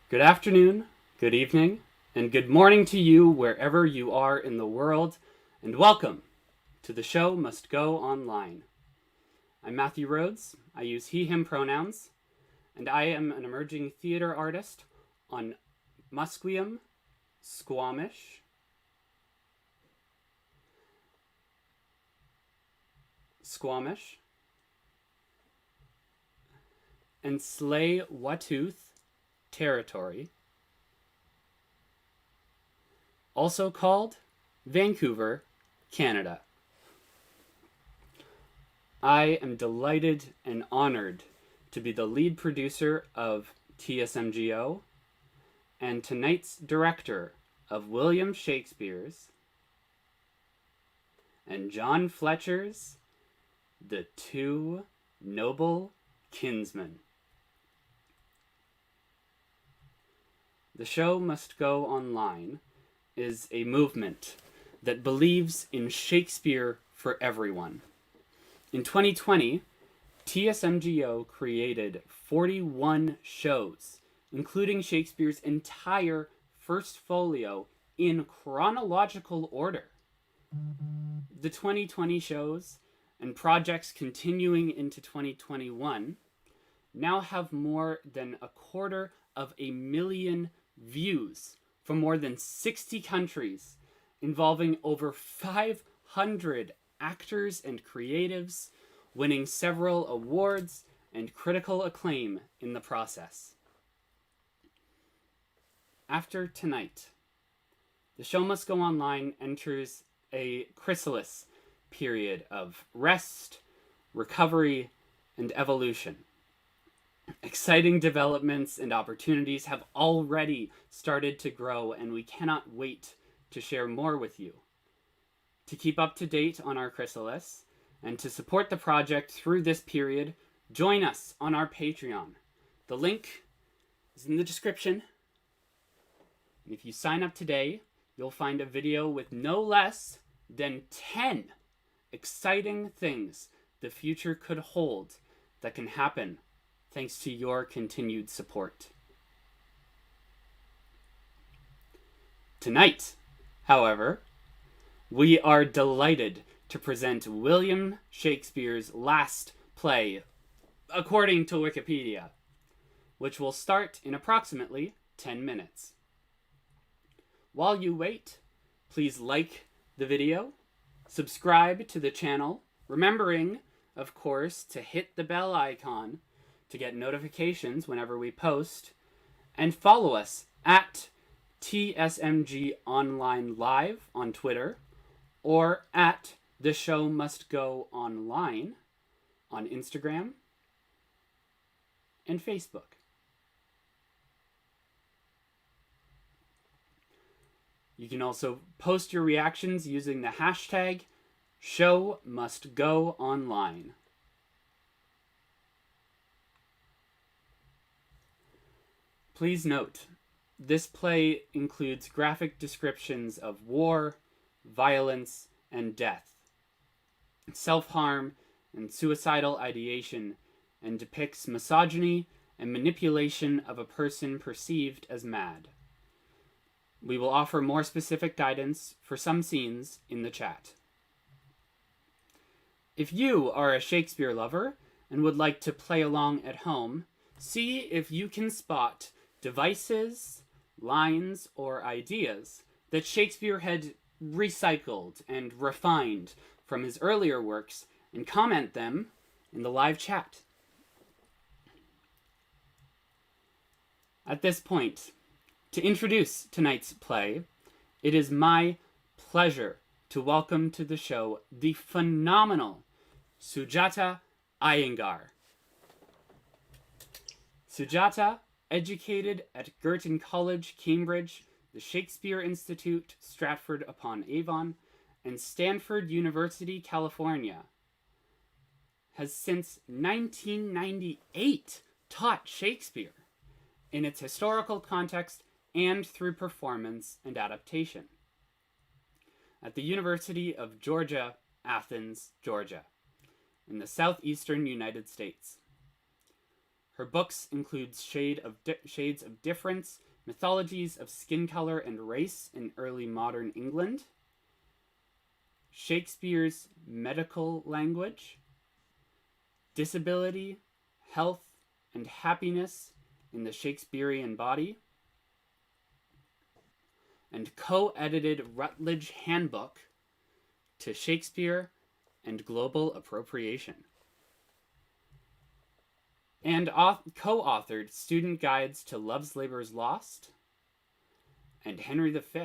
Good afternoon, good evening, and good morning to you wherever you are in the world, and welcome to The Show Must Go Online. I'm Matthew Rhodes. I use he, him pronouns, and I am an emerging theater artist on Musqueam, Squamish, and Tsleil-Waututh territory, also called Vancouver, Canada. I am delighted and honored to be the lead producer of TSMGO and tonight's director of William Shakespeare's and John Fletcher's The Two Noble Kinsmen. The Show Must Go Online is a movement that believes in Shakespeare for everyone. In 2020, TSMGO created 41 shows, including Shakespeare's entire first folio in chronological order. The 2020 shows and projects continuing into 2021 now have more than 250,000 views from more than 60 countries, involving over 500 actors and creatives, winning several awards and critical acclaim in the process. After tonight, The Show Must Go Online enters a chrysalis period of rest, recovery, and evolution. Exciting developments and opportunities have already started to grow, and we cannot wait to share more with you. To keep up to date on our chrysalis and to support the project through this period, join us on our Patreon. The link is in the description. And if you sign up today, you'll find a video with no less than 10 exciting things the future could hold that can happen thanks to your continued support. Tonight, however, we are delighted to present William Shakespeare's last play, according to Wikipedia, which will start in approximately 10 minutes. While you wait, please like the video, subscribe to the channel, remembering, of course, to hit the bell icon to get notifications whenever we post, and follow us at TSMG Online Live on Twitter, or at The Show Must Go Online on Instagram and Facebook. You can also post your reactions using the hashtag #ShowMustGoOnline. Please note, this play includes graphic descriptions of war, violence, and death, self-harm and suicidal ideation, and depicts misogyny and manipulation of a person perceived as mad. We will offer more specific guidance for some scenes in the chat. If you are a Shakespeare lover and would like to play along at home, see if you can spot devices, lines, or ideas that Shakespeare had recycled and refined from his earlier works and comment them in the live chat. At this point, to introduce tonight's play, it is my pleasure to welcome to the show the phenomenal Sujata Iyengar. Sujata, educated at Girton College, Cambridge, the Shakespeare Institute, Stratford-upon-Avon, and Stanford University, California, has since 1998 taught Shakespeare in its historical context and through performance and adaptation at the University of Georgia, Athens, Georgia, in the southeastern United States. Her books include Shades of Difference, Mythologies of Skin Color and Race in Early Modern England, Shakespeare's Medical Language, Disability, Health, and Happiness in the Shakespearean Body, and co-edited Routledge Handbook to Shakespeare and Global Appropriation, and co-authored student guides to Love's Labour's Lost and Henry V.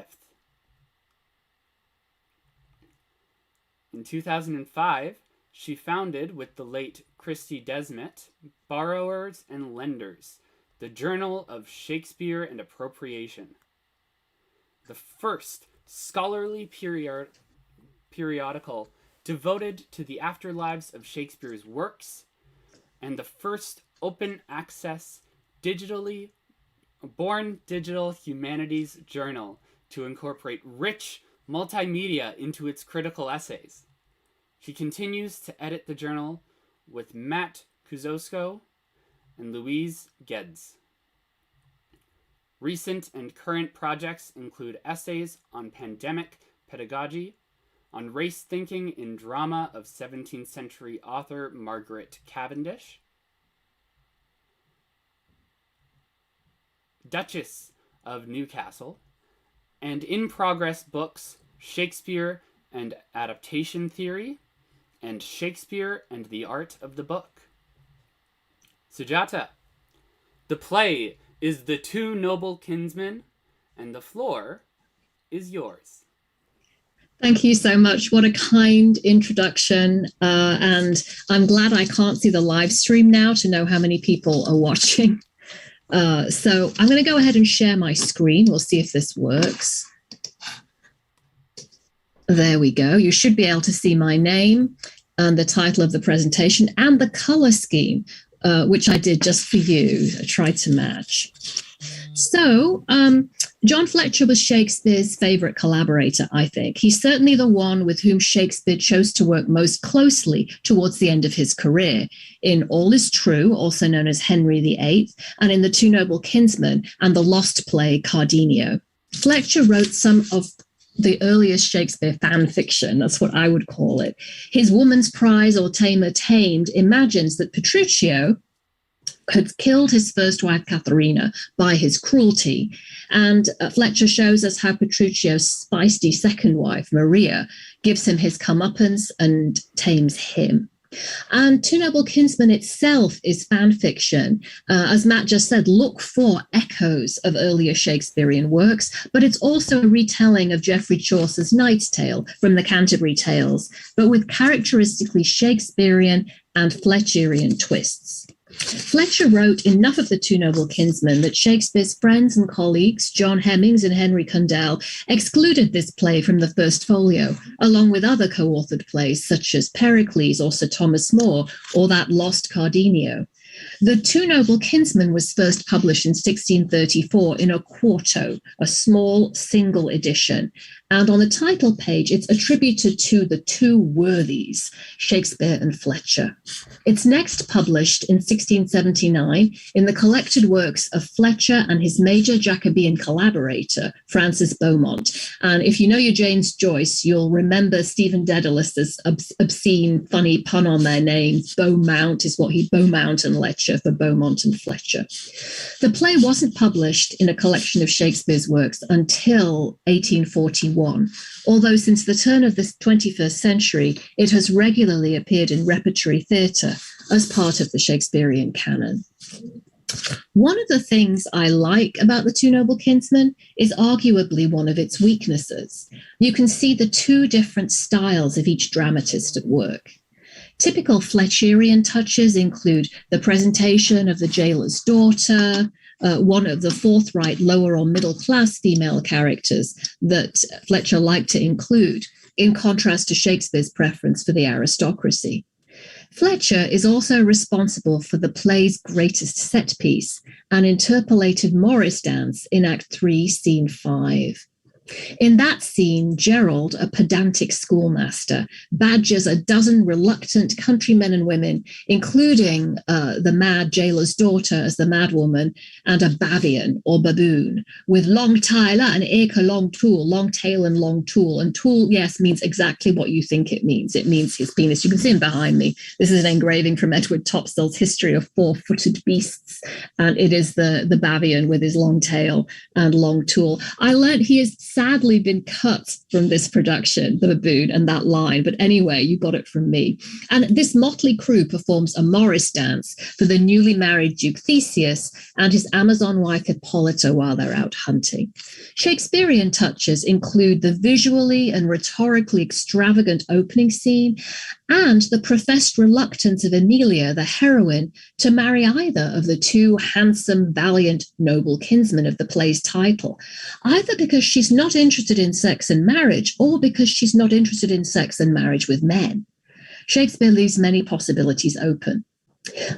In 2005, she founded, with the late Christy Desmet, Borrowers and Lenders, the Journal of Shakespeare and Appropriation, the first scholarly periodical devoted to the afterlives of Shakespeare's works, and the first open access born digital humanities journal to incorporate rich multimedia into its critical essays. She continues to edit the journal with Matt Kuzosko and Louise Geddes. Recent and current projects include essays on pandemic pedagogy, on race thinking in drama of 17th century author Margaret Cavendish, Duchess of Newcastle, and in-progress books Shakespeare and Adaptation Theory, and Shakespeare and the Art of the Book. Sujata, the play is The Two Noble Kinsmen, and the floor is yours. Thank you so much. What a kind introduction. And I'm glad I can't see the live stream now to know how many people are watching. So I'm going to go ahead and share my screen. We'll see if this works. There we go. You should be able to see my name and the title of the presentation and the color scheme, which I did just for you. I tried to match. So John Fletcher was Shakespeare's favorite collaborator, I think. He's certainly the one with whom Shakespeare chose to work most closely towards the end of his career. In All Is True, also known as Henry VIII, and in The Two Noble Kinsmen and the lost play Cardenio. Fletcher wrote some of the earliest Shakespeare fan fiction, that's what I would call it. His Woman's Prize or Tamer Tamed imagines that Petruchio had killed his first wife, Katharina, by his cruelty. And Fletcher shows us how Petruchio's feisty second wife, Maria, gives him his comeuppance and tames him. And Two Noble Kinsmen itself is fan fiction. As Matt just said, look for echoes of earlier Shakespearean works, but it's also a retelling of Geoffrey Chaucer's Knight's Tale from the Canterbury Tales, but with characteristically Shakespearean and Fletcherian twists. Fletcher wrote enough of The Two Noble Kinsmen that Shakespeare's friends and colleagues, John Hemmings and Henry Condell, excluded this play from the first folio, along with other co-authored plays such as Pericles or Sir Thomas More or that lost Cardenio. The Two Noble Kinsmen was first published in 1634 in a quarto, a small single edition. And on the title page, it's attributed to the two worthies, Shakespeare and Fletcher. It's next published in 1679 in the collected works of Fletcher and his major Jacobean collaborator, Francis Beaumont. And if you know your James Joyce, you'll remember Stephen Dedalus' obscene, funny pun on their name. Beaumont is what Beaumont and Letcher for Beaumont and Fletcher. The play wasn't published in a collection of Shakespeare's works until 1841. Although since the turn of the 21st century, it has regularly appeared in repertory theatre as part of the Shakespearean canon. One of the things I like about The Two Noble Kinsmen is arguably one of its weaknesses. You can see the two different styles of each dramatist at work. Typical Fletcherian touches include the presentation of the jailer's daughter, one of the forthright lower or middle class female characters that Fletcher liked to include, in contrast to Shakespeare's preference for the aristocracy. Fletcher is also responsible for the play's greatest set piece, an interpolated Morris dance in Act 3, Scene 5. In that scene, Gerald, a pedantic schoolmaster, badgers a dozen reluctant countrymen and women, including the mad jailer's daughter as the madwoman, and a bavian or baboon with long tail and eke long tool, long tail and long tool. And tool, yes, means exactly what you think it means. It means his penis. You can see him behind me. This is an engraving from Edward Topsell's History of Four-Footed Beasts, and it is the bavian with his long tail and long tool. I learned he has sadly been cut from this production, the baboon, and that line. But anyway, you got it from me. And this motley crew performs a Morris dance for the newly married Duke Theseus and his Amazon wife Hippolyta while they're out hunting. Shakespearean touches include the visually and rhetorically extravagant opening scene and the professed reluctance of Emilia, the heroine, to marry either of the two handsome, valiant, noble kinsmen of the play's title, either because she's not interested in sex and marriage or because she's not interested in sex and marriage with men. Shakespeare leaves many possibilities open.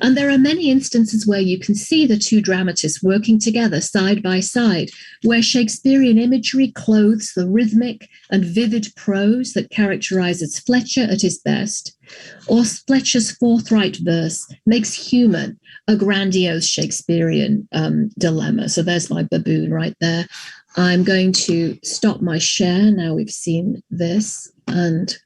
And there are many instances where you can see the two dramatists working together side by side, where Shakespearean imagery clothes the rhythmic and vivid prose that characterizes Fletcher at his best, or Fletcher's forthright verse makes human a grandiose Shakespearean dilemma. So there's my baboon right there. I'm going to stop my share now we've seen this, and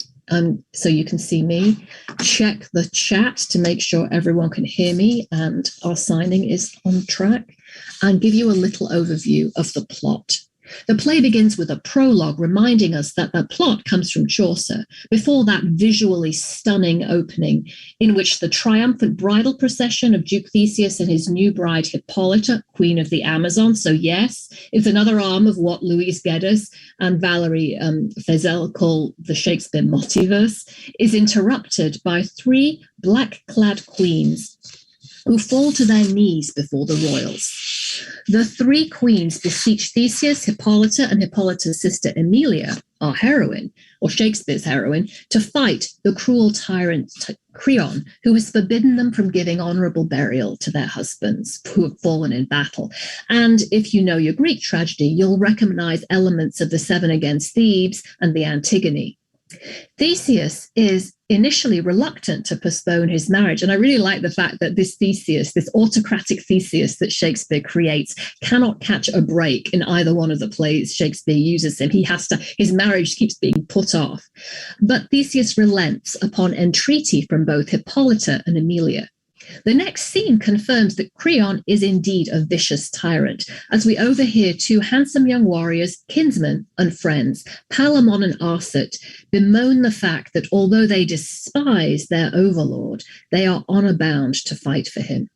so you can see me. Check the chat to make sure everyone can hear me and our signing is on track, and give you a little overview of the plot. The play begins with a prologue reminding us that the plot comes from Chaucer, before that visually stunning opening in which the triumphant bridal procession of Duke Theseus and his new bride Hippolyta, Queen of the Amazon, so yes, it's another arm of what Louise Geddes and Valerie Fezel call the Shakespeare multiverse, is interrupted by three black-clad queens who fall to their knees before the royals. The three queens beseech Theseus, Hippolyta, and Hippolyta's sister Emilia, our heroine, or Shakespeare's heroine, to fight the cruel tyrant Creon, who has forbidden them from giving honorable burial to their husbands who have fallen in battle. And if you know your Greek tragedy, you'll recognize elements of the Seven Against Thebes and the Antigone. Theseus is initially reluctant to postpone his marriage. And I really like the fact that this Theseus, this autocratic Theseus that Shakespeare creates, cannot catch a break in either one of the plays Shakespeare uses him. His marriage keeps being put off. But Theseus relents upon entreaty from both Hippolyta and Emilia. The next scene confirms that Creon is indeed a vicious tyrant, as we overhear two handsome young warriors, kinsmen and friends, Palamon and Arcite, bemoan the fact that although they despise their overlord, they are honor-bound to fight for him.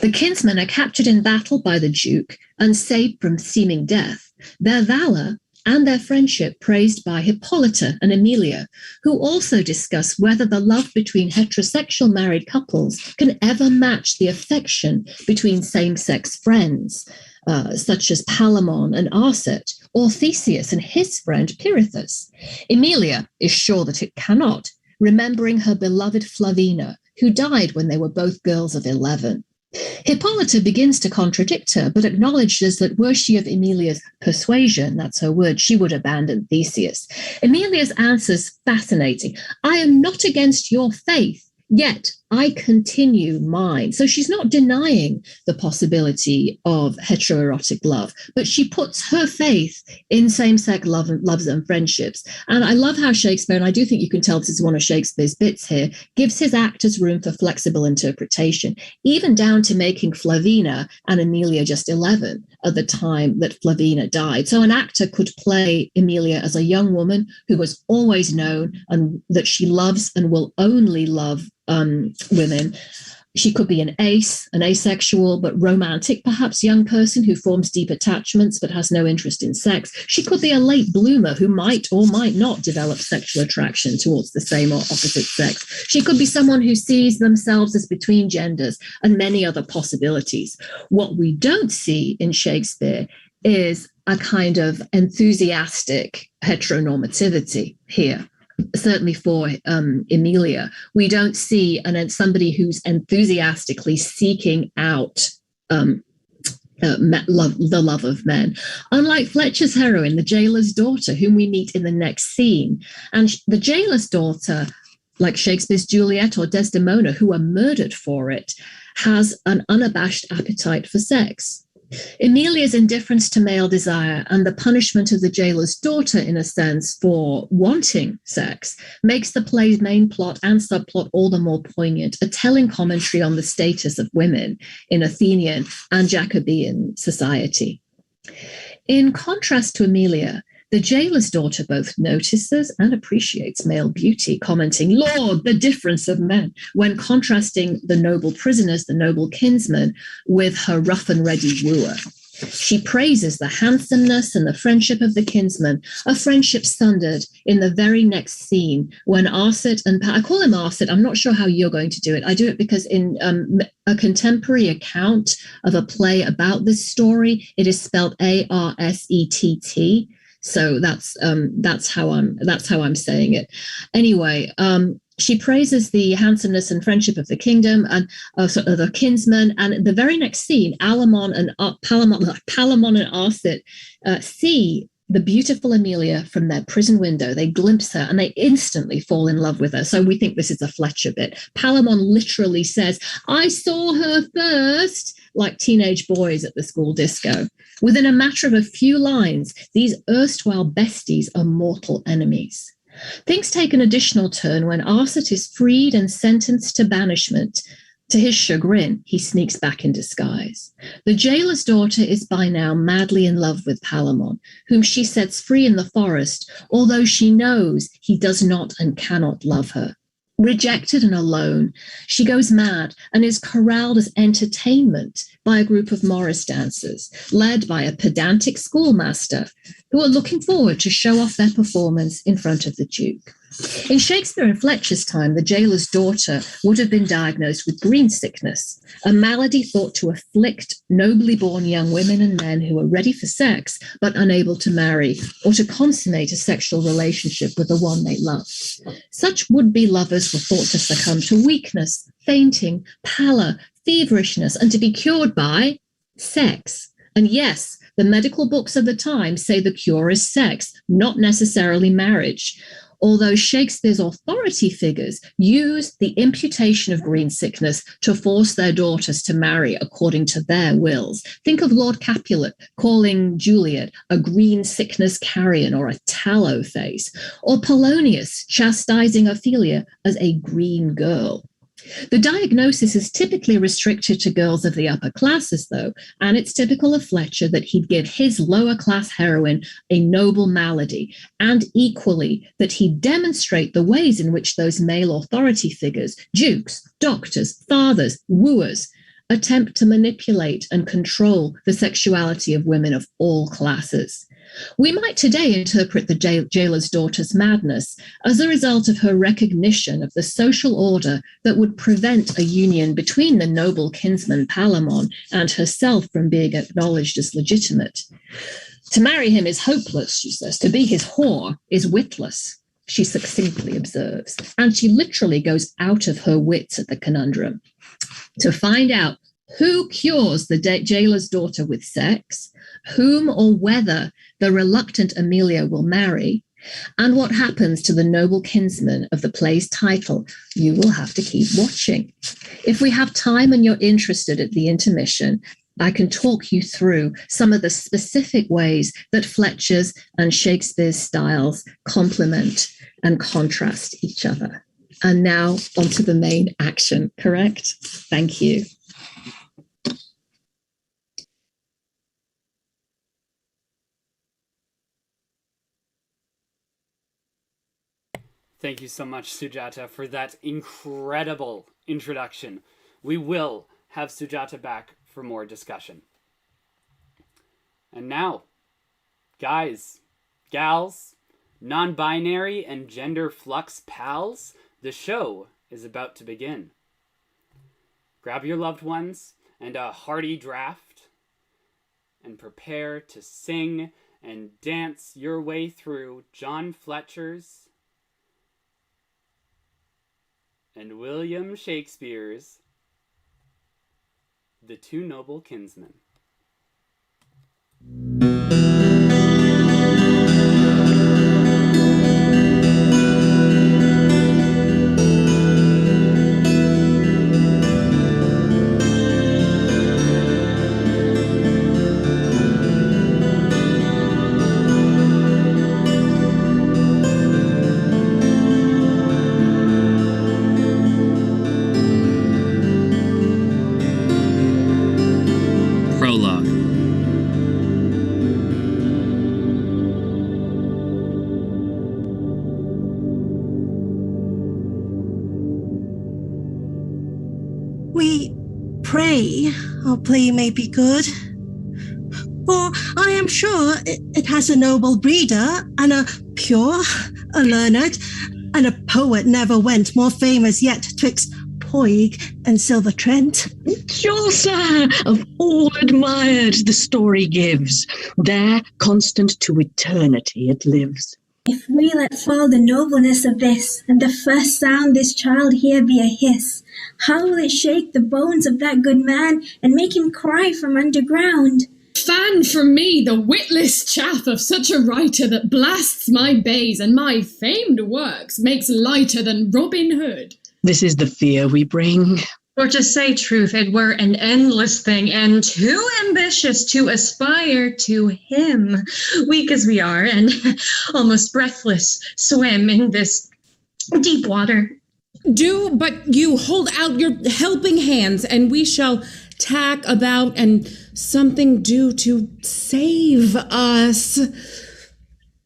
The kinsmen are captured in battle by the Duke and saved from seeming death, their valor and their friendship praised by Hippolyta and Emilia, who also discuss whether the love between heterosexual married couples can ever match the affection between same-sex friends, such as Palamon and Arcite, or Theseus and his friend Pirithous. Emilia is sure that it cannot, remembering her beloved Flavina, who died when they were both girls of 11. Hippolyta begins to contradict her, but acknowledges that were she of Emilia's persuasion, that's her word, she would abandon Theseus. Emilia's answer is fascinating. I am not against your faith, yet I continue mine. So she's not denying the possibility of heteroerotic love, but she puts her faith in same-sex loves and friendships. And I love how Shakespeare, and I do think you can tell this is one of Shakespeare's bits here, gives his actors room for flexible interpretation, even down to making Flavina and Emilia just 11 at the time that Flavina died. So an actor could play Emilia as a young woman who has always known and that she loves and will only love women. She could be an asexual but romantic, perhaps young person who forms deep attachments but has no interest in sex. She could be a late bloomer who might or might not develop sexual attraction towards the same or opposite sex. She could be someone who sees themselves as between genders, and many other possibilities. What we don't see in Shakespeare is a kind of enthusiastic heteronormativity here. Certainly for Emilia, we don't see somebody who's enthusiastically seeking out the love of men. Unlike Fletcher's heroine, the jailer's daughter, whom we meet in the next scene. And the jailer's daughter, like Shakespeare's Juliet or Desdemona, who are murdered for it, has an unabashed appetite for sex. Emilia's indifference to male desire and the punishment of the jailer's daughter, in a sense, for wanting sex, makes the play's main plot and subplot all the more poignant, a telling commentary on the status of women in Athenian and Jacobean society. In contrast to Emilia, the jailer's daughter both notices and appreciates male beauty, commenting, "Lord, the difference of men," when contrasting the noble prisoners, the noble kinsmen, with her rough and ready wooer. She praises the handsomeness and the friendship of the kinsman, a friendship sundered in the very next scene when Arcit and I call him Arcit. I'm not sure how you're going to do it. I do it because in a contemporary account of a play about this story, it is spelled Arcett. So that's how I'm saying it. Anyway, she praises the handsomeness and friendship of the kingdom and the kinsmen. And the very next scene, Palamon and Arcit see the beautiful Emilia from their prison window. They glimpse her and they instantly fall in love with her. So we think this is a Fletcher bit. Palamon literally says, "I saw her first," like teenage boys at the school disco. Within a matter of a few lines, these erstwhile besties are mortal enemies. Things take an additional turn when Arcit is freed and sentenced to banishment. To his chagrin, he sneaks back in disguise. The jailer's daughter is by now madly in love with Palamon, whom she sets free in the forest, although she knows he does not and cannot love her. Rejected and alone, she goes mad and is corralled as entertainment by a group of Morris dancers, led by a pedantic schoolmaster, who are looking forward to show off their performance in front of the Duke. In Shakespeare and Fletcher's time, the jailer's daughter would have been diagnosed with green sickness, a malady thought to afflict nobly born young women and men who are ready for sex but unable to marry or to consummate a sexual relationship with the one they love. Such would-be lovers were thought to succumb to weakness, fainting, pallor, feverishness, and to be cured by sex. And yes, the medical books of the time say the cure is sex, not necessarily marriage. Although Shakespeare's authority figures use the imputation of green sickness to force their daughters to marry according to their wills. Think of Lord Capulet calling Juliet a green sickness carrion or a tallow face, or Polonius chastising Ophelia as a green girl. The diagnosis is typically restricted to girls of the upper classes, though, and it's typical of Fletcher that he'd give his lower class heroine a noble malady, and equally that he'd demonstrate the ways in which those male authority figures, dukes, doctors, fathers, wooers, attempt to manipulate and control the sexuality of women of all classes. We might today interpret the jailer's daughter's madness as a result of her recognition of the social order that would prevent a union between the noble kinsman Palamon and herself from being acknowledged as legitimate. To marry him is hopeless, she says. To be his whore is witless, she succinctly observes. And she literally goes out of her wits at the conundrum. To find out who cures the jailer's daughter with sex, whom or whether the reluctant Emilia will marry, and what happens to the noble kinsman of the play's title, you will have to keep watching. If we have time and you're interested at the intermission, I can talk you through some of the specific ways that Fletcher's and Shakespeare's styles complement and contrast each other. And now onto the main action, correct? Thank you. Thank you so much, Sujata, for that incredible introduction. We will have Sujata back for more discussion. And now, guys, gals, non-binary and gender flux pals, the show is about to begin. Grab your loved ones and a hearty draft and prepare to sing and dance your way through John Fletcher's and William Shakespeare's The Two Noble Kinsmen. Prologue. We pray our play may be good, for I am sure it has a noble breeder, and a pure, a learned, and a poet never went more famous yet twixt Poig and Silver Trent. Sure, sir, of all admired the story gives, there constant to eternity it lives. If we let fall the nobleness of this, and the first sound this child hear be a hiss, how will it shake the bones of that good man, and make him cry from underground? Fan from me the witless chaff of such a writer that blasts my bays, and my famed works makes lighter than Robin Hood. This is the fear we bring. For to say truth, it were an endless thing, and too ambitious to aspire to him. Weak as we are, and almost breathless, swim in this deep water. Do but you hold out your helping hands, and we shall tack about and something do to save us.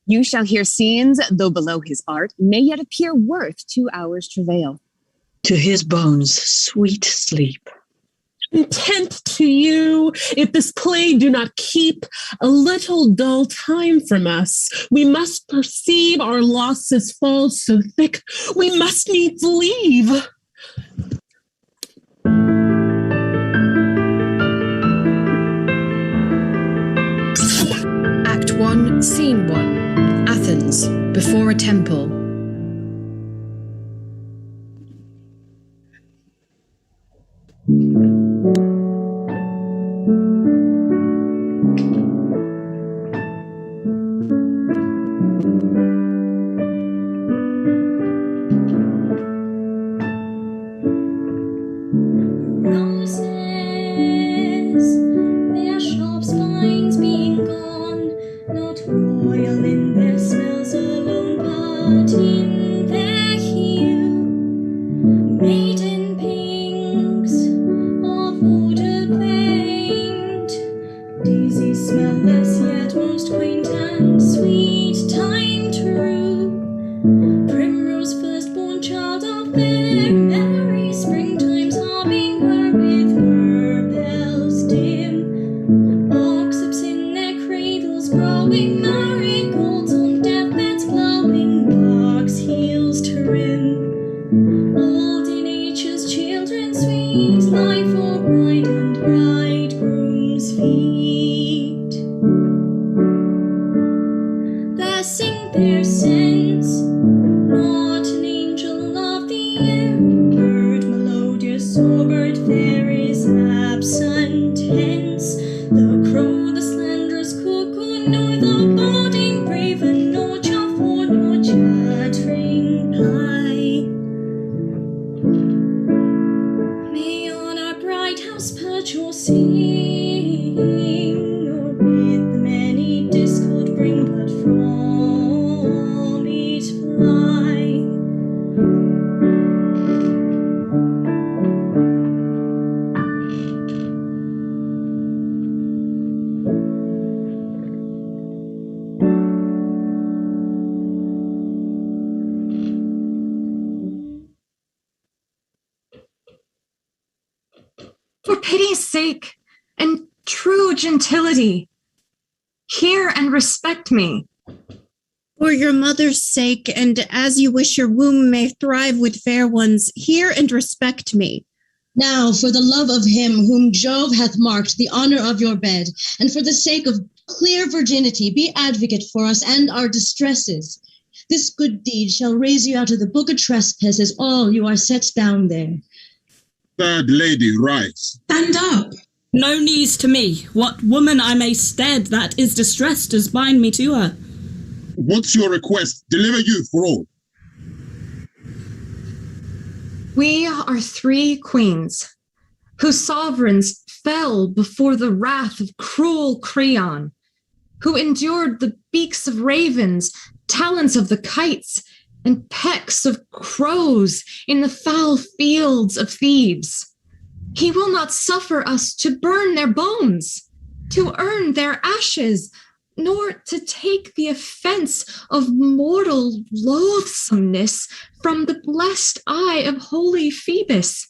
You shall hear scenes, though below his art, may yet appear worth 2 hours' travail. To his bones, sweet sleep. Content to you, if this play do not keep a little dull time from us. We must perceive our losses fall so thick, we must needs leave. Act 1, Scene 1, Athens, before a temple. For pity's sake and true gentility, hear and respect me. For your mother's sake, and as you wish your womb may thrive with fair ones, hear and respect me. Now, for the love of him whom Jove hath marked the honor of your bed, and for the sake of clear virginity, be advocate for us and our distresses. This good deed shall raise you out of the book of trespasses, all you are set down there. Third lady, rise. Stand up. No news to me. What woman I may stead that is distressed as bind me to her. What's your request? Deliver you for all. We are 3 queens, whose sovereigns fell before the wrath of cruel Creon, who endured the beaks of ravens, talons of the kites, and pecks of crows in the foul fields of Thebes. He will not suffer us to burn their bones, to earn their ashes, nor to take the offense of mortal loathsomeness from the blessed eye of holy Phoebus,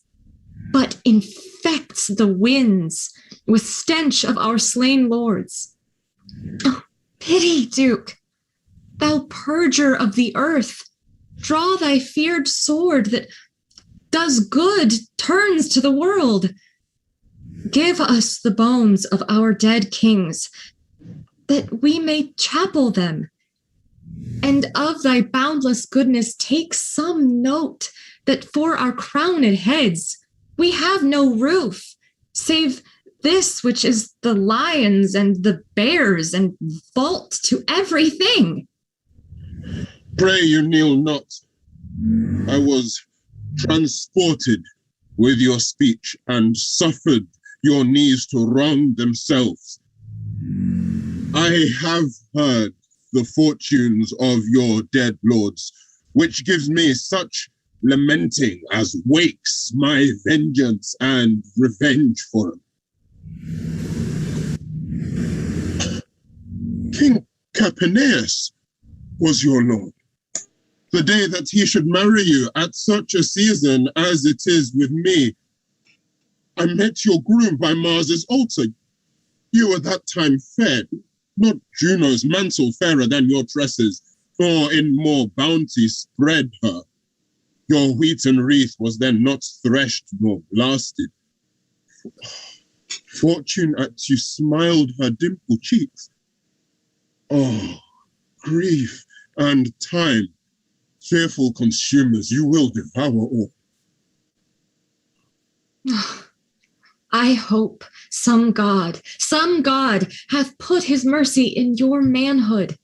but infects the winds with stench of our slain lords. Oh, pity, Duke, thou purger of the earth, draw thy feared sword that does good turns to the world. Give us the bones of our dead kings, that we may chapel them, and of thy boundless goodness take some note, that for our crowned heads we have no roof, save this which is the lions and the bears and vault to everything. Pray you kneel not. I was transported with your speech and suffered your knees to wrong themselves. I have heard the fortunes of your dead lords, which gives me such lamenting as wakes my vengeance and revenge for them. King Capaneus was your lord. The day that he should marry you at such a season as it is with me, I met your groom by Mars's altar. You at that time fair, not Juno's mantle fairer than your tresses, nor in more bounty spread her. Your wheaten wreath was then not threshed nor blasted. Fortune at you smiled her dimpled cheeks. Oh, grief and time, fearful consumers, you will devour all. I hope some god hath put his mercy in your manhood,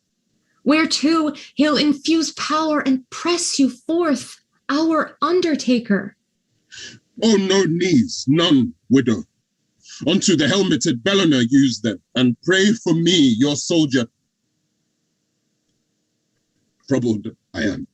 whereto he'll infuse power and press you forth, our undertaker. Oh, no knees, none, widow. Unto the helmeted Bellona use them, and pray for me, your soldier. Troubled I am.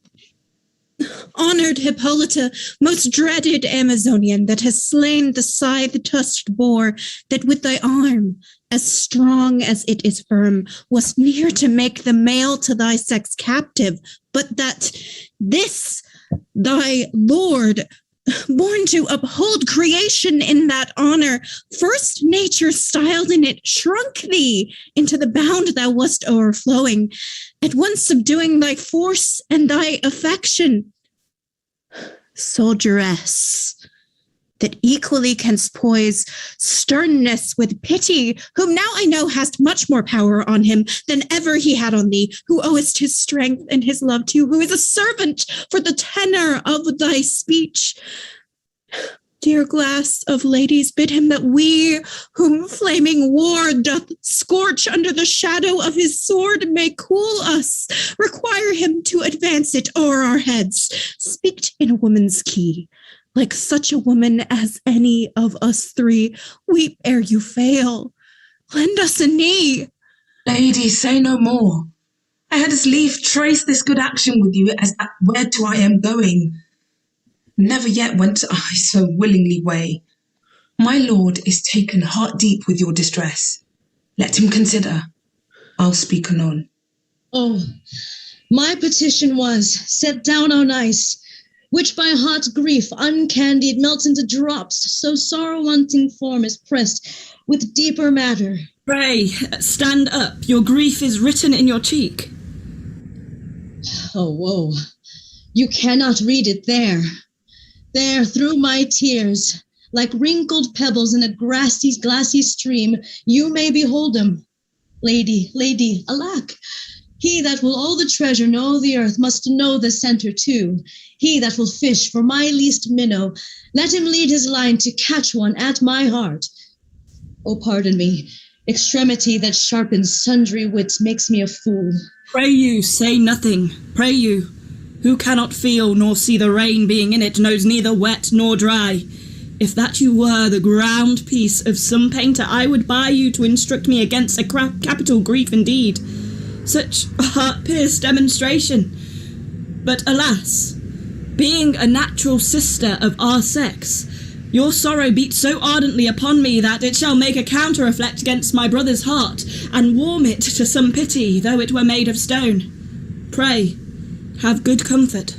Honored Hippolyta, most dreaded Amazonian that has slain the scythe-tusked boar, that with thy arm, as strong as it is firm, was near to make the male to thy sex captive, but that this, thy lord, born to uphold creation in that honor, first nature styled in it, shrunk thee into the bound thou wast o'erflowing, at once subduing thy force and thy affection. Soldieress, that equally canst poise sternness with pity, whom now I know hast much more power on him than ever he had on thee, who owest his strength and his love to, who is a servant for the tenor of thy speech. Dear glass of ladies, bid him that we, whom flaming war doth scorch under the shadow of his sword, may cool us. Require him to advance it o'er our heads. Speak in a woman's key, like such a woman as any of us 3. Weep ere you fail. Lend us a knee. Lady, say no more. I had as lief trace this good action with you as where to I am going. Never yet went I so willingly way. My lord is taken heart deep with your distress. Let him consider. I'll speak anon. Oh, my petition was set down on ice, which by hot grief uncandied melts into drops, so sorrow-wanting form is pressed with deeper matter. Pray, stand up. Your grief is written in your cheek. Oh, woe. You cannot read it there. There, through my tears, like wrinkled pebbles in a glassy stream, you may behold them. Lady, alack! He that will all the treasure know the earth must know the center too. He that will fish for my least minnow, let him lead his line to catch one at my heart. Oh, pardon me. Extremity that sharpens sundry wits makes me a fool. Pray you, say nothing. Pray you. Who cannot feel nor see the rain being in it knows neither wet nor dry. If that you were the ground piece of some painter, I would buy you to instruct me against a capital grief indeed. Such heart-pierced demonstration. But alas, being a natural sister of our sex, your sorrow beats so ardently upon me that it shall make a counter-reflect against my brother's heart, and warm it to some pity, though it were made of stone. Pray, have good comfort.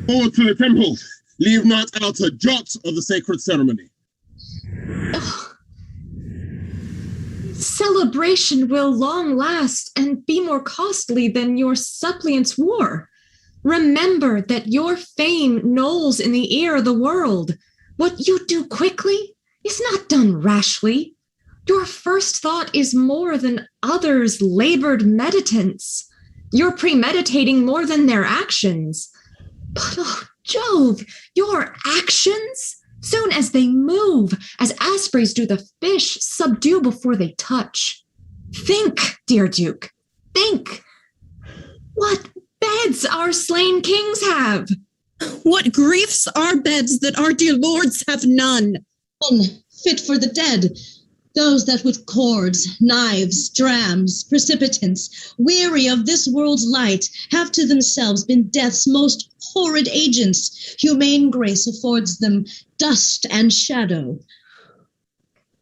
Forward to the temple. Leave not out a jot of the sacred ceremony. Celebration will long last and be more costly than your suppliant's war. Remember that your fame knolls in the ear of the world. What you do quickly is not done rashly. Your first thought is more than others' labored meditants. You're premeditating more than their actions. But, oh, Jove, your actions, soon as they move, as aspreys do the fish, subdue before they touch. Think, dear Duke, think. What beds our slain kings have? What griefs our beds that our dear lords have none? None fit for the dead. Those that with cords, knives, drams, precipitants, weary of this world's light, have to themselves been death's most horrid agents. Humane grace affords them dust and shadow.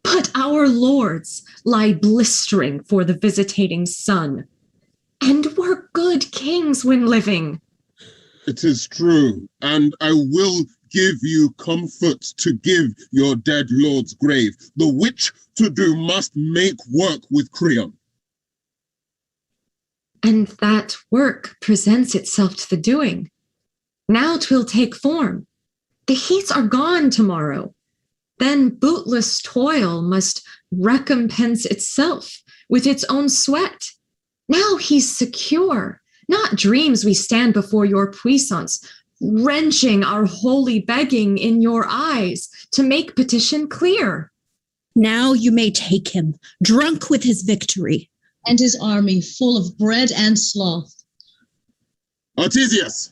But our lords lie blistering for the visitating sun, and were good kings when living. It is true, and I will give you comfort to give your dead lord's grave, the which to do must make work with Creon. And that work presents itself to the doing. Now 'twill take form. The heats are gone tomorrow. Then bootless toil must recompense itself with its own sweat. Now he's secure, not dreams we stand before your puissance, wrenching our holy begging in your eyes to make petition clear. Now you may take him, drunk with his victory. And his army full of bread and sloth. Artesius,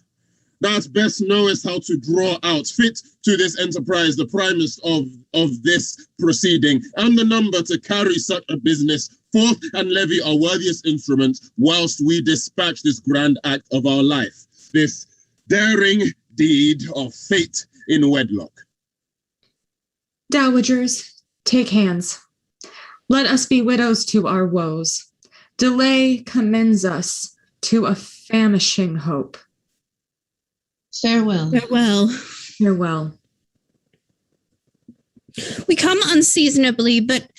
thou best knowest how to draw out fit to this enterprise the primus of this proceeding, and the number to carry such a business forth and levy our worthiest instruments, whilst we dispatch this grand act of our life, this daring deed of fate in wedlock. Dowagers, take hands. Let us be widows to our woes. Delay commends us to a famishing hope. Farewell. Farewell. Farewell. We come unseasonably, but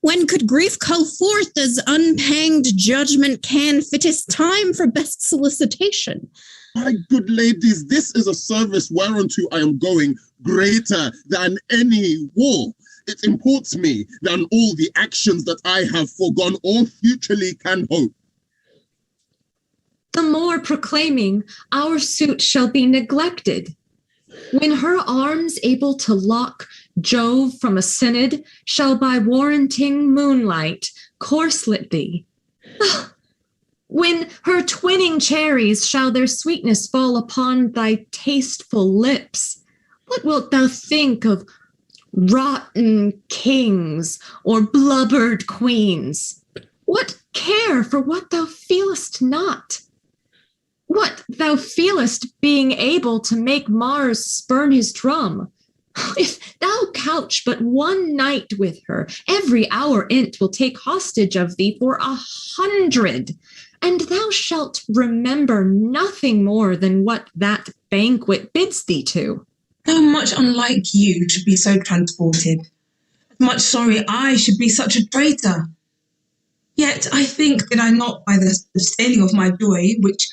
when could grief call forth as unpanged judgment can, fittest time for best solicitation? My good ladies, this is a service whereunto I am going greater than any war. It imports me than all the actions that I have foregone or futurely can hope. The more proclaiming our suit shall be neglected. When her arms able to lock Jove from a synod shall by warranting moonlight corslet thee. When her twinning cherries shall their sweetness fall upon thy tasteful lips, what wilt thou think of rotten kings or blubbered queens? What care for what thou feelest not? What thou feelest being able to make Mars spurn his drum? If thou couch but one night with her, every hour in't will take hostage of thee for 100, and thou shalt remember nothing more than what that banquet bids thee to. How much unlike you should be so transported. Much sorry I should be such a traitor. Yet I think did I not by the staining of my joy, which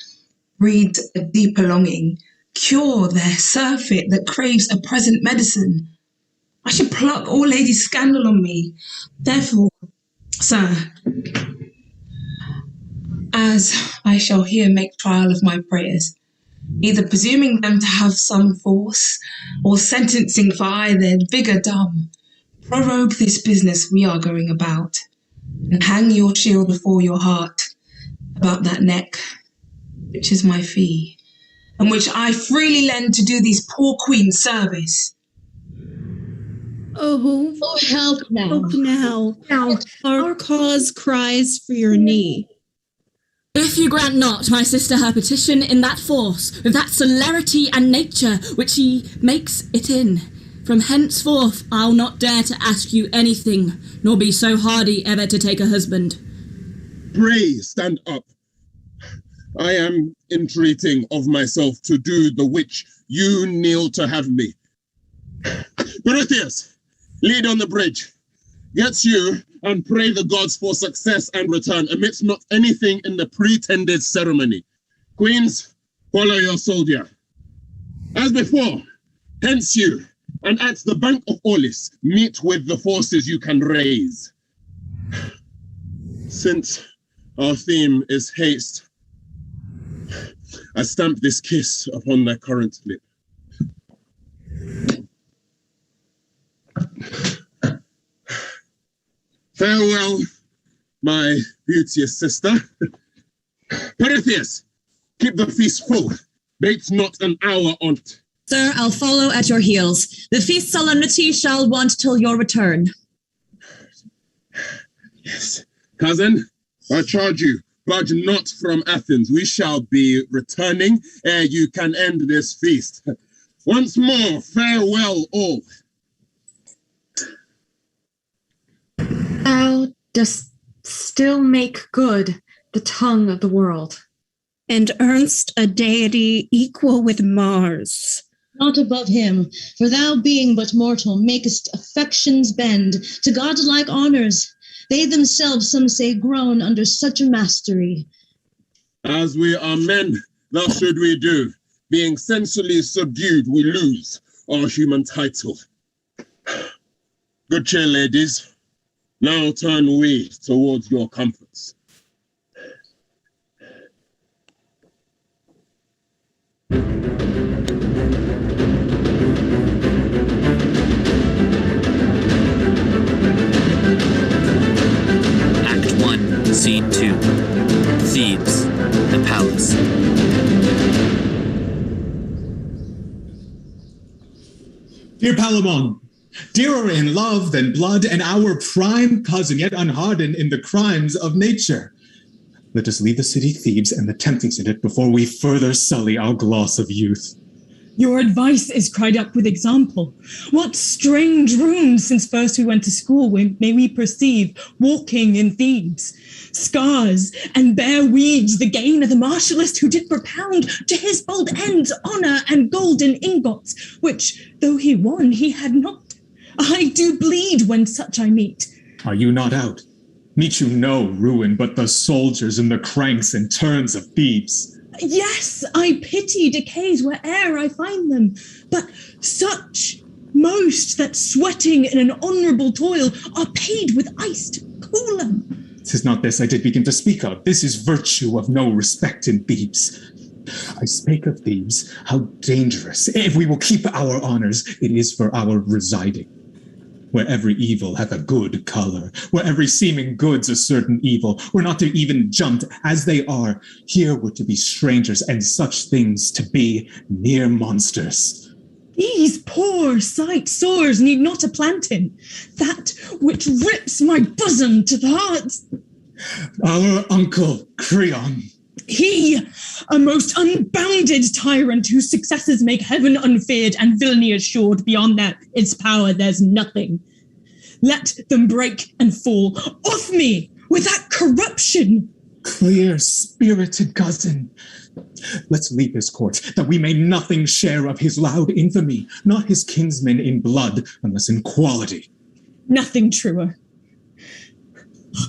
breeds a deeper longing, cure their surfeit that craves a present medicine. I should pluck all ladies' scandal on me. Therefore, sir, as I shall here make trial of my prayers, either presuming them to have some force, or sentencing for either vigour dumb, Prorogue this business we are going about, and hang your shield before your heart about that neck, which is my fee, and which I freely lend to do these poor queens service. Oh, help now. Help now. Our cause cries for your knee. If you grant not my sister her petition in that force, with that celerity and nature which she makes it in, from henceforth I'll not dare to ask you anything, nor be so hardy ever to take a husband. Pray, stand up. I am entreating of myself to do the which you kneel to have me. Dorotheus, lead on the bridge. Get you and pray the gods for success and return amidst not anything in the pretended ceremony. Queens, follow your soldier. As before, hence you, and at the bank of Aulis, meet with the forces you can raise. Since our theme is haste, I stamp this kiss upon thy current lip. Farewell, my beauteous sister. Perseus, keep the feast full. Bait not an hour on't. Sir, I'll follow at your heels. The feast solemnity shall want till your return. Yes. Cousin, I charge you, budge not from Athens. We shall be returning ere you can end this feast. Once more, farewell all. Thou dost still make good the tongue of the world. And earnest a deity equal with Mars. Not above him, for thou being but mortal, makest affections bend to godlike honors. They themselves, some say, groan under such a mastery. As we are men, thus should we do. Being sensually subdued, we lose our human title. Good cheer, ladies. Now turn we towards your comforts. Act 1, Scene 2. Thebes, the palace. Dear Palamon, dearer in love than blood, and our prime cousin, yet unhardened in the crimes of nature. Let us leave the city Thebes and the temptings in it before we further sully our gloss of youth. Your advice is cried up with example. What strange rooms since first we went to school may we perceive walking in Thebes? Scars and bare weeds, the gain of the martialist who did propound to his bold ends honour and golden ingots, which, though he won, he had not. I do bleed when such I meet. Are you not out? Meet you no ruin, but the soldiers and the cranks and turns of Thebes. Yes, I pity decays where'er I find them, but such most that sweating in an honourable toil are paid with ice to cool them. 'Tis not this I did begin to speak of. This is virtue of no respect in Thebes. I spake of Thebes, how dangerous, if we will keep our honours, it is for our residing. Where every evil hath a good colour, where every seeming good's a certain evil, were not to even jumped as they are, here were to be strangers, and such things to be mere monsters. These poor sight sores need not a plantain, that which rips my bosom to the heart. Our uncle Creon. He, a most unbounded tyrant whose successes make heaven unfeared and villainy assured. Beyond that, its power, there's nothing. Let them break and fall off me with that corruption. Clear-spirited cousin. Let's leave his court, that we may nothing share of his loud infamy, not his kinsmen in blood, unless in quality. Nothing truer.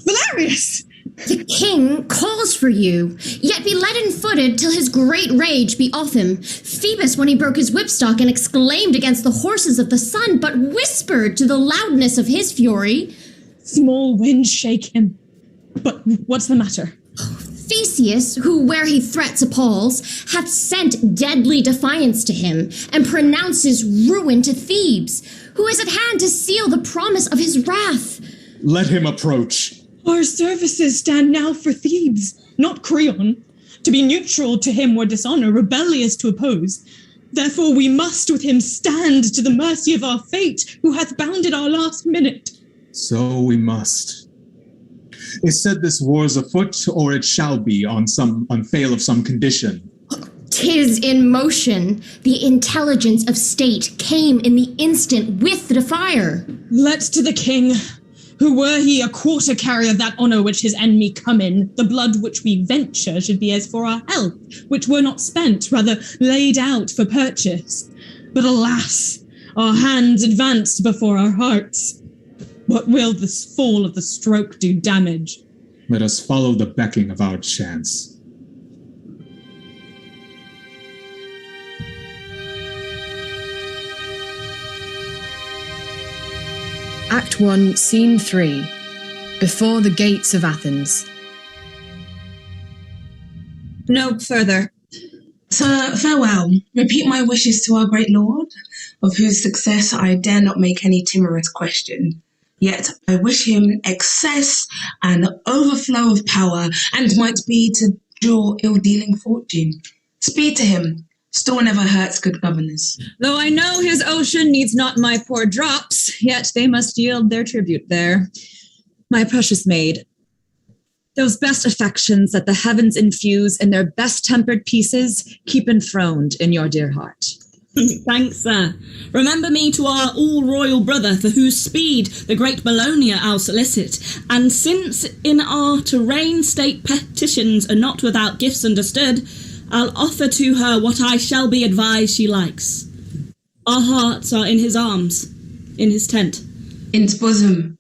Valerius! The king calls for you, yet be leaden-footed till his great rage be off him. Phoebus, when he broke his whipstock and exclaimed against the horses of the sun, but whispered to the loudness of his fury. Small winds shake him. But what's the matter? Theseus, who where he threats appalls, hath sent deadly defiance to him, and pronounces ruin to Thebes, who is at hand to seal the promise of his wrath. Let him approach. Our services stand now for Thebes, not Creon. To be neutral to him were dishonor, rebellious to oppose. Therefore we must with him stand to the mercy of our fate, who hath bounded our last minute. So we must. Is said this war's afoot, or it shall be on fail of some condition? 'Tis in motion. The intelligence of state came in the instant with the fire. Let to the king, who were he a quarter carrier of that honour which his enemy come in, the blood which we venture should be as for our health, which were not spent, rather laid out for purchase. But alas, our hands advanced before our hearts. What will this fall of the stroke do damage? Let us follow the becking of our chance. Act 1, Scene 3. Before the gates of Athens. No further. Sir, farewell. Repeat my wishes to our great lord, of whose success I dare not make any timorous question. Yet I wish him excess and overflow of power, and might be to draw ill-dealing fortune. Speed to him. Store never hurts good governors. Though I know his ocean needs not my poor drops, yet they must yield their tribute there. My precious maid, those best affections that the heavens infuse in their best-tempered pieces keep enthroned in your dear heart. Thanks, sir. Remember me to our all-royal brother, for whose speed the great Bologna I'll solicit. And since in our terrain state petitions are not without gifts understood, I'll offer to her what I shall be advised she likes. Our hearts are in his arms, in his tent. In's bosom.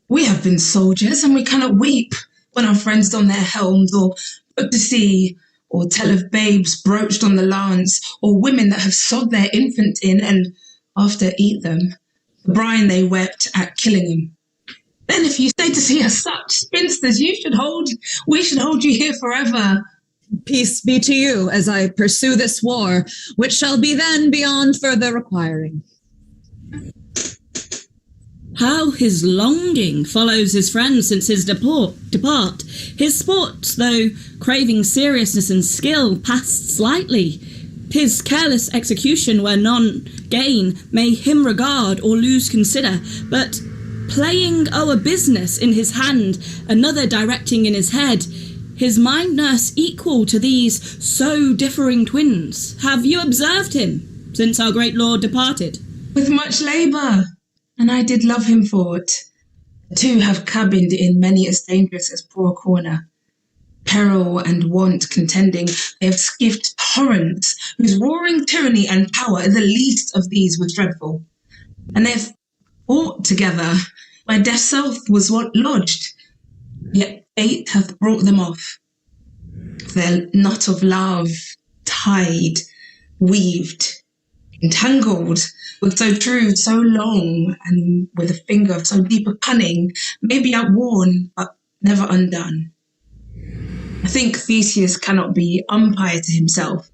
We have been soldiers, and we cannot weep when our friends don their helms, or put to sea, or tell of babes broached on the lance, or women that have sod their infant in, and after eat them, the brine they wept at killing them. Then if you stay to see us such spinsters, we should hold you here forever. Peace be to you as I pursue this war, which shall be then beyond further requiring. How his longing follows his friends since his depart. His sports, though craving seriousness and skill, passed slightly. His careless execution where none gain may him regard or lose consider, but playing o'er business in his hand, another directing in his head, his mind nurse equal to these so differing twins. Have you observed him since our great lord departed? With much labour, and I did love him for't. The two have cabined in many as dangerous as poor corner. Peril and want contending, they have skiffed torrents, whose roaring tyranny and power the least of these was dreadful. And they have fought together, where death's self was what lodged, yet fate hath brought them off. Their knot of love, tied, weaved, entangled, with so true, so long, and with a finger of so deep a cunning, may be outworn, but never undone. I think Theseus cannot be umpire to himself,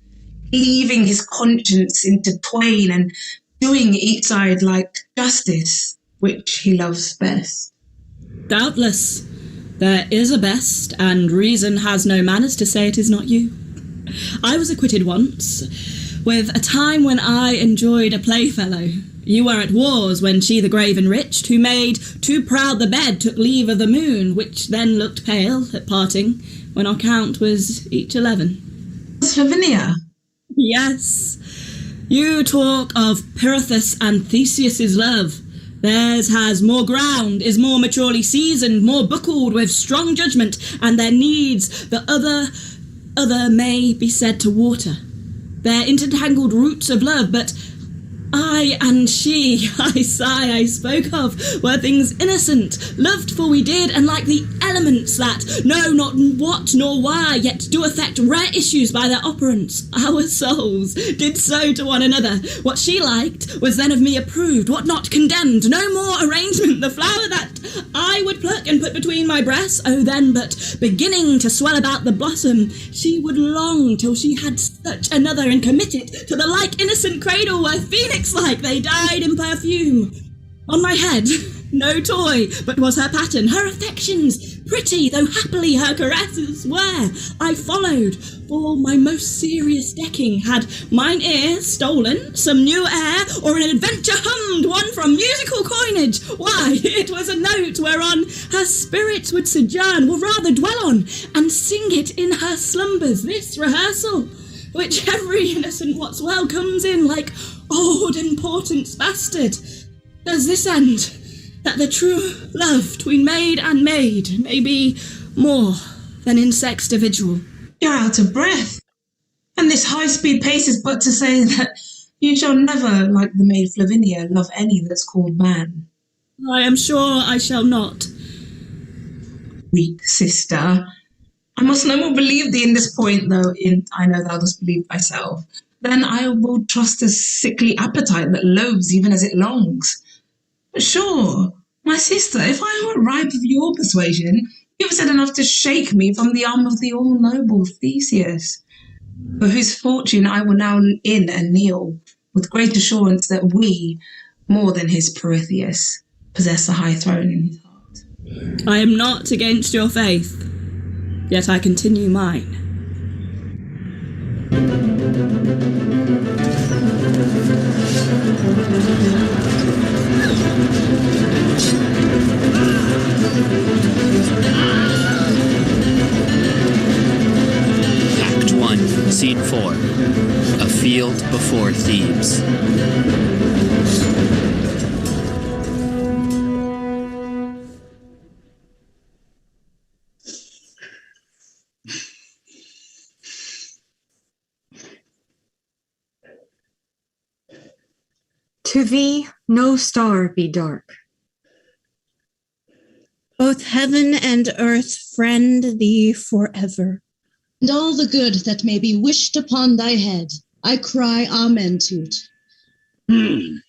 cleaving his conscience into twain and doing each side like justice, which he loves best. Doubtless. There is a best, and reason has no manners to say it is not you. I was acquitted once, with a time when I enjoyed a playfellow. You were at wars when she the grave enriched, who made too proud the bed took leave of the moon, which then looked pale at parting, when our count was each 11. Slavinia? Yes. You talk of Pirithous and Theseus's love. Theirs has more ground, is more maturely seasoned, more buckled with strong judgment, and their needs the other may be said to water. Their intertangled roots of love, but I and she, I sigh, I spoke of, were things innocent, loved for we did, and like the elements that know not what nor why, yet do affect rare issues by their operance. Our souls did so to one another. What she liked was then of me approved, what not condemned. No more arrangement, the flower that I would pluck and put between my breasts, oh then, but beginning to swell about the blossom, she would long till she had such another and commit it to the like innocent cradle where phoenix-like they died in perfume. On my head, no toy, but was her pattern, her affections, pretty, though happily her caresses were. I followed, for my most serious decking had mine ear stolen some new air, or an adventure hummed one from musical coinage. Why, it was a note whereon her spirits would sojourn, or rather dwell on, and sing it in her slumbers, this rehearsal, which every innocent what's well comes in like old importance bastard. Does this end, that the true love tween maid and maid may be more than in sex individual. You're out of breath. And this high-speed pace is but to say that you shall never, like the maid Flavinia, love any that's called man. I am sure I shall not. Weak sister. I must no more believe thee in this point, though I know thou dost believe thyself. Then I will trust a sickly appetite that loathes even as it longs. But sure, my sister, if I were ripe of your persuasion, you have said enough to shake me from the arm of the all-noble Theseus, for whose fortune I will now in and kneel, with great assurance that we, more than his Perseus, possess a high throne in his heart. I am not against your faith, yet I continue mine. Act 1, Scene 4. A field before Thebes. To thee no star be dark. Both heaven and earth friend thee forever. And all the good that may be wished upon thy head, I cry amen to't. The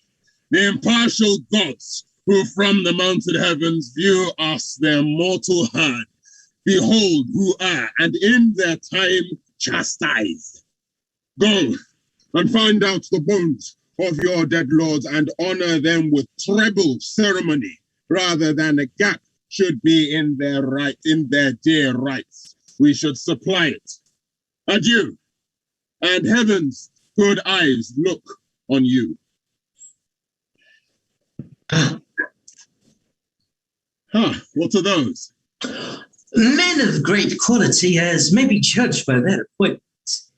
impartial gods who from the mounted heavens view us their mortal herd, behold who are, and in their time chastised. Go and find out the bones of your dead lords and honor them with treble ceremony, rather than a gap should be in their dear rights. We should supply it. Adieu, and heaven's good eyes look on you. What are those? Men of great quality, as may be judged by their appointments.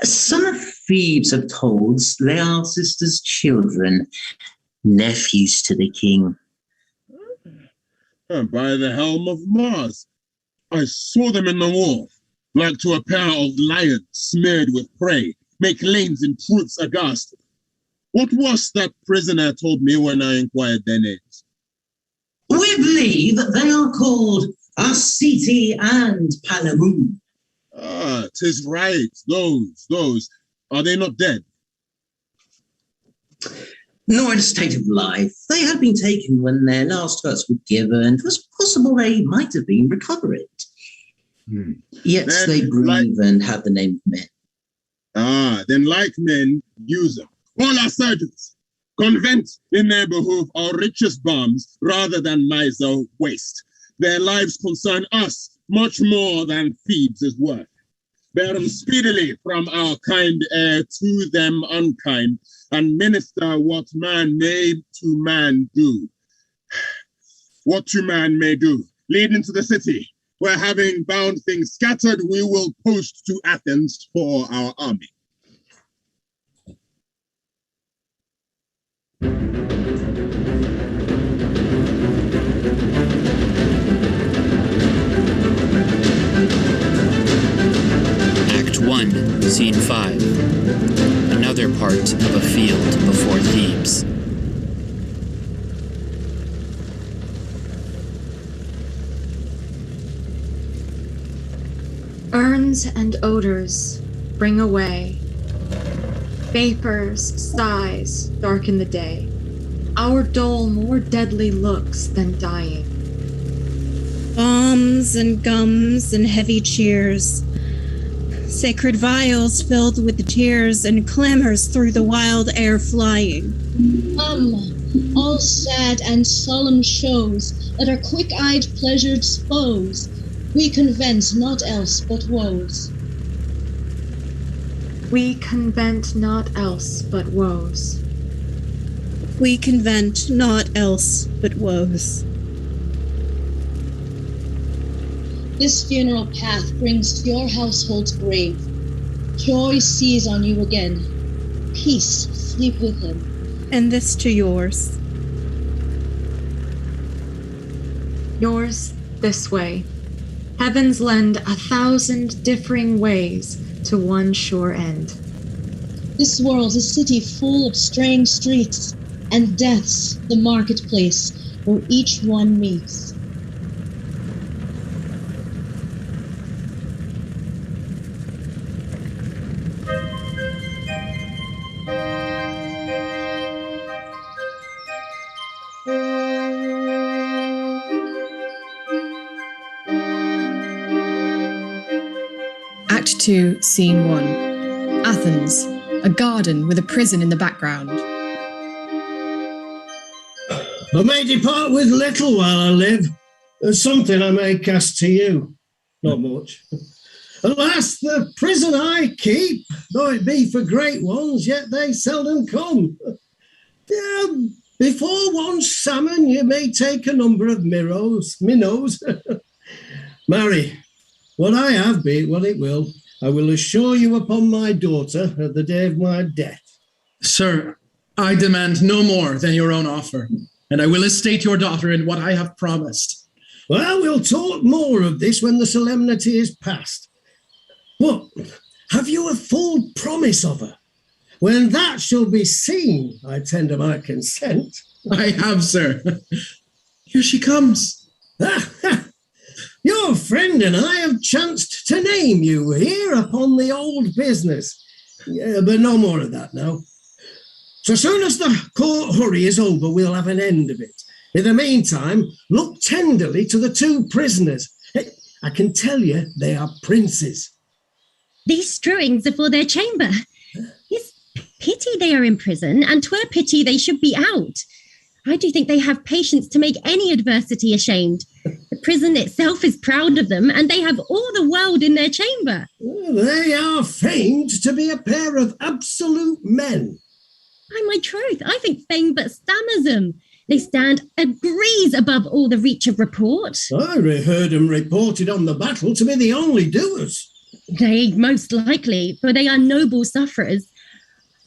Some of Thebes have told they are sisters' children, nephews to the king. By the helm of Mars, I saw them in the war, like to a pair of lions smeared with prey, make lanes in troops aghast. What was that prisoner told me when I inquired their names? We believe they are called Asciti and Palamu. 'Tis right, those. Are they not dead? Nor in a state of life. They had been taken when their last hurts were given. It was possible they might have been recovered. Yet then, they breathe and have the name of men. Then like men, use them. All our surgeons, convent in their behoof our richest balms, rather than miser waste. Their lives concern us much more than Thebes is worth. Bear them speedily from our kind heir to them unkind, and minister what man may to man do. What to man may do. Lead into the city, where having bound things scattered, we will post to Athens for our army. Act 1, 1, Scene 5. Another part of a field before Thebes. Urns and odors bring away. Vapors, sighs darken the day. Our dole more deadly looks than dying. Bombs and gums and heavy cheers. Sacred vials filled with tears and clamors through the wild air flying. All sad and solemn shows that our quick-eyed pleasure expose. We convent not else but woes. We convent not else but woes. We convent not else but woes. This funeral path brings to your household's grave. Joy seize on you again. Peace sleep with him. And this to yours. Yours this way. Heavens lend 1,000 differing ways to one sure end. This world's a city full of strange streets, and death's the marketplace where each one meets. Act 2, Scene 1. Athens, a garden with a prison in the background. I may depart with little while I live. There's something I may cast to you. Not much. Alas, the prison I keep, though it be for great ones, yet they seldom come. Before one salmon you may take a number of minnows. Marry, what I have, be it what it will, I will assure you upon my daughter at the day of my death. Sir, I demand no more than your own offer, and I will estate your daughter in what I have promised. Well, we'll talk more of this when the solemnity is past. What? Have you a full promise of her? When that shall be seen, I tender my consent. I have, sir. Here she comes. Your friend and I have chanced to name you here upon the old business. But no more of that now. So soon as the court hurry is over, we'll have an end of it. In the meantime, look tenderly to the two prisoners. I can tell you they are princes. These strewings are for their chamber. It's pity they are in prison, and 'twere pity they should be out. I do think they have patience to make any adversity ashamed. The prison itself is proud of them, and they have all the world in their chamber. They are famed to be a pair of absolute men. By my troth, I think fame but stammers them. They stand degrees above all the reach of report. I heard them reported on the battle to be the only doers. They most likely, for they are noble sufferers.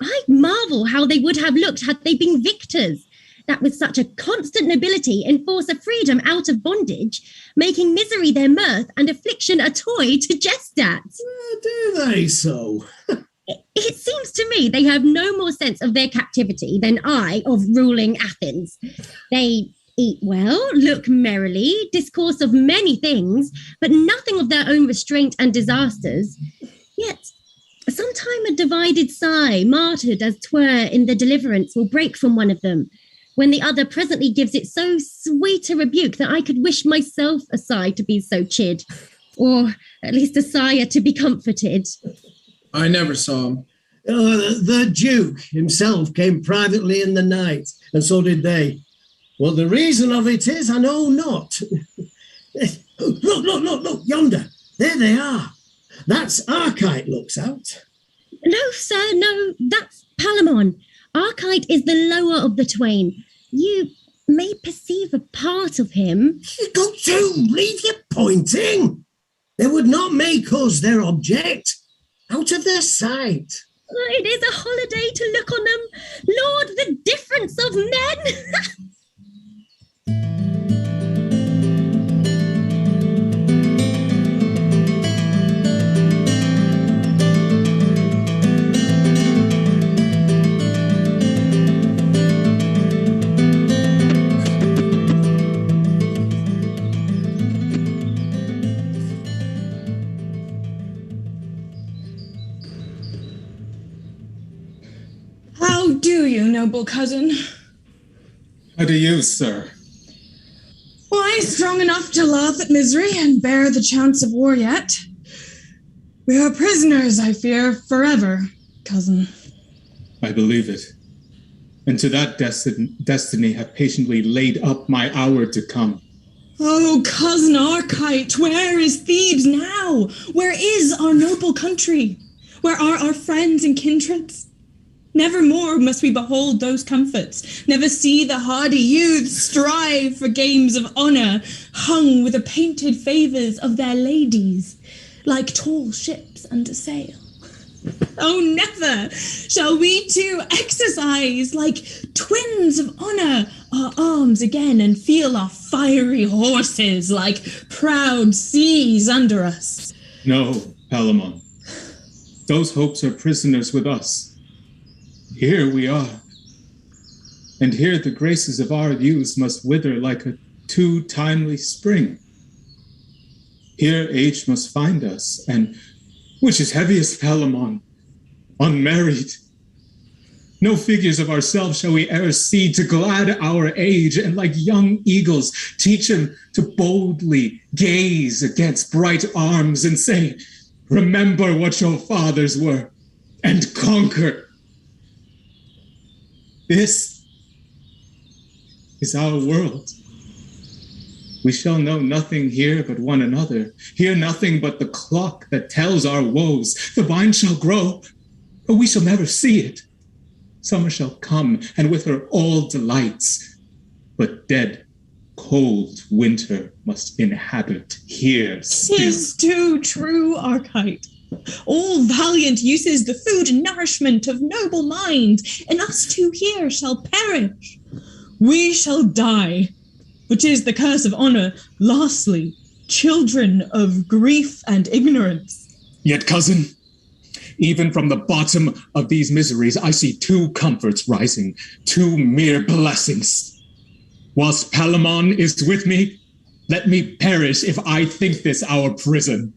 I marvel how they would have looked had they been victors, that with such a constant nobility enforce a freedom out of bondage, making misery their mirth and affliction a toy to jest at. Do they so? It seems to me they have no more sense of their captivity than I of ruling Athens. They eat well, look merrily, discourse of many things, but nothing of their own restraint and disasters. Yet sometime a divided sigh, martyred as 'twere in the deliverance, will break from one of them, when the other presently gives it so sweet a rebuke that I could wish myself a sigh to be so chid, or at least a sire to be comforted. I never saw him. The Duke himself came privately in the night, and so did they. What the reason of it is, I know not. Look, yonder. There they are. That's Archite looks out. No, sir, no, that's Palamon. Archite is the lower of the twain. You may perceive a part of him. Go to, leave your pointing. They would not make us their object. Out of their sight. It is a holiday to look on them. Lord, the difference of men! How do you, noble cousin? How do you, sir? Why, strong enough to laugh at misery and bear the chance of war yet. We are prisoners, I fear, forever, cousin. I believe it. And to that destiny have patiently laid up my hour to come. Oh, cousin Archite, where is Thebes now? Where is our noble country? Where are our friends and kindreds? Never more must we behold those comforts, never see the hardy youths strive for games of honour, hung with the painted favours of their ladies, like tall ships under sail. Oh, never shall we two exercise like twins of honour our arms again and feel our fiery horses like proud seas under us. No, Palamon. Those hopes are prisoners with us. Here we are. And here the graces of our youth must wither like a too timely spring. Here age must find us, and which is heaviest, Palamon? Unmarried. No figures of ourselves shall we e'er see to glad our age, and like young eagles teach him to boldly gaze against bright arms and say, remember what your fathers were, and conquer. This is our world. We shall know nothing here but one another, hear nothing but the clock that tells our woes. The vine shall grow, but we shall never see it. Summer shall come, and with her all delights. But dead, cold winter must inhabit here still. 'Tis too true, Archite. All valiant uses the food and nourishment of noble mind, and us two here shall perish. We shall die, which is the curse of honour. Lastly, children of grief and ignorance. Yet, cousin, even from the bottom of these miseries, I see two comforts rising, two mere blessings. Whilst Palamon is with me, let me perish if I think this our prison.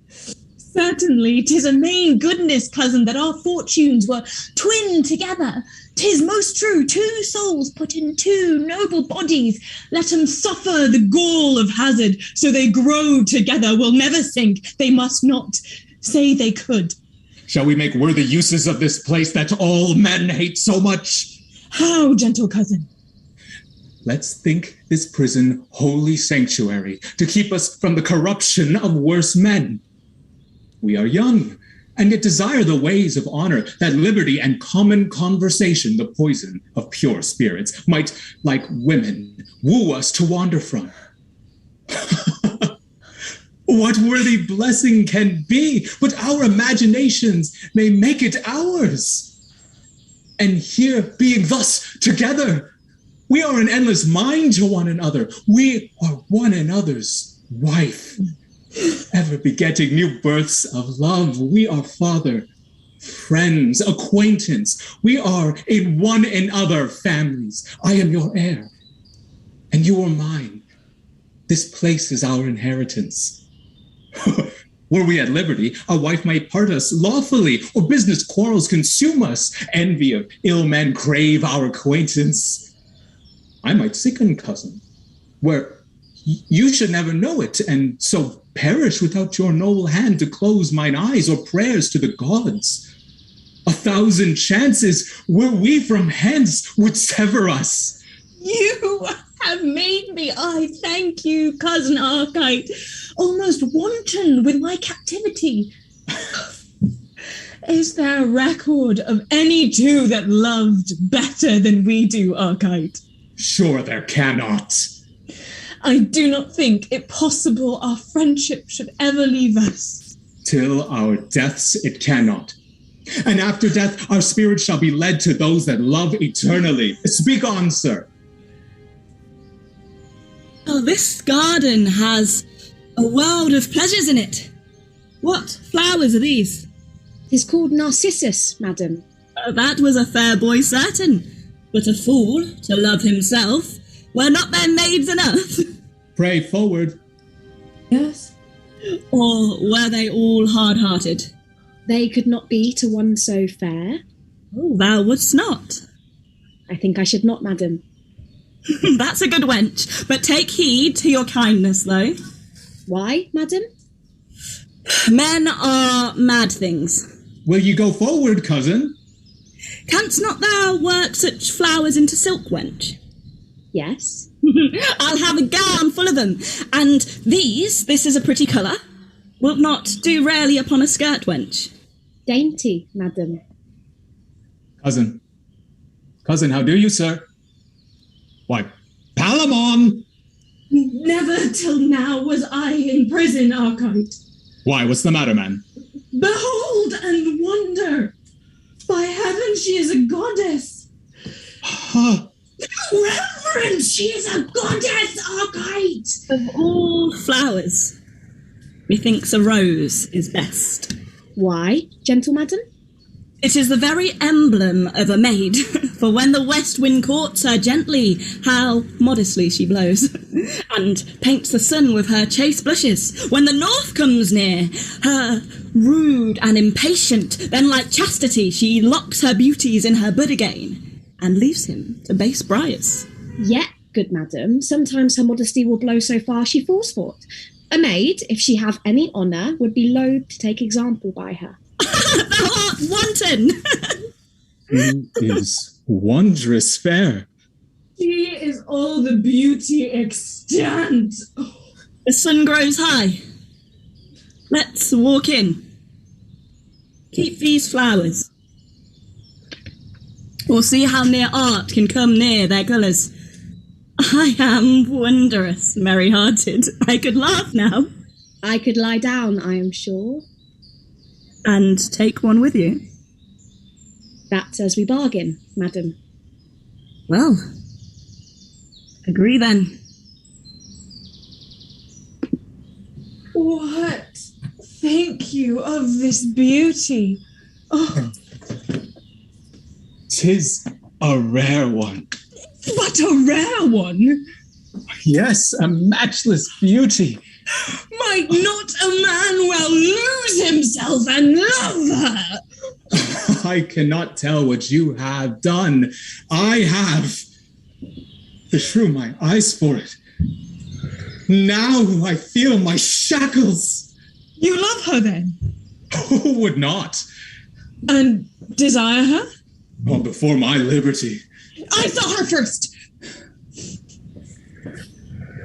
Certainly, 'tis a main goodness, cousin, that our fortunes were twinned together. 'Tis most true, two souls put in two noble bodies. Let 'em suffer the gall of hazard, so they grow together, will never sink. They must not say they could. Shall we make worthy uses of this place that all men hate so much? How, gentle cousin? Let's think this prison holy sanctuary to keep us from the corruption of worse men. We are young, and yet desire the ways of honor, that liberty and common conversation, the poison of pure spirits, might, like women, woo us to wander from. What worthy blessing can be, but our imaginations may make it ours. And here, being thus together, we are an endless mind to one another. We are one another's wife, ever begetting new births of love. We are father, friends, acquaintance. We are in one another families. I am your heir, and you are mine. This place is our inheritance. Were we at liberty, a wife might part us lawfully, or business quarrels consume us. Envy of ill men crave our acquaintance. I might sicken, cousin, where you should never know it, and so perish without your noble hand to close mine eyes or prayers to the gods. 1,000 chances, were we from hence, would sever us. You have made me, I thank you, cousin Archite, almost wanton with my captivity. Is there a record of any two that loved better than we do, Archite? Sure there cannot. I do not think it possible our friendship should ever leave us. Till our deaths it cannot. And after death our spirit shall be led to those that love eternally. Speak on, sir. Oh, this garden has a world of pleasures in it. What flowers are these? It's called Narcissus, madam. That was a fair boy, certain. But a fool, to love himself, were not there maids enough? Pray forward. Yes. Or were they all hard-hearted? They could not be to one so fair. Oh, thou wouldst not. I think I should not, madam. That's a good wench, but take heed to your kindness, though. Why, madam? Men are mad things. Will you go forward, cousin? Canst not thou work such flowers into silk, wench? Yes. I'll have a gown full of them. And this is a pretty colour. Wilt not do rarely upon a skirt, wench? Dainty, madam. Cousin, how do you, sir? Why, Palamon! Never till now was I in prison, Archite. Why, what's the matter, man? Behold and wonder! By heaven, she is a goddess! Reverence, she is a goddess, Archite! Of all flowers, methinks a rose is best. Why, gentle madam? It is the very emblem of a maid, for when the west wind courts her gently, how modestly she blows, and paints the sun with her chaste blushes. When the north comes near, her rude and impatient, then like chastity she locks her beauties in her bud again, and leaves him to base briars. Yet, good madam, sometimes her modesty will blow so far she falls for't. A maid, if she have any honour, would be loath to take example by her. Thou art wanton! She is wondrous fair. She is all the beauty extant. The sun grows high. Let's walk in. Keep these flowers. We'll see how near art can come near their colours. I am wondrous merry-hearted. I could laugh now. I could lie down, I am sure. And take one with you. That's as we bargain, madam. Well, agree then. What think you of this beauty? Oh. 'Tis a rare one. But a rare one? Yes, a matchless beauty. Might not a man well lose himself and love her? I cannot tell what you have done. I have. Beshrew my eyes for it. Now I feel my shackles. You love her then? Who would not? And desire her? Well, before my liberty. I saw her first.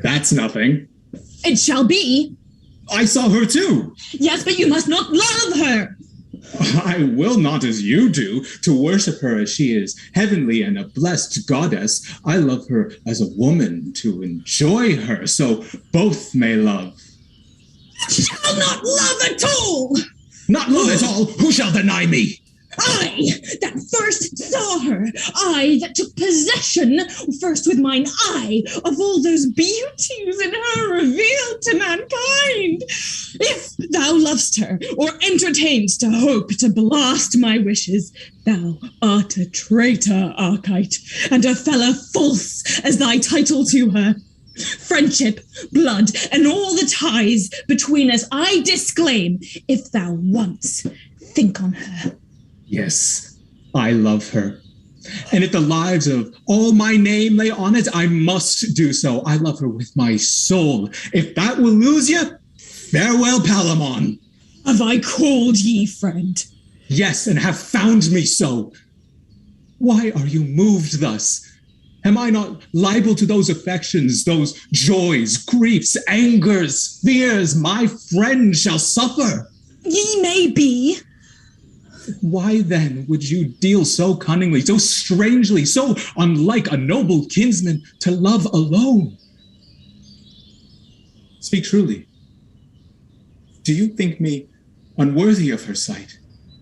That's nothing. It shall be. I saw her too. Yes, but you must not love her. I will not as you do, to worship her as she is, heavenly and a blessed goddess. I love her as a woman, to enjoy her, so both may love. Shall not love at all. Not love at all? Who shall deny me? I that first saw her, I that took possession first with mine eye of all those beauties in her revealed to mankind. If thou lovest her, or entertainst a hope to blast my wishes, thou art a traitor, Archite, and a fellow false as thy title to her. Friendship, blood, and all the ties between us I disclaim, if thou once think on her. Yes, I love her. And if the lives of all my name lay on it, I must do so. I love her with my soul. If that will lose you, farewell, Palamon. Have I called ye friend? Yes, and have found me so. Why are you moved thus? Am I not liable to those affections, those joys, griefs, angers, fears my friend shall suffer? Ye may be. Why then would you deal so cunningly, so strangely, so unlike a noble kinsman to love alone? Speak truly. Do you think me unworthy of her sight?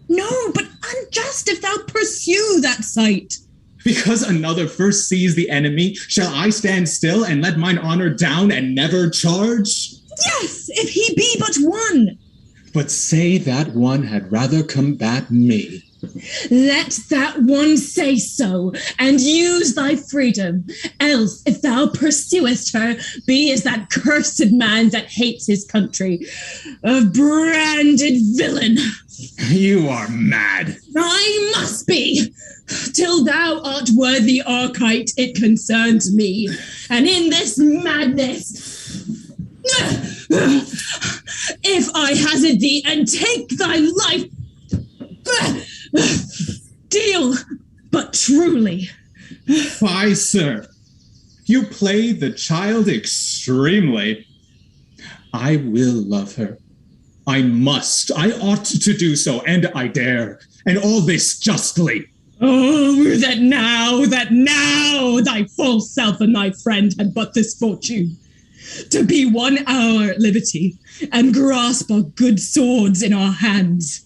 No, but unjust if thou pursue that sight. Because another first sees the enemy, shall I stand still and let mine honor down and never charge? Yes, if he be but one. But say that one had rather combat me. Let that one say so, and use thy freedom. Else, if thou pursuest her, be as that cursed man that hates his country, a branded villain. You are mad. I must be. till thou art worthy Archite, it concerns me. And in this madness, if I hazard thee and take thy life, deal but truly. Fie, sir. You play the child extremely. I will love her. I must. I ought to do so, and I dare. And all this justly. Oh, that now, thy false self and thy friend had but this fortune, to be 1 hour at liberty, and grasp our good swords in our hands.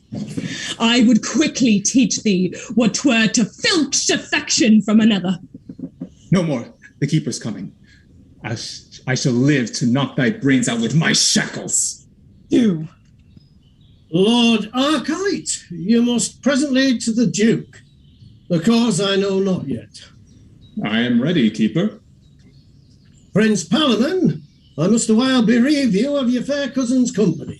I would quickly teach thee what 'twere to filch affection from another. No more. The keeper's coming. I shall live to knock thy brains out with my shackles. Do. Lord Archite, you must presently to the Duke. The cause I know not yet. I am ready, keeper. Prince Palamon, I must awhile bereave you of your fair cousin's company.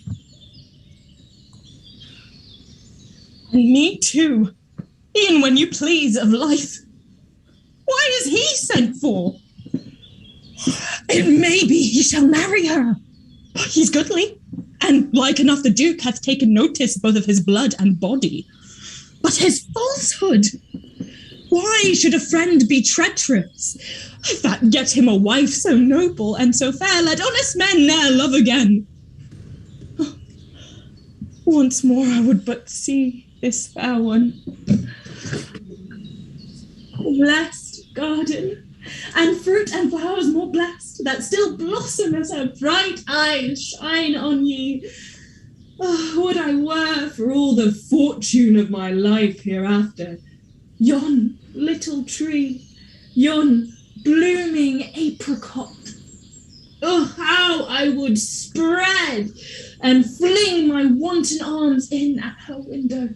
And me too. E'en when you please of life. Why is he sent for? It may be he shall marry her. He's goodly, and like enough the Duke hath taken notice both of his blood and body. But his falsehood, why should a friend be treacherous? If that get him a wife so noble and so fair, let honest men ne'er love again. Once more I would but see this fair one. Blessed garden, and fruit and flowers more blessed, that still blossom as her bright eyes shine on ye. Oh, would I were for all the fortune of my life hereafter. Yon little tree, yon blooming apricot. Oh, how I would spread and fling my wanton arms in at her window.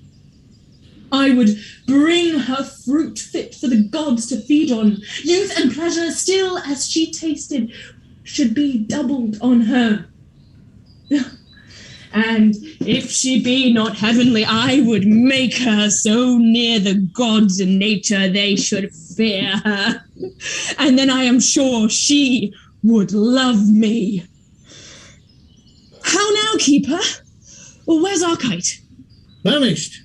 I would bring her fruit fit for the gods to feed on. Youth and pleasure, still as she tasted, should be doubled on her. And if she be not heavenly, I would make her so near the gods in nature they should fear her. And then I am sure she would love me. How now, keeper? Well, where's Archite? Banished.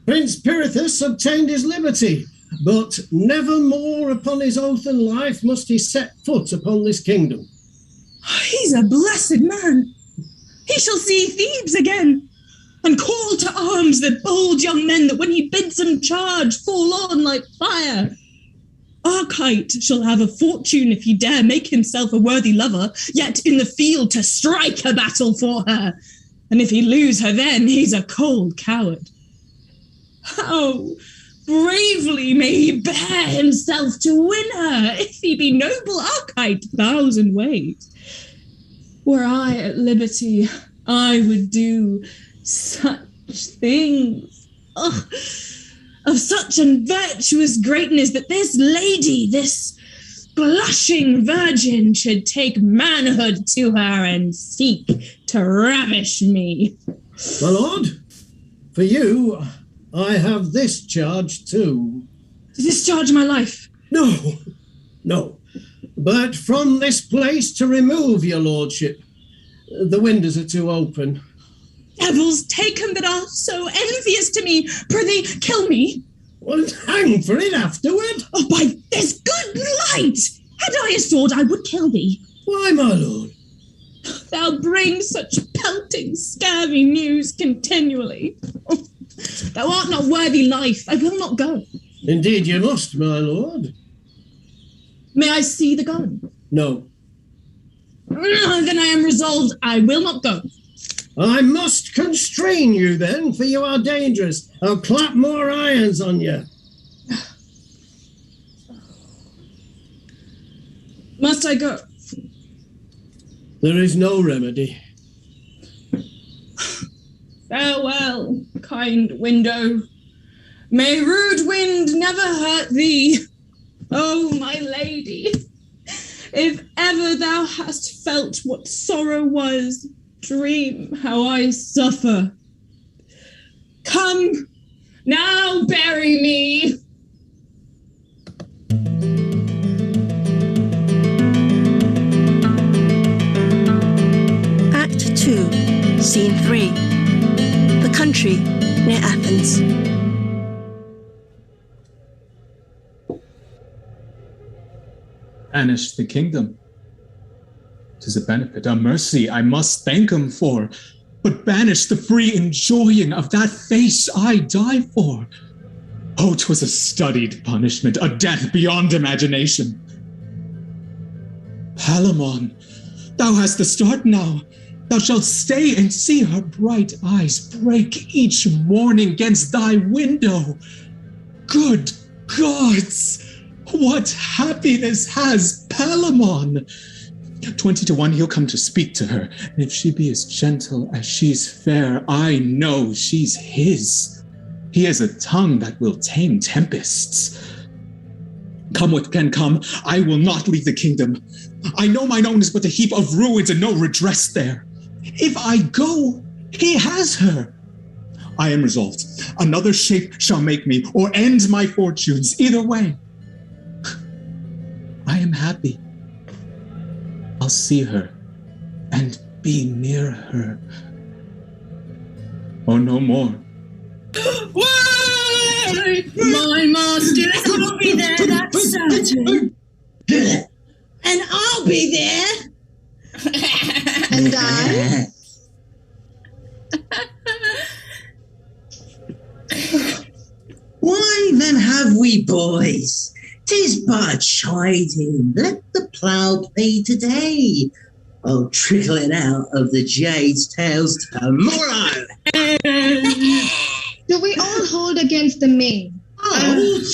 Prince Pirithous obtained his liberty, but never more upon his oath and life must he set foot upon this kingdom. He's a blessed man. He shall see Thebes again, and call to arms the bold young men that when he bids them charge, fall on like fire. Archite shall have a fortune if he dare make himself a worthy lover, yet in the field to strike a battle for her. And if he lose her then, he's a cold coward. How bravely may he bear himself to win her, if he be noble Archite 1,000 ways. Were I at liberty, I would do such things. Oh, of such unvirtuous greatness that this lady, this blushing virgin, should take manhood to her and seek to ravish me. My lord, for you, I have this charge too. To discharge my life? No. But from this place to remove your lordship. The windows are too open. Devils take 'em that are so envious to me. Prithee, kill me. Well, hang for it afterward. Oh, by this good light! Had I a sword, I would kill thee. Why, my lord? Thou bring such pelting, scurvy news continually. Oh, thou art not worthy life. I will not go. Indeed you must, my lord. May I see the gun? No. Then I am resolved. I will not go. I must constrain you then, for you are dangerous. I'll clap more irons on you. Must I go? There is no remedy. Farewell, kind window. May rude wind never hurt thee. Oh, my lady, if ever thou hast felt what sorrow was, dream how I suffer. Come, now bury me. Scene 3. The country near Athens. Banish the kingdom. 'Tis a benefit, a mercy I must thank him for. But banish the free enjoying of that face I die for. Oh, 'twas a studied punishment, a death beyond imagination. Palamon, thou hast the start now. Thou shalt stay and see her bright eyes break each morning 'gainst thy window. Good gods, what happiness has Palamon! 20 to 1 he'll come to speak to her, and if she be as gentle as she's fair, I know she's his. He has a tongue that will tame tempests. Come what can come, I will not leave the kingdom. I know mine own is but a heap of ruins and no redress there. If I go, he has her. I am resolved. Another shape shall make me, or end my fortunes, either way. I am happy. I'll see her and be near her. Oh, no more. Why? My masters will be there, that's certain. And I'll be there. And I? Why then have we boys? 'Tis but chiding. Let the plough pay today. I'll trickle it out of the jade's tails tomorrow. Do we all hold against the main? Hold?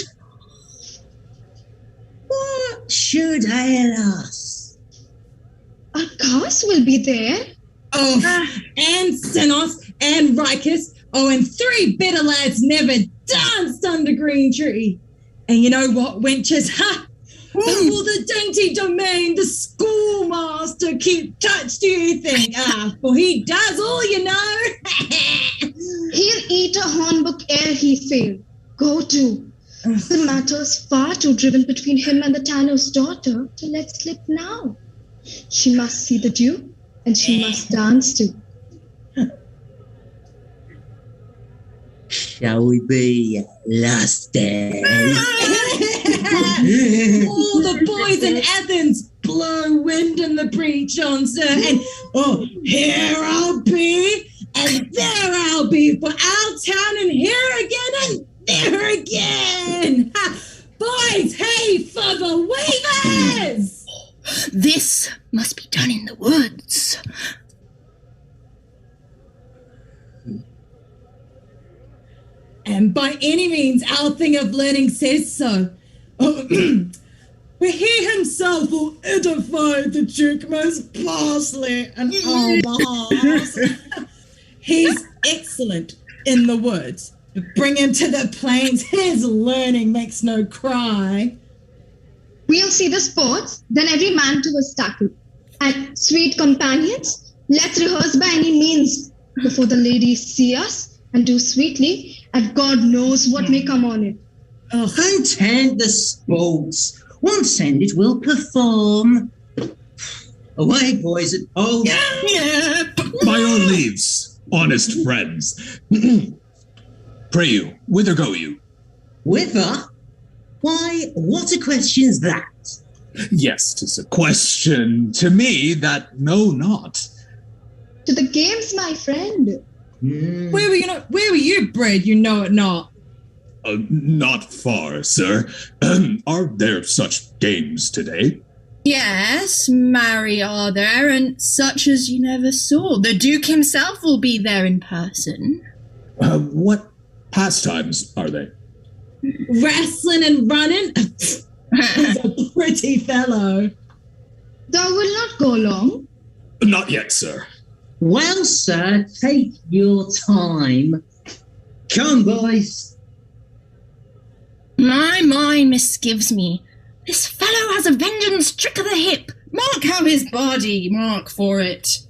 What should ail us? Our cast will be there. Oh, and Senos and Rikus. Oh, and 3 bitter lads never danced under green tree. And you know what, wenches? Ha! All the dainty domain, the schoolmaster keep touch, do you think? For he does all, you know. He'll eat a hornbook ere he fail. Go to. The matter's far too driven between him and the tanner's daughter to let slip now. She must see the dew, and she must dance too. Shall we be lusty? All the boys in Athens blow wind in the breach on, sir. And here I'll be, and there I'll be for our town, and here again, and there again. Ha! Boys, hey for the weavers! This must be done in the woods. And by any means, our thing of learning says so. For he himself will edify the Duke most vastly and our behalf. He's excellent in the woods. Bring him to the plains, his learning makes no cry. We'll see the sports, then every man to his tackle. And sweet companions, let's rehearse by any means before the ladies see us and do sweetly, and God knows what may come on it. Content the sports. Once ended, we'll perform. Away, boys at pole. By your leaves, honest friends. Pray you, whither go you? Whither? Why, what a question's that? Yes, 'tis a question to me that know not. To the games, my friend. Where were you bred, you know it not? Not far, sir. Are there such games today? Yes, marry are there, and such as you never saw. The Duke himself will be there in person. What pastimes are they? Wrestling and running? He's a pretty fellow. Thou will not go long? Not yet, sir. Well, sir, take your time. Come, boys. My misgives me. This fellow has a vengeance trick of the hip. Mark how his body, mark for it.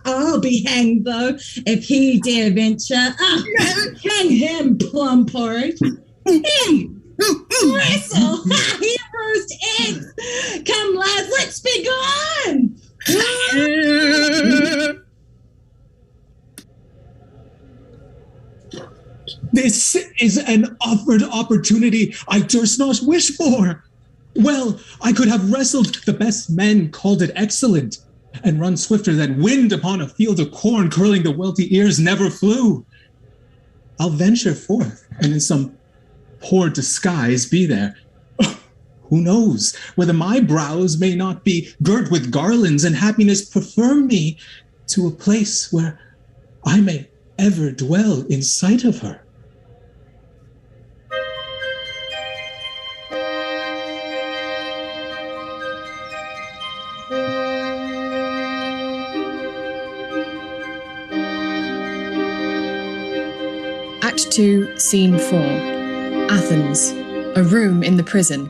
I'll be hanged, though, if he dare venture. Hang him, plum porridge. Him! Wrestle! He roast eggs! Come, lads, let's be gone! This is an offered opportunity I durst not wish for. Well, I could have wrestled the best men, called it excellent, and run swifter than wind upon a field of corn, curling the wealthy ears never flew. I'll venture forth, and in some poor disguise be there. Who knows whether my brows may not be girt with garlands, and happiness prefer me to a place where I may ever dwell in sight of her. Act 2, Scene 4. Athens. A room in the prison.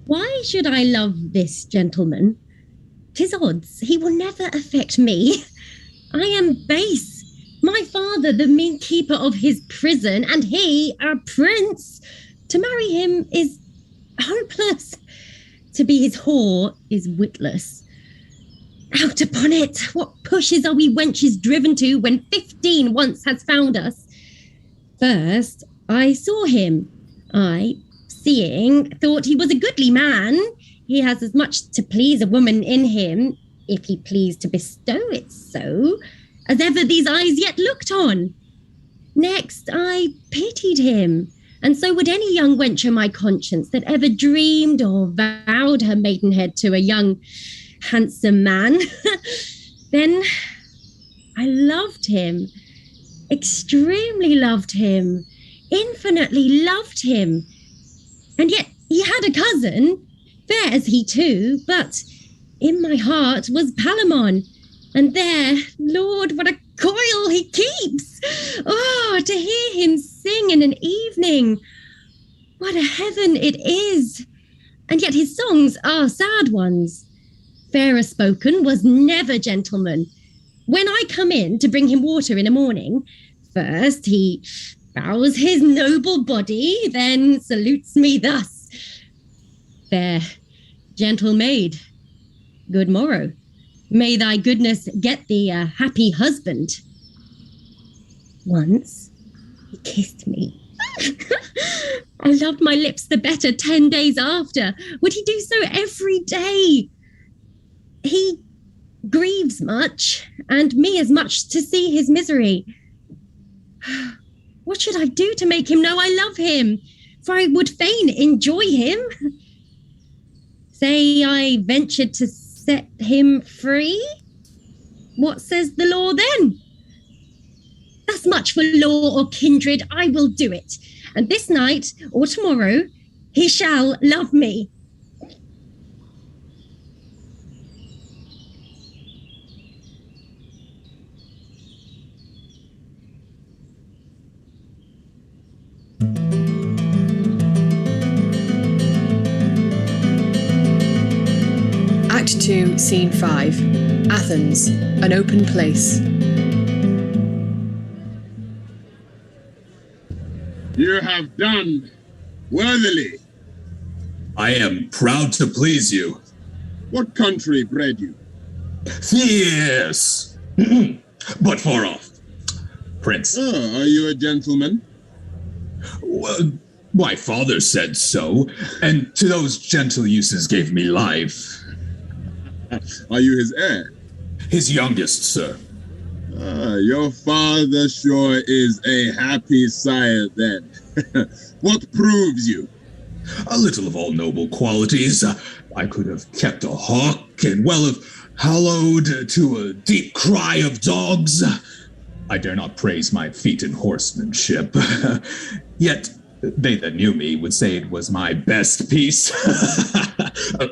Why should I love this gentleman? 'Tis odds, he will never affect me. I am base. My father, the mean keeper of his prison, and he, a prince. To marry him is hopeless. To be his whore is witless. Out upon it! What pushes are we wenches driven to when 15 once has found us? First, I saw him. I, seeing, thought he was a goodly man. He has as much to please a woman in him, if he pleased to bestow it so, as ever these eyes yet looked on. Next, I pitied him, and so would any young wench o' my conscience that ever dreamed or vowed her maidenhead to a young handsome man. Then I loved him, extremely loved him, infinitely loved him. And yet he had a cousin, fair as he too, but in my heart was Palamon. And there, Lord, what a coil he keeps! Oh, to hear him sing in an evening, what a heaven it is! And yet his songs are sad ones. Fairer spoken was never gentleman. When I come in to bring him water in a morning, first he bows his noble body, then salutes me thus. Fair, gentle maid, good morrow. May thy goodness get thee a happy husband. Once he kissed me. I loved my lips the better 10 days after. Would he do so every day? He grieves much, and me as much to see his misery. What should I do to make him know I love him? For I would fain enjoy him. Say I ventured to set him free? What says the law then? Thus much for law or kindred, I will do it. And this night or tomorrow, he shall love me. Act 2, Scene 5. Athens. An open place. You have done worthily. I am proud to please you. What country bred you? Yes. But far off. Prince. Oh, are you a gentleman? Well, my father said so, and to those gentle uses gave me life. Are you his heir? His youngest, sir. Your father sure is a happy sire then. What proves you? A little of all noble qualities. I could have kept a hawk and well have hallowed to a deep cry of dogs. I dare not praise my feat in horsemanship. Yet they that knew me would say it was my best piece.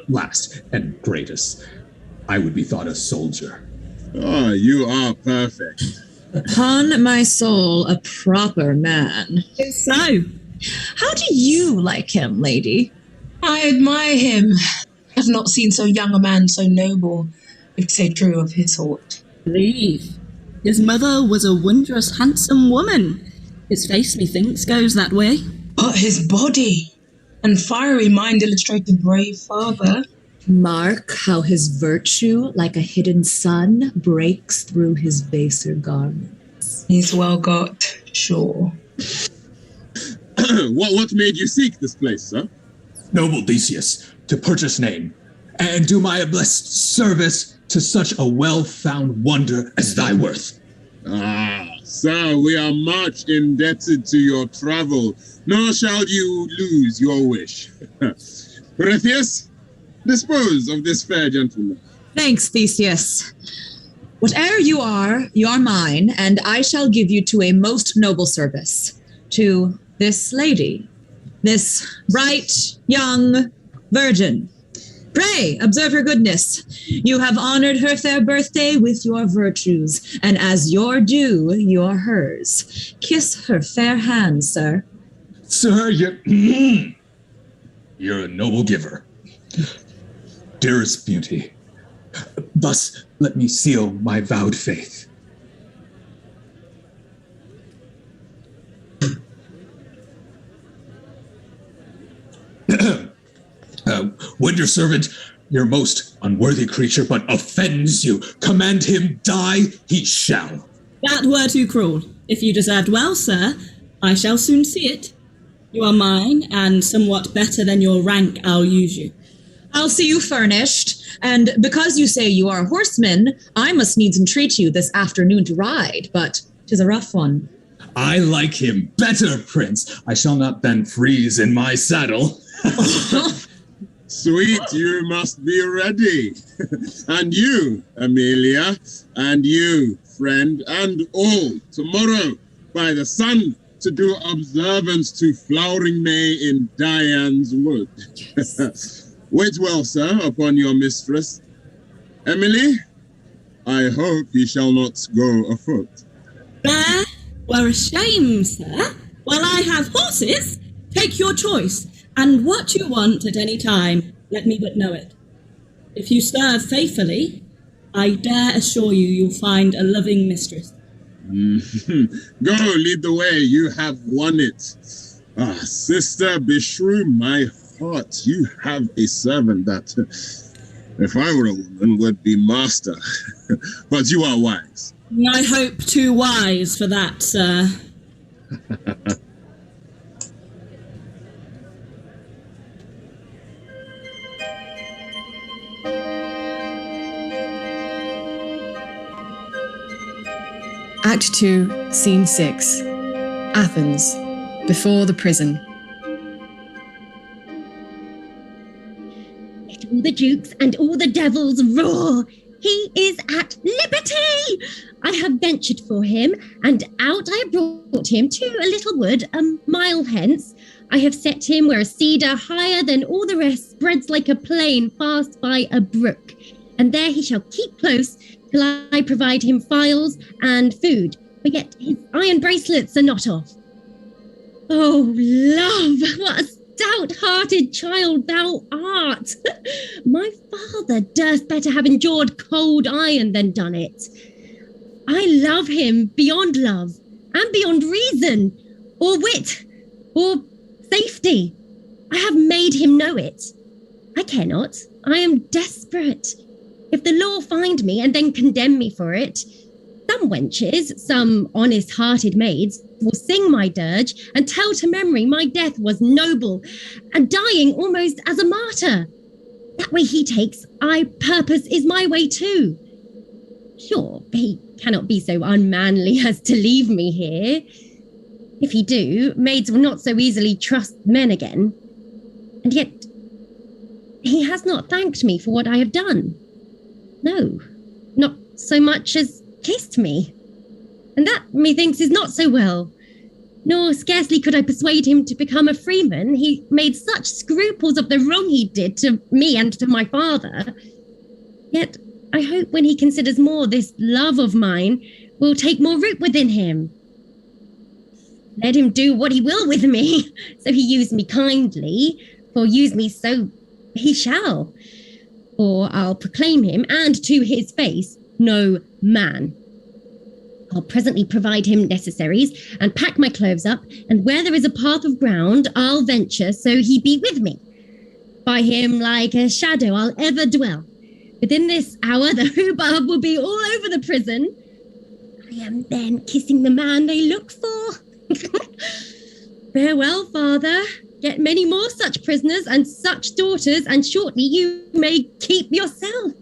Last and greatest, I would be thought a soldier. Oh, you are perfect. Upon my soul, a proper man. So, how do you like him, lady? I admire him. I have not seen so young a man so noble, if to say true of his sort. Believe. His mother was a wondrous handsome woman. His face, methinks, goes that way. But his body, and fiery mind illustrate a brave father. Mark how his virtue, like a hidden sun, breaks through his baser garments. He's well got, sure. What made you seek this place, sir? Noble Theseus, to purchase name, and do my blessed service to such a well-found wonder as thy worth. Ah, sir, we are much indebted to your travel, nor shall you lose your wish. Prometheus, dispose of this fair gentleman. Thanks, Theseus. Whate'er you are mine, and I shall give you to a most noble service, to this lady, this bright, young virgin. Pray, observe her goodness. You have honored her fair birthday with your virtues, and as your due, you're hers. Kiss her fair hand, sir. Sir, you're a noble giver. Dearest beauty, thus let me seal my vowed faith. When your servant, your most unworthy creature, but offends you, command him die, he shall. That were too cruel. If you deserved well, sir, I shall soon see it. You are mine, and somewhat better than your rank, I'll use you. I'll see you furnished, and because you say you are a horseman, I must needs entreat you this afternoon to ride, but 'tis a rough one. I like him better, Prince. I shall not then freeze in my saddle. Sweet, you must be ready. And you, Amelia, and you, friend, and all, tomorrow, by the sun, to do observance to flowering May in Diane's wood. Yes. Wait well, sir, upon your mistress. Emily, I hope ye shall not go afoot. There were a shame, sir. While I have horses, take your choice, and what you want at any time, let me but know it. If you serve faithfully, I dare assure you you'll find a loving mistress. Go, lead the way, you have won it. Ah, sister, beshrew my heart, you have a servant that, if I were a woman, would be master. But you are wise. I hope too wise for that, sir. Act 2, Scene 6. Athens, before the prison. Let all the dukes and all the devils roar. He is at liberty. I have ventured for him, and out I have brought him to a little wood a mile hence. I have set him where a cedar higher than all the rest spreads like a plain fast by a brook, and there he shall keep close till I provide him files and food, but yet his iron bracelets are not off. Oh, love, what a stout-hearted child thou art! My father durst better have endured cold iron than done it. I love him beyond love, and beyond reason, or wit, or safety. I have made him know it. I cannot. I am desperate. If the law find me and then condemn me for it, some wenches, some honest-hearted maids, will sing my dirge and tell to memory my death was noble and dying almost as a martyr. That way he takes, I purpose is my way too. Sure, he cannot be so unmanly as to leave me here. If he do, maids will not so easily trust men again. And yet, he has not thanked me for what I have done. No, not so much as kissed me. And that, methinks, is not so well. Nor scarcely could I persuade him to become a freeman. He made such scruples of the wrong he did to me and to my father. Yet I hope when he considers more, this love of mine will take more root within him. Let him do what he will with me, so he use me kindly, for use me so he shall. Or I'll proclaim him, and to his face, no man. I'll presently provide him necessaries, and pack my clothes up, and where there is a path of ground, I'll venture so he be with me. By him like a shadow I'll ever dwell. Within this hour the hubbub will be all over the prison. I am then kissing the man they look for. Farewell, father. Get many more such prisoners and such daughters, and shortly you may keep yourself.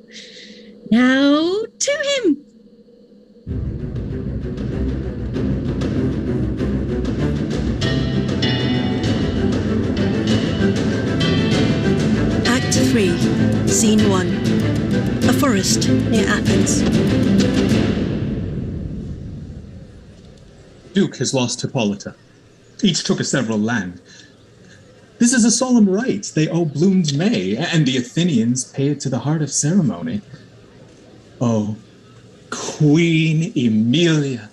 Now to him. Act 3, Scene 1. A forest near Athens. Duke has lost Hippolyta. Each took a several land. This is a solemn rite. They owe bloomed May, and the Athenians pay it to the heart of ceremony. Oh, Queen Emilia,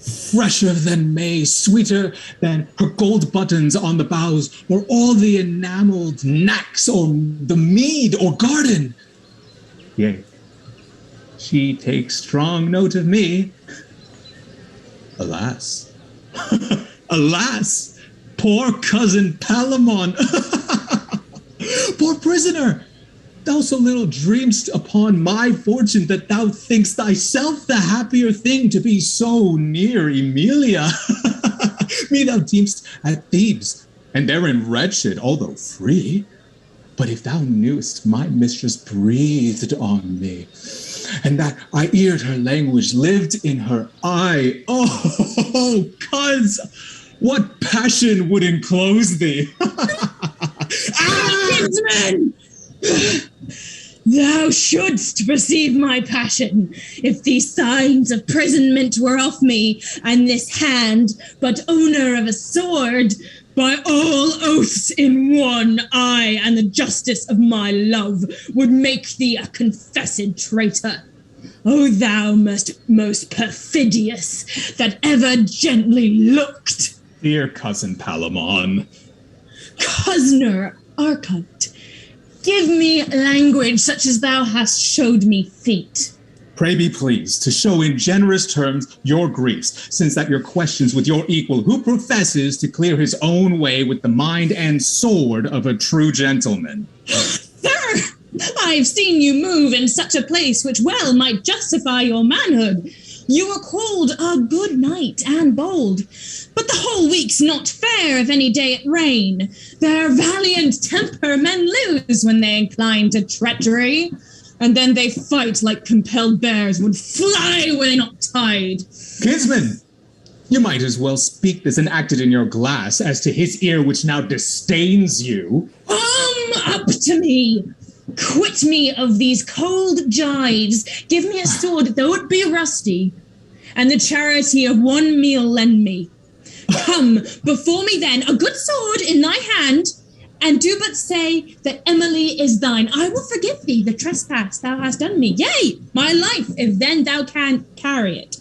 fresher than May, sweeter than her gold buttons on the boughs, or all the enameled knacks, or the mead or garden. Yea, she takes strong note of me. Alas, alas, poor cousin Palamon, poor prisoner, thou so little dreamst upon my fortune that thou thinkst thyself the happier thing to be so near Emilia. Me thou deemst at Thebes, and therein wretched, although free. But if thou knewest my mistress breathed on me, and that I eared her language, lived in her eye, oh, cuz, what passion would enclose thee? Kinsmen! Thou shouldst perceive my passion, if these signs of imprisonment were off me, and this hand but owner of a sword. By all oaths in one, I and the justice of my love would make thee a confessed traitor. O thou most perfidious that ever gently looked. Dear cousin Palamon. Cozener Archite, give me language such as thou hast showed me feet. Pray be pleased to show in generous terms your griefs, since that your questions with your equal, who professes to clear his own way with the mind and sword of a true gentleman. Sir, I've seen you move in such a place which well might justify your manhood. You are called a good knight and bold, but the whole week's not fair if any day it rain. Their valiant temper men lose when they incline to treachery. And then they fight like compelled bears would fly were they not tied. Kinsmen, you might as well speak this enacted in your glass as to his ear which now disdains you. Up to me. Quit me of these cold gibes. Give me a sword, though it be rusty, and the charity of one meal lend me. Come, before me then, a good sword in thy hand, and do but say that Emily is thine. I will forgive thee the trespass thou hast done me. Yea, my life, if then thou canst carry it.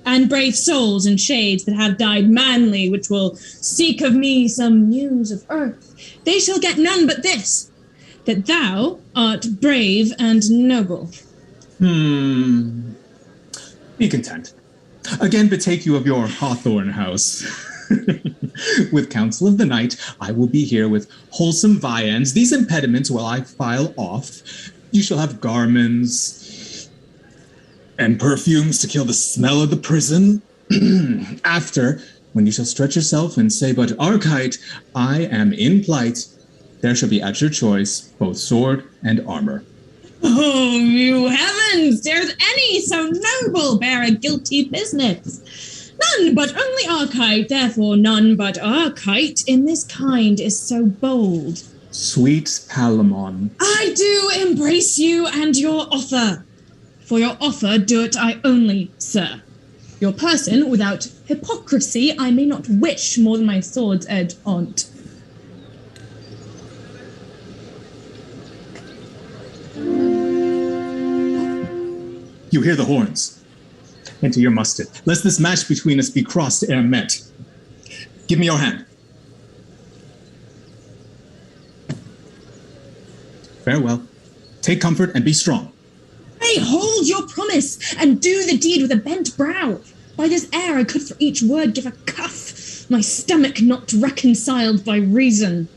And brave souls and shades that have died manly, which will seek of me some news of earth, they shall get none but this, that thou art brave and noble. Be content. Again betake you of your hawthorn house. With counsel of the night, I will be here with wholesome viands. These impediments will I file off. You shall have garments and perfumes to kill the smell of the prison. After, when you shall stretch yourself and say, but Archite, I am in plight, there shall be at your choice both sword and armor. Oh, you heavens! There's any so noble bear a guilty business. None but only Archite, therefore none but Archite in this kind is so bold. Sweet Palamon. I do embrace you and your offer. For your offer do it I only, sir. Your person, without hypocrisy, I may not wish more than my sword's edge on't. You hear the horns. Enter your musket, lest this match between us be crossed ere met. Give me your hand. Farewell. Take comfort and be strong. Pray hold your promise and do the deed with a bent brow. By this air I could for each word give a cuff, my stomach not reconciled by reason.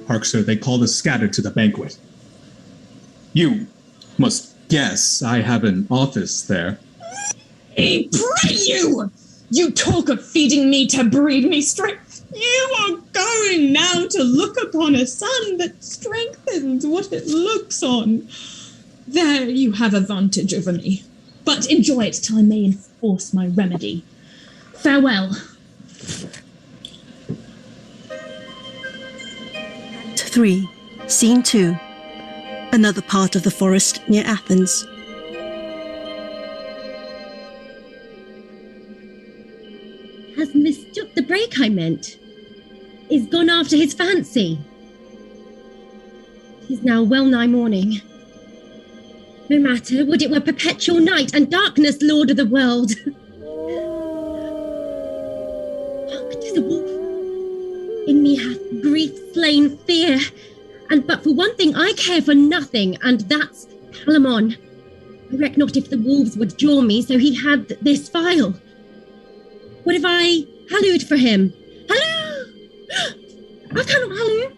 park, sir. They called us scattered to the banquet. You must guess I have an office there. Hey, pray you! You talk of feeding me to breed me strength. You are going now to look upon a sun that strengthens what it looks on. There you have advantage over me. But enjoy it till I may enforce my remedy. Farewell. Act 3, Scene 2. Another part of the forest near Athens. Has mistook the break I meant. Is gone after his fancy. 'Tis now well nigh morning. No matter, would it were perpetual night and darkness, Lord of the world. Hark to the wolf. In me hath grief slain fear, and but for one thing I care for nothing, and that's Palamon. I reck not if the wolves would jaw me, so he had this file. What if I hallooed for him? Halloo! I cannot halloo.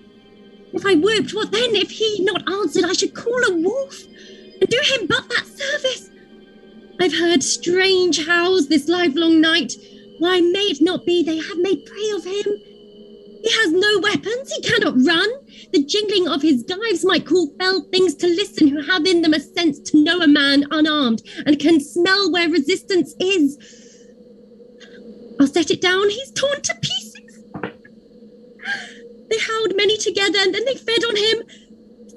If I whooped, what then? If he not answered, I should call a wolf and do him but that service. I've heard strange howls this livelong night. Why may it not be they have made prey of him? He has no weapons, he cannot run. The jingling of his gyves might call fell things to listen who have in them a sense to know a man unarmed and can smell where resistance is. I'll set it down, he's torn to pieces. They howled many together and then they fed on him.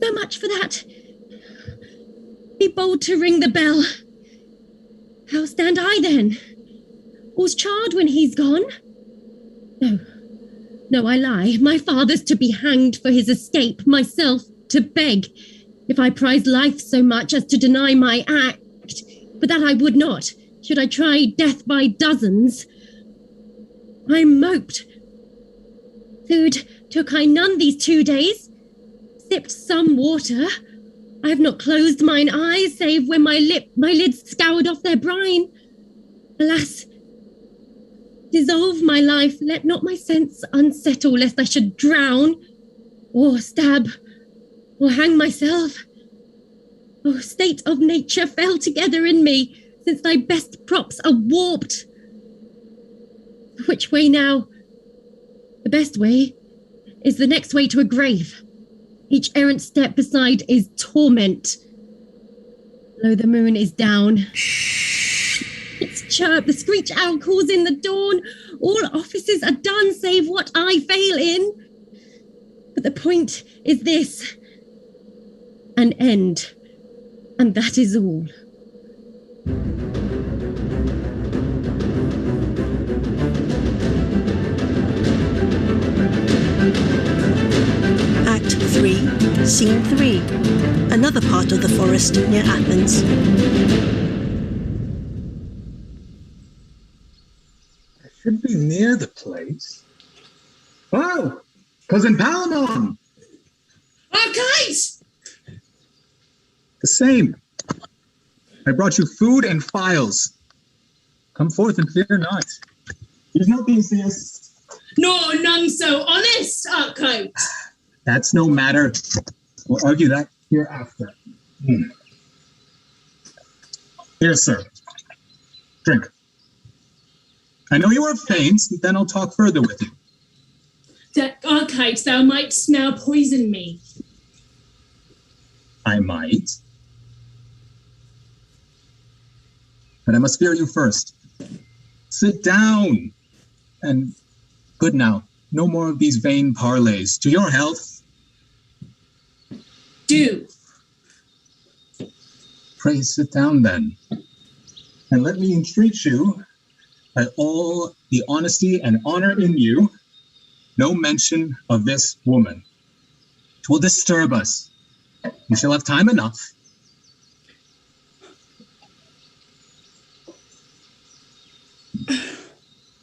So much for that. Be bold to ring the bell. How stand I then? All's charred when he's gone? No, I lie. My father's to be hanged for his escape, myself to beg. If I prize life so much as to deny my act, but that I would not, should I try death by dozens. I moped. Food took I none these 2 days. Sipped some water. I have not closed mine eyes, save when my lids scoured off their brine. Alas, dissolve my life, let not my sense unsettle, lest I should drown, or stab, or hang myself. Oh, state of nature fell together in me, since thy best props are warped. Which way now? The best way is the next way to a grave. Each errant step beside is torment. Lo, the moon is down. Its chirp, the screech owl calls in the dawn. All offices are done, save what I fail in. But the point is this: an end. And that is all. Act 3, Scene 3. Another part of the forest near Athens. I should be near the place. Oh, Cousin Palamon! Archives! The same. I brought you food and files. Come forth and fear not. Here's no Theseus. Nor none so honest, Archives. That's no matter. We'll argue that hereafter. Here, sir. Drink. I know you are faint, then I'll talk further with you. That Archives, thou mightst now poison me. I might. But I must fear you first. Sit down. And good now. No more of these vain parleys. To your health. Do. Pray sit down then. And let me entreat you, by all the honesty and honor in you, no mention of this woman. It will disturb us. We shall have time enough.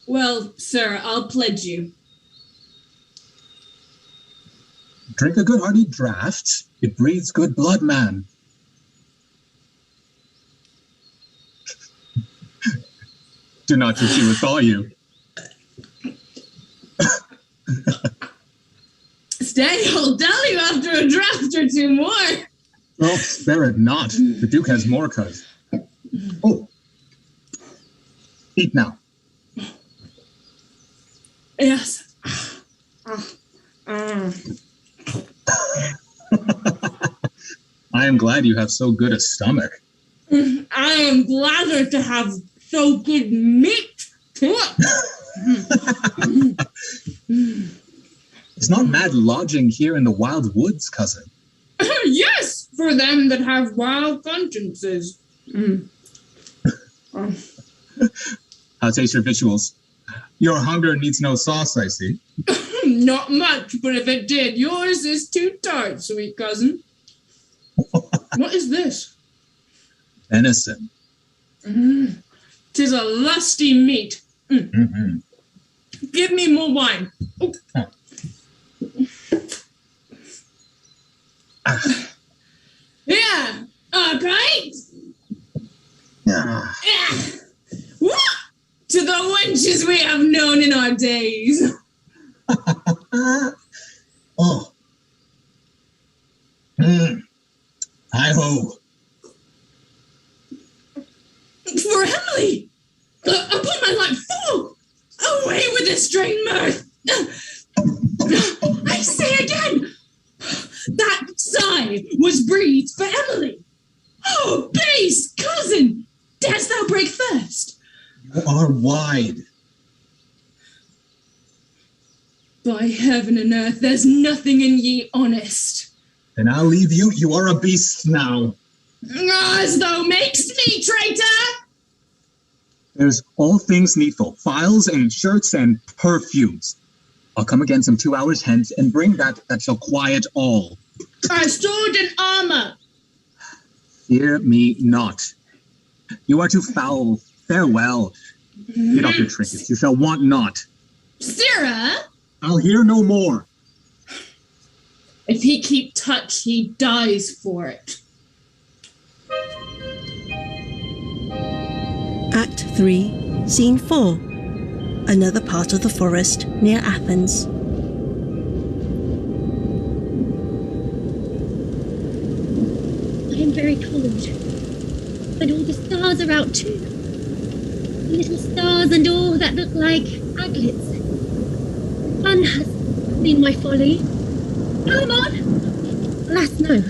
Well, sir, I'll pledge you. Drink a good hearty draught. It breathes good blood, man. Do not that she withal you. Say, I'll tell you after a draft or two more. Oh, spare it not. The Duke has more, cuz. Oh. Eat now. Yes. I am glad you have so good a stomach. I am gladder to have so good meat too. It's not mad lodging here in the wild woods, cousin. Yes, for them that have wild consciences. How taste your victuals? Your hunger needs no sauce, I see. Not much, but if it did, yours is too tart, sweet cousin. What is this? Venison. 'Tis a lusty meat. Give me more wine. Oh. Yeah, okay. Yeah. What? To the wenches we have known in our days. Oh. Hi-ho. For Emily! Upon my life, fool! Away with this strange mirth! I say again, that sigh was breathed for Emily. Oh, base cousin! Darest thou break first? You are wide. By heaven and earth, there's nothing in ye honest. Then I'll leave you. You are a beast now. As thou makest me, traitor! There's all things needful, files and shirts and perfumes. I'll come again some 2 hours hence and bring that shall quiet all. Our sword and armor. Fear me not. You are too foul. Farewell. Get off your trinkets. You shall want not. Sirrah? I'll hear no more. If he keep touch, he dies for it. Act 3, Scene 4. Another part of the forest near Athens. I am very cold. And all the stars are out too. The little stars and all that look like aglets. The sun has been my folly. Come on! Alas, no.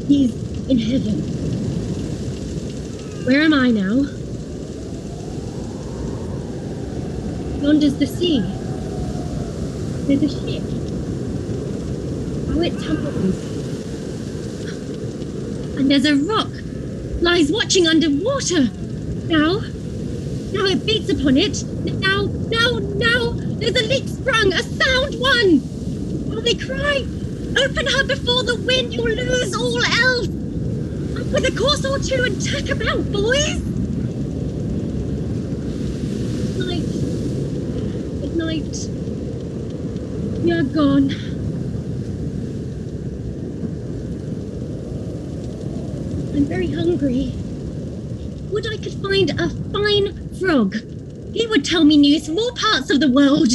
He's in heaven. Where am I now? Yonder's the sea. There's a ship. How it tumbles. And there's a rock lies watching underwater. Now it beats upon it. Now, there's a leak sprung, a sound one. Now they cry, open her before the wind, you'll lose all else. Up with a course or two and tack about, boys. Good night. You're gone. I'm very hungry. Would I could find a fine frog. He would tell me news from all parts of the world.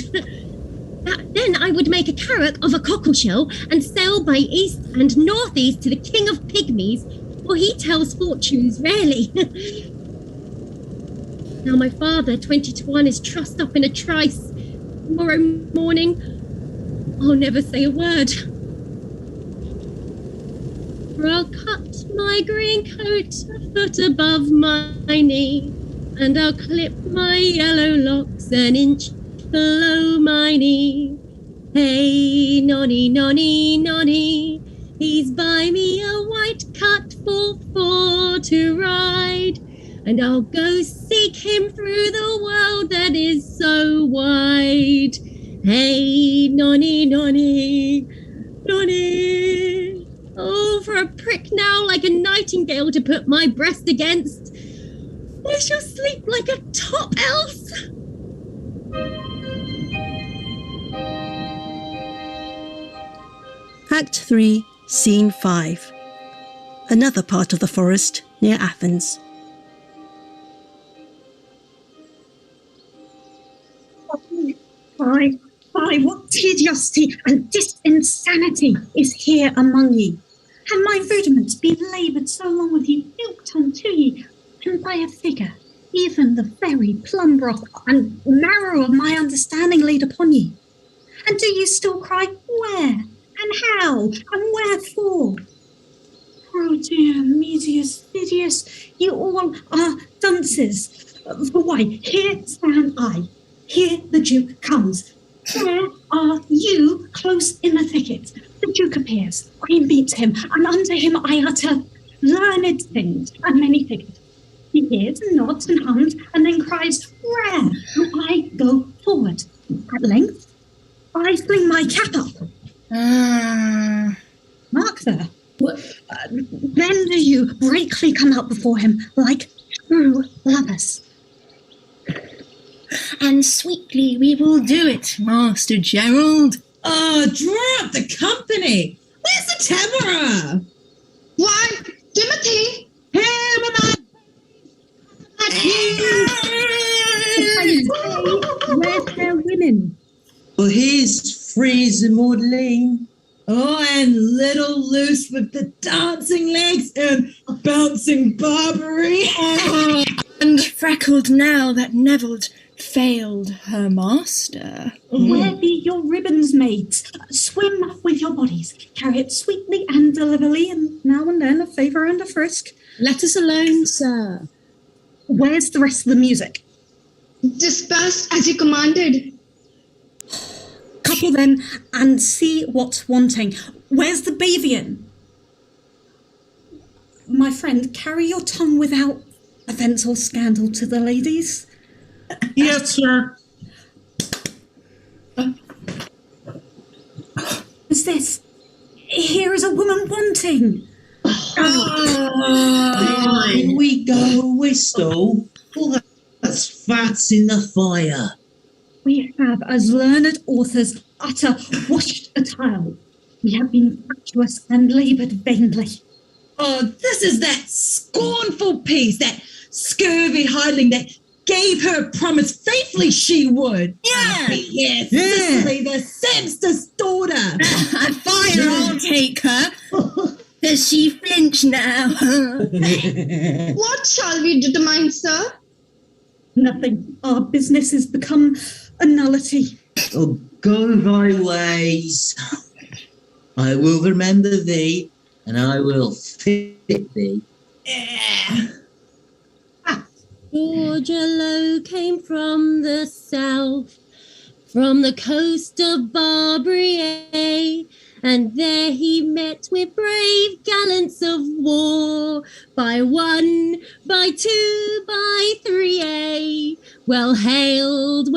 Then I would make a carrack of a cockleshell and sail by east and northeast to the king of pygmies, for he tells fortunes rarely. Now my father, 20-1, is trussed up in a trice. Tomorrow morning, I'll never say a word. For I'll cut my green coat a foot above my knee, and I'll clip my yellow locks an inch below my knee. Hey, nonny, nonny, nonny, he's by me a white cat for four to ride, and I'll go seek him through the world that is so wide. Hey, nonny, nonny, nonny. Oh, for a prick now like a nightingale to put my breast against. I shall sleep like a top else. Act 3, Scene 5. Another part of the forest near Athens. My Why, what tediosity and disinsanity is here among ye? Have my rudiments been laboured so long with ye, milked unto ye, and by a figure, even the very plum broth and marrow of my understanding laid upon ye? And do you still cry, where, and how, and wherefore? Oh dear, Medius, Phidias, you all are dunces. For why, here stand I, here the Duke comes. Where are you, close in the thicket? The Duke appears, I meet him, and unto him I utter learned things and many figures. He hears and nods and hums, and then cries, where? And I go forward. At length, I fling my cap up. Mark there. Then do you breakly come out before him like true lovers. And sweetly we will do it, Master Gerald. Oh, draw up the company. Where's the Tamara? Why, Timothy? Where's their women? Well, here's Fraser Maudlin. Oh, and little loose with the dancing legs and bouncing Barbary. And freckled now that Neville failed her master. Where be your ribbons, mates? Swim with your bodies. Carry it sweetly and deliberately, and now and then a favour and a frisk. Let us alone, sir. Where's the rest of the music? Dispersed as you commanded. Couple then, and see what's wanting. Where's the Bavian? My friend, carry your tongue without offence or scandal to the ladies. Yes, sir. What's this? Here is a woman wanting. In we go, Whistle. Well, that's fats in the fire. We have, as learned authors, utter washed attire. We have been fatuous and laboured vainly. Oh, this is that scornful piece, that scurvy hireling that gave her a promise faithfully she would. Yes, Cicely, the Sempster's daughter. Fire, I'll take her. Does she flinch now? What shall we determine, sir? Nothing. Our business has become a nullity. Oh, go thy ways. I will remember thee, and I will fit thee. Borgello came from the south, from the coast of Barbary, and there he met with brave gallants of war, by one, by two, by three. Well hailed,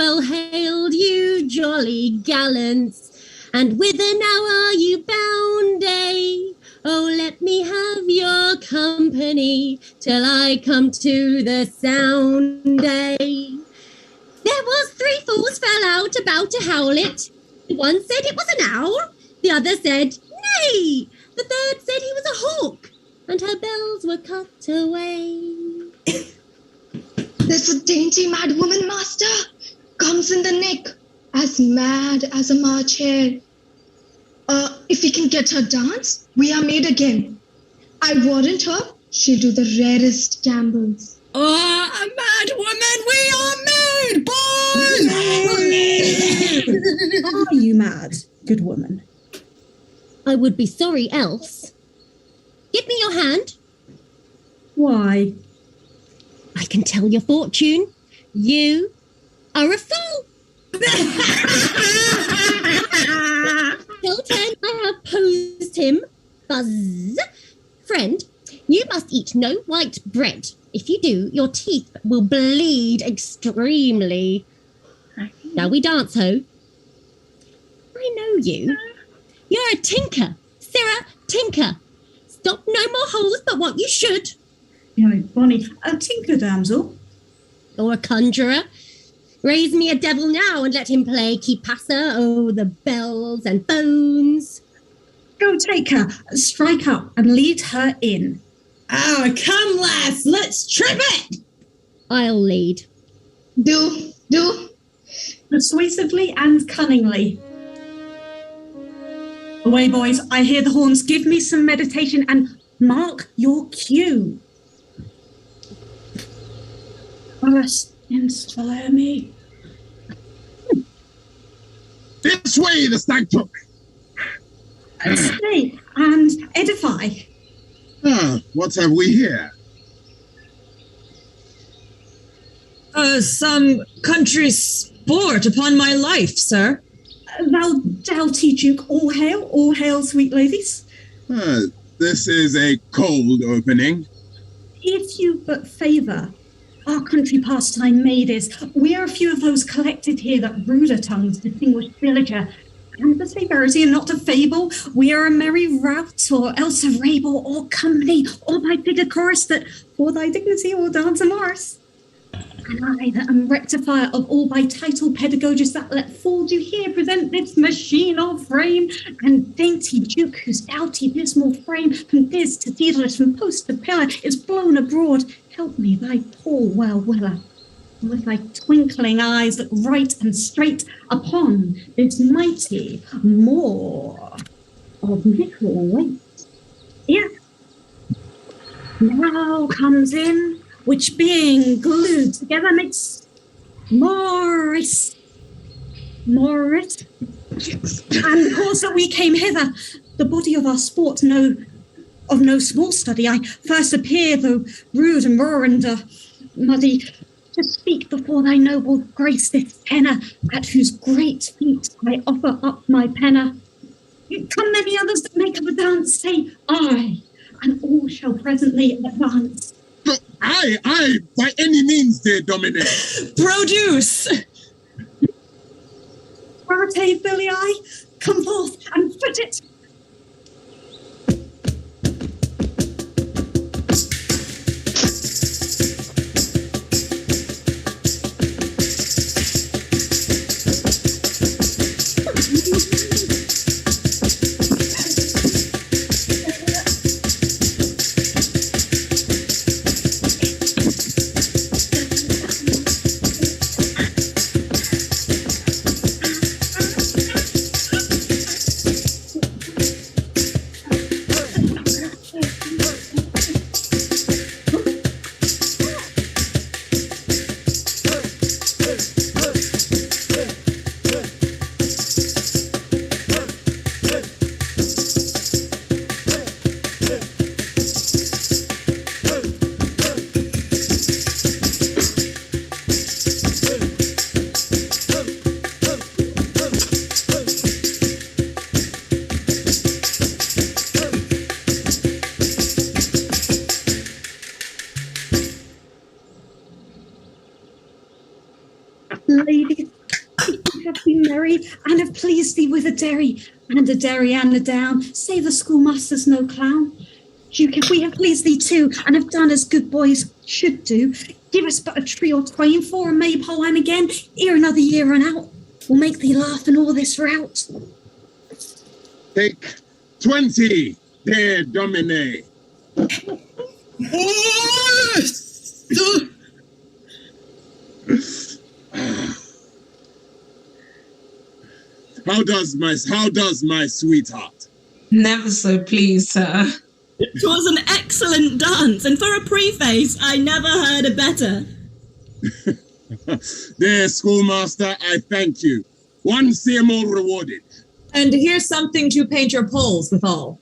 you jolly gallants, and whither now are you bound, eh? Oh, let me have your company till I come to the sound, eh? There was 3 fools fell out about a howlet. One said it was an owl, the other said nay, the third said he was a hawk, and her bells were cut away. There's a dainty mad woman, master, comes in the nick, as mad as a March hare. If we can get her dance, we are made again. I warrant her, she'll do the rarest gambles. Oh, a mad woman, we are made, boys! Are you mad, good woman? I would be sorry else. Give me your hand. Why? I can tell your fortune. You are a fool. Hilton, I have posed him. Buzz. Friend, you must eat no white bread. If you do, your teeth will bleed extremely. Now we dance, ho. I know you. You're a tinker. Sarah, tinker. Stop no more holes but what you should. You know, Bonnie, a tinker damsel. Or a conjurer. Raise me a devil now and let him play keep passer. Oh, the bells and bones. Go take her, strike up and lead her in. Oh, come, lass, let's trip it. I'll lead. Do. persuasively and cunningly. Away, boys, I hear the horns. Give me some meditation and mark your cue. First, inspire me. This way the stag took. Stay and edify. What have we here? Some country sport upon my life, sir. Thou doughty Duke, all hail, sweet ladies. This is a cold opening. If you but favour our country pastime maidens, we are a few of those collected here that ruder tongues distinguish villager and the severity and not to fable. We are a merry rout, or else a rabble, or company, or by bigger chorus that for thy dignity or dance a morris. And I that am rectifier of all by title pedagogists that let fall do here present this machine of frame, and dainty Duke whose doughty dismal frame from this to Daedalus, from post to pillar is blown abroad. Help me, thy poor well-willer, with thy twinkling eyes look right and straight upon this mighty moor of little weight. Yes, now comes in, which being glued together makes Morris. And of course that we came hither, the body of our sport of no small study. I first appear, though rude and raw and muddy, to speak before thy noble grace this tenor, at whose great feet I offer up my penner. Come many others that make of a dance, say I, and all shall presently advance. I, by any means, dear Domine. Produce! Verite, Billy, I, come forth and foot it. Ladies, have been merry and have pleased thee with a derry and a down. Say the schoolmaster's no clown. Duke, if we have pleased thee too, and have done as good boys should do, give us but a tree or twain for a maypole, and again, ere another year run out, we'll make thee laugh in all this rout. Take 20, dear Domine. How does my sweetheart? Never so pleased, sir. It was an excellent dance, and for a preface, I never heard a better. Dear schoolmaster, I thank you. One Seymour rewarded. And here's something to paint your poles withal.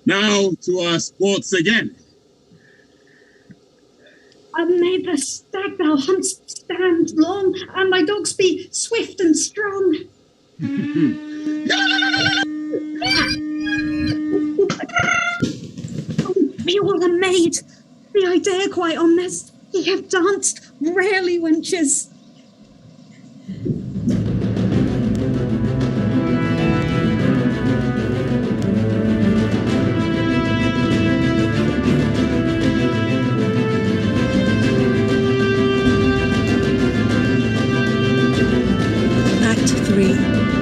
Now to our sports again. May the stag thou huntst stand long, and my dogs be swift and strong. Mule and maid, the idea quite on this. Ye have danced rarely, wenches.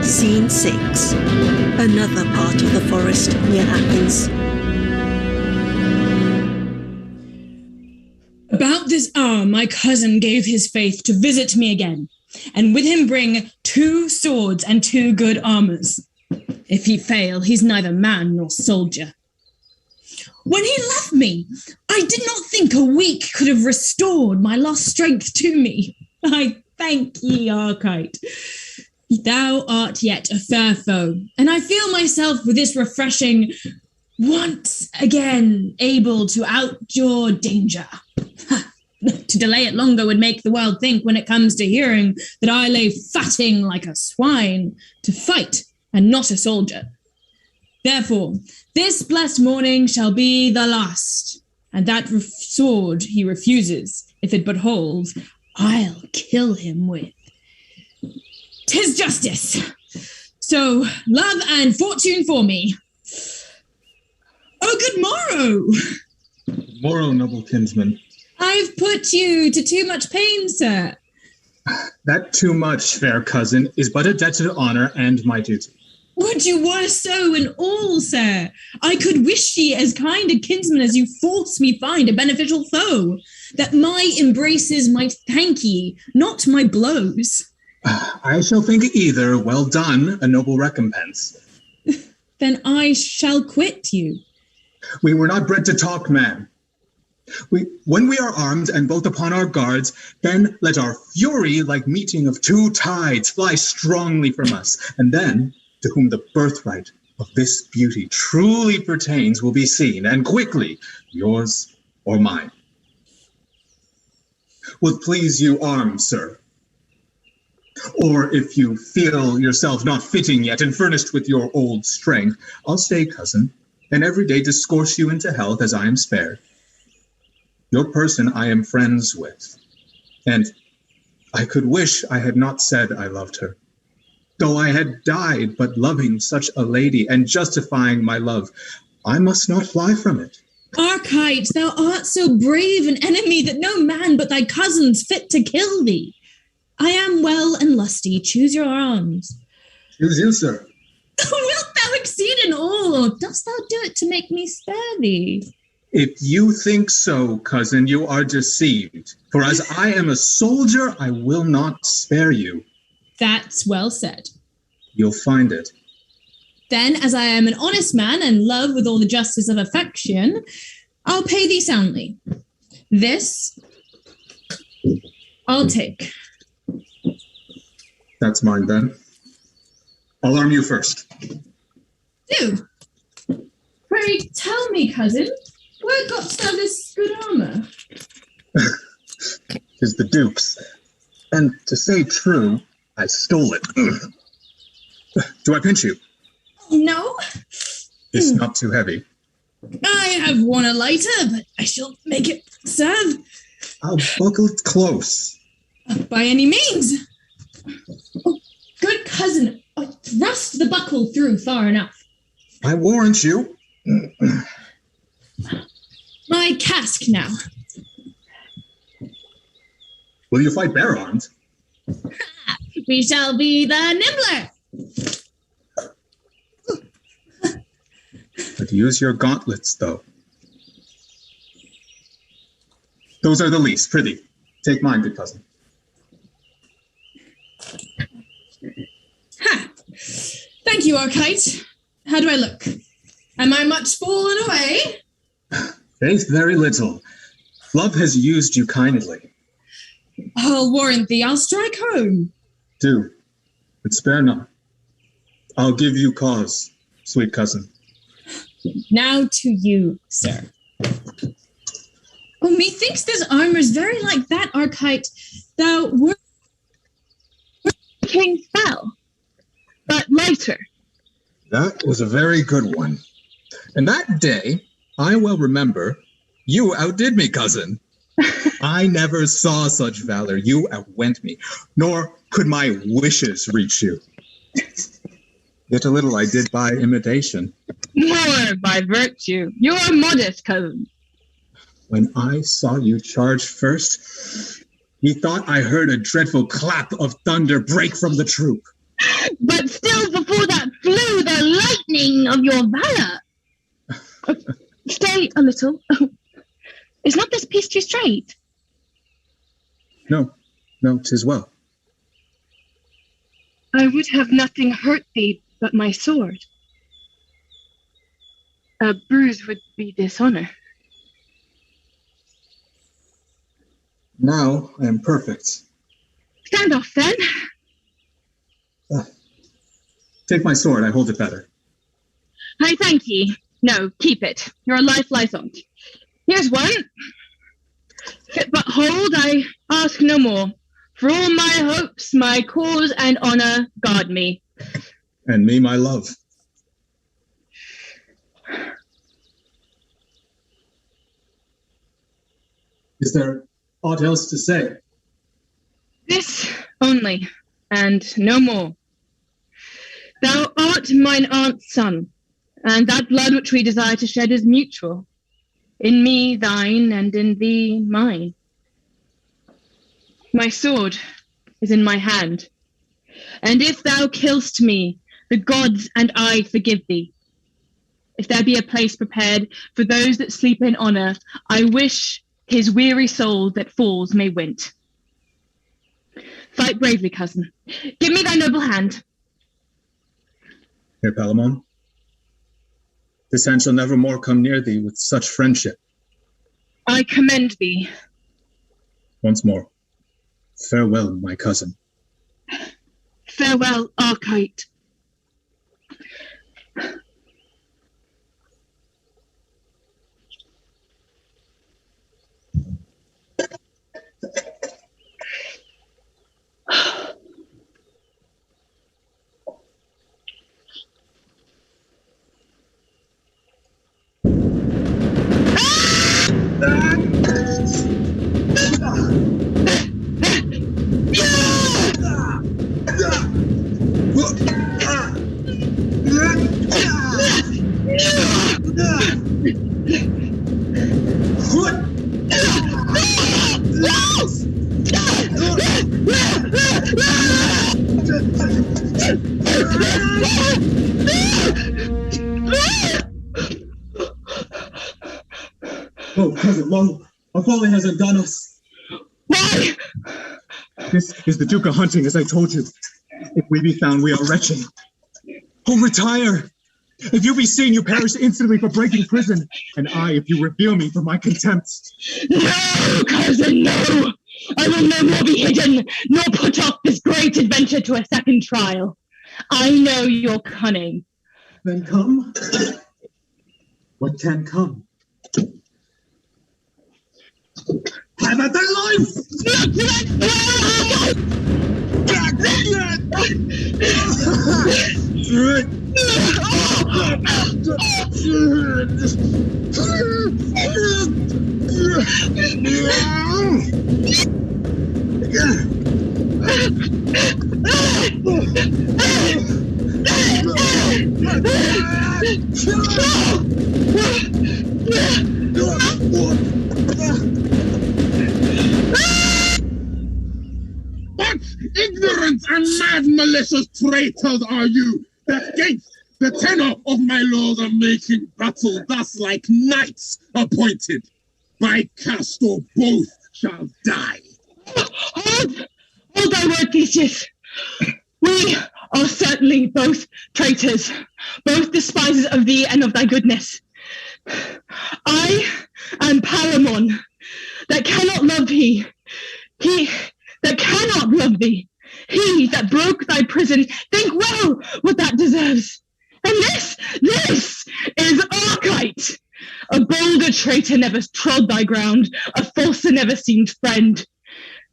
Scene 6. Another part of the forest near Athens. About this hour my cousin gave his faith to visit me again, and with him bring 2 swords and 2 good armors. If he fail, he's neither man nor soldier. When he left me, I did not think a week could have restored my lost strength to me. I thank ye, Archite. Thou art yet a fair foe, and I feel myself with this refreshing once again able to outdure danger. To delay it longer would make the world think when it comes to hearing that I lay fatting like a swine to fight and not a soldier. Therefore, this blessed morning shall be the last, and that sword he refuses, if it but holds, I'll kill him with. 'Tis justice. So, love and fortune for me. Oh, good morrow. Morrow, noble kinsman. I've put you to too much pain, sir. That too much, fair cousin, is but a debt to honor and my duty. Would you were so in all, sir? I could wish ye as kind a kinsman as you force me find a beneficial foe, that my embraces might thank ye, not my blows. I shall think either well done, a noble recompense. Then I shall quit you. We were not bred to talk, man. When we are armed and both upon our guards, then let our fury, like meeting of 2 tides, fly strongly from us, and then, to whom the birthright of this beauty truly pertains will be seen, and quickly, yours or mine. Would please you arm, sir? Or if you feel yourself not fitting yet and furnished with your old strength, I'll stay, cousin, and every day discourse you into health as I am spared. Your person I am friends with, and I could wish I had not said I loved her. Though I had died, but loving such a lady and justifying my love, I must not fly from it. Archite, thou art so brave an enemy that no man but thy cousin's fit to kill thee. I am well and lusty, choose your arms. Choose you, sir. Wilt thou exceed in all, or dost thou do it to make me spare thee? If you think so, cousin, you are deceived. For as I am a soldier, I will not spare you. That's well said. You'll find it. Then, as I am an honest man and love with all the justice of affection, I'll pay thee soundly. This I'll take. That's mine, then. I'll arm you first. Do. Pray tell me, cousin, where gotst thou this good armour? 'Tis the Duke's. And to say true, I stole it. Do I pinch you? No. It's not too heavy. I have worn a lighter, but I shall make it serve. I'll buckle it close. By any means. Oh, good cousin, thrust the buckle through far enough. I warrant you. My casque now. Will you fight bare-armed? We shall be the nimbler. But use your gauntlets, though. Those are the least. Prithee, take mine, good cousin. Ha! Thank you, Archite. How do I look? Am I much fallen away? Faith, very little. Love has used you kindly. I'll warrant thee, I'll strike home. Do, but spare not. I'll give you cause, sweet cousin. Now to you, sir. Oh, methinks this armour's very like that, Archite. Thou were King fell, but lighter. That was a very good one. And that day, I well remember, you outdid me, cousin. I never saw such valor. You outwent me, nor could my wishes reach you. Yet a little I did by imitation. More by virtue. You are modest, cousin. When I saw you charge first, methought I heard a dreadful clap of thunder break from the troop. But still before that flew the lightning of your valor. Stay a little. Is not this piece too straight? No, 'tis well. I would have nothing hurt thee but my sword. A bruise would be dishonor. Now I am perfect. Stand off, then. Take my sword, I hold it better. I thank ye. No, keep it. Your life lies on. Here's one. But hold, I ask no more. For all my hopes, my cause and honor, guard me. And me, my love. Is there aught else to say? This only, and no more. Thou art mine aunt's son, and that blood which we desire to shed is mutual. In me thine, and in thee mine. My sword is in my hand, and if thou kill'st me, the gods and I forgive thee. If there be a place prepared for those that sleep in honor, I wish his weary soul that falls may wint. Fight bravely, cousin. Give me thy noble hand. Here, Palamon. This hand shall never more come near thee with such friendship. I commend thee. Once more, farewell, my cousin. Farewell, Archite. Oh, cousin, lo, our folly has undone us. Why? This is the Duke of Hunting, as I told you. If we be found, we are wretched. Oh, retire! If you be seen, you perish instantly for breaking prison, and I, if you reveal me, for my contempt. No, cousin, no! I will no more be hidden, nor put off this great adventure to a second trial. I know your cunning. Then come. What can come? Have at thy life! What ignorant and mad malicious traitors are you, that gainst the tenor of my lord are making battle thus like knights appointed? By cast or both shall die. Hold thy word, Theseus. We are certainly both traitors, both despisers of thee and of thy goodness. I am Palamon, that cannot love thee. He that cannot love thee. He that broke thy prison. Think well what that deserves. And this is Archite. A bolder traitor never trod thy ground, a falser never seemed friend.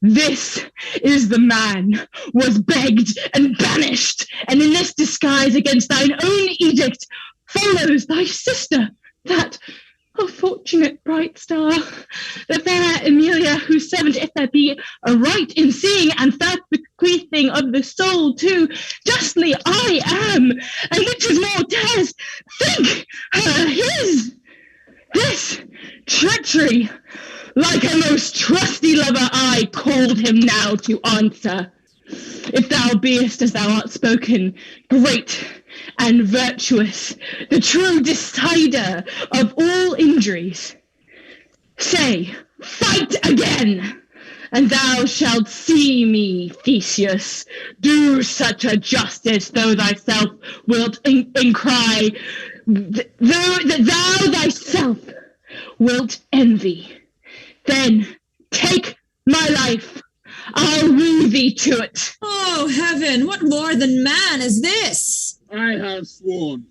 This is the man was begged and banished, and in this disguise against thine own edict follows thy sister, that fortunate bright star, the fair Emilia, whose servant, if there be a right in seeing and fair bequeathing of the soul too, justly I am, and which is more dares, think her his. This treachery, like a most trusty lover, I called him now to answer. If thou beest as thou art spoken, great and virtuous, the true decider of all injuries, say, fight again, and thou shalt see me, Theseus, do such a justice, though thyself wilt cry, thou thyself wilt envy. Then take my life, I'll woo thee to it. Oh, heaven, what more than man is this? I have sworn.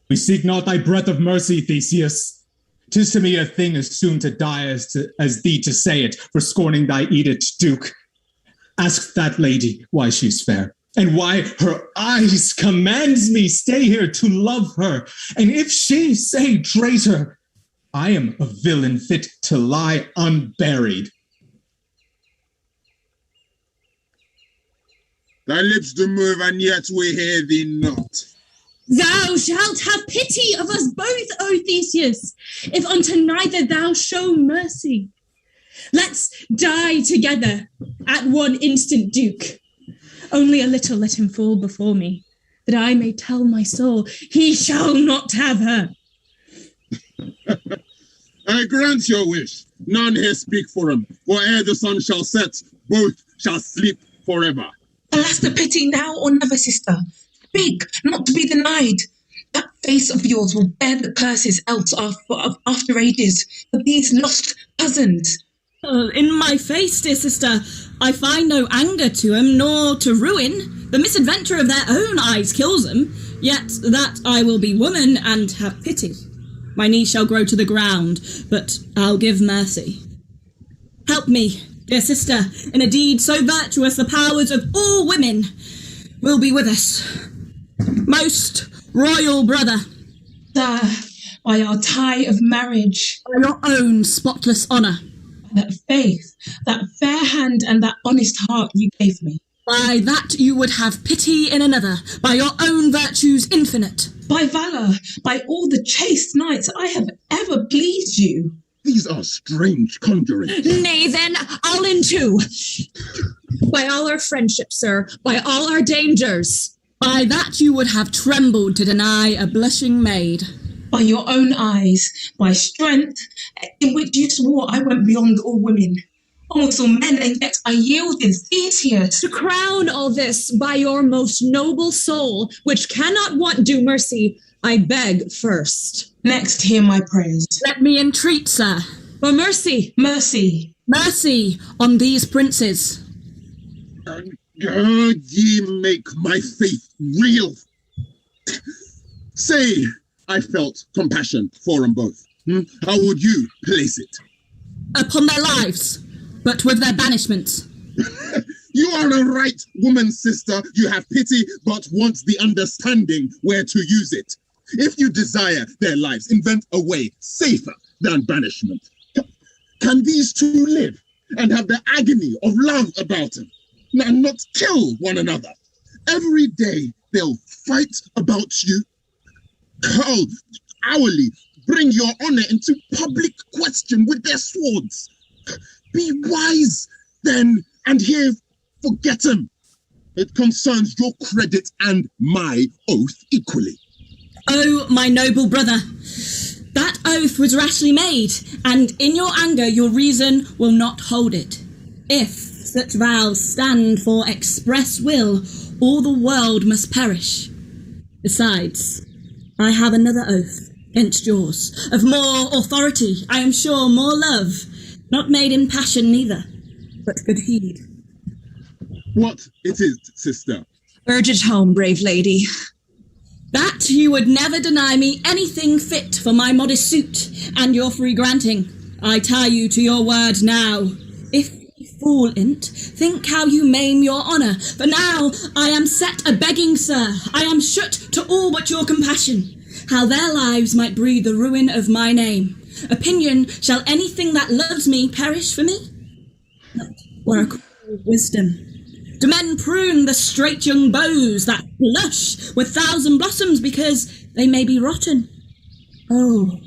We seek not thy breath of mercy, Theseus. 'Tis to me a thing as soon to die as thee to say it, for scorning thy edict, Duke. Ask that lady why she's fair, and why her eyes commands me stay here to love her. And if she say traitor, I am a villain fit to lie unburied. Thy lips do move, and yet we hear thee not. Thou shalt have pity of us both, O Theseus, if unto neither thou show mercy. Let's die together at one instant, Duke. Only a little let him fall before me, that I may tell my soul he shall not have her. I grant your wish. None here speak for him, for ere the sun shall set, both shall sleep forever. Alas, the pity now or never, sister. Speak, not to be denied. That face of yours will bear the curses else after ages for these lost cousins. In my face, dear sister, I find no anger to him, nor to ruin. The misadventure of their own eyes kills them, yet that I will be woman and have pity. My knee shall grow to the ground, but I'll give mercy. Help me, dear sister, in a deed so virtuous the powers of all women will be with us. Most royal brother. Sir, by our tie of marriage. By your own spotless honour. That faith, that fair hand and that honest heart you gave me. By that you would have pity in another, by your own virtues infinite. By valour, by all the chaste knights I have ever pleased you. These are strange conjurings. Nay, then, I'll in too. By all our friendship, sir, by all our dangers. By that you would have trembled to deny a blushing maid. By your own eyes, by strength, in which you swore I went beyond all women. Almost all men, and yet I yielded, Theseus. To crown all this by your most noble soul, which cannot want due mercy, I beg first. Next, hear my prayers. Let me entreat, sir. For mercy. Mercy. Mercy on these princes. Ye make my faith real. Say, I felt compassion for them both. How would you place it? Upon their lives, but with their banishments. You are a right woman, sister. You have pity, but want the understanding where to use it. If you desire their lives, invent a way safer than banishment. Can these two live and have the agony of love about them and not kill one another? Every day they'll fight about you. Hourly bring your honor into public question with their swords. Be wise then, and here forget them. It concerns your credit and my oath equally. Oh, my noble brother, that oath was rashly made, and in your anger your reason will not hold it. If such vows stand for express will, all the world must perish. Besides, I have another oath against yours, of more authority, I am sure more love, not made in passion neither, but good heed. What it is, sister? Urge it home, brave lady. That you would never deny me anything fit for my modest suit and your free granting. I tie you to your word now. If ye fall in't, think how you maim your honour, for now I am set a-begging, sir. I am shut to all but your compassion, how their lives might breed the ruin of my name. Opinion, shall anything that loves me perish for me? Not were a call of wisdom. Do men prune the straight young boughs that blush with thousand blossoms because they may be rotten? Oh,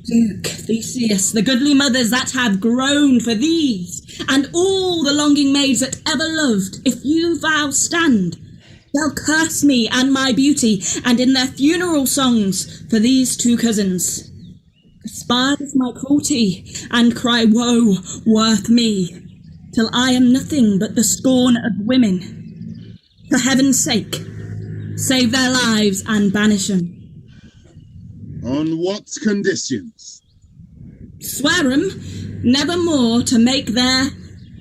Duke Theseus, the goodly mothers that have groaned for these, and all the longing maids that ever loved, if you vow stand, shall curse me and my beauty, and in their funeral songs for these two cousins, despise my cruelty and cry woe worth me. till I am nothing but the scorn of women. For heaven's sake, save their lives and banish them. On what conditions? Swear 'em never more to make their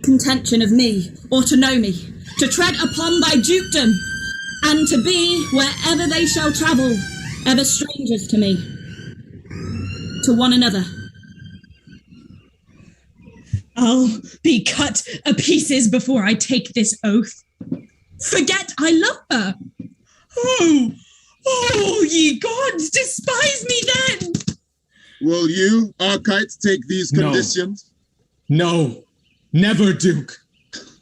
contention of me, or to know me, to tread upon thy dukedom, and to be, wherever they shall travel, ever strangers to me, to one another. I'll be cut a pieces before I take this oath. Forget I love her. Oh, ye gods, despise me then! Will you, Archite, take these conditions? No, never, Duke.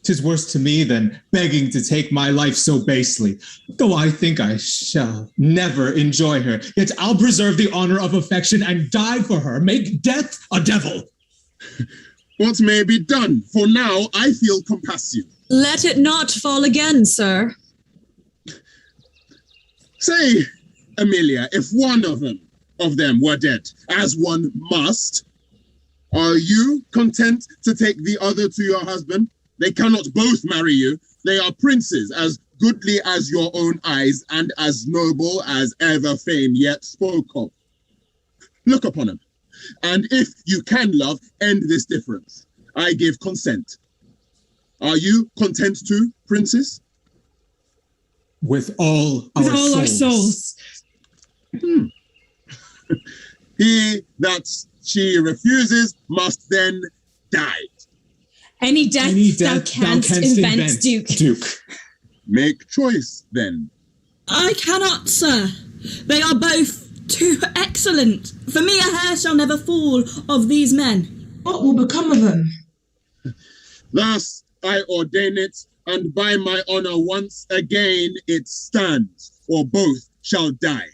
'Tis worse to me than begging to take my life so basely. Though I think I shall never enjoy her, yet I'll preserve the honor of affection and die for her, make death a devil. What may be done? For now, I feel compassion. Let it not fall again, sir. Say, Amelia, if one of them were dead, as one must, are you content to take the other to your husband? They cannot both marry you. They are princes, as goodly as your own eyes, and as noble as ever fame yet spoke of. Look upon him, and if you can love, end this difference. I give consent. Are you content too, princes? With all our souls. He that she refuses must then die. Any death thou canst invent, Duke. Make choice, then. I cannot, sir. They are both too excellent. For me, a hair shall never fall of these men. What will become of them? Thus I ordain it, and by my honor once again it stands, or both shall die.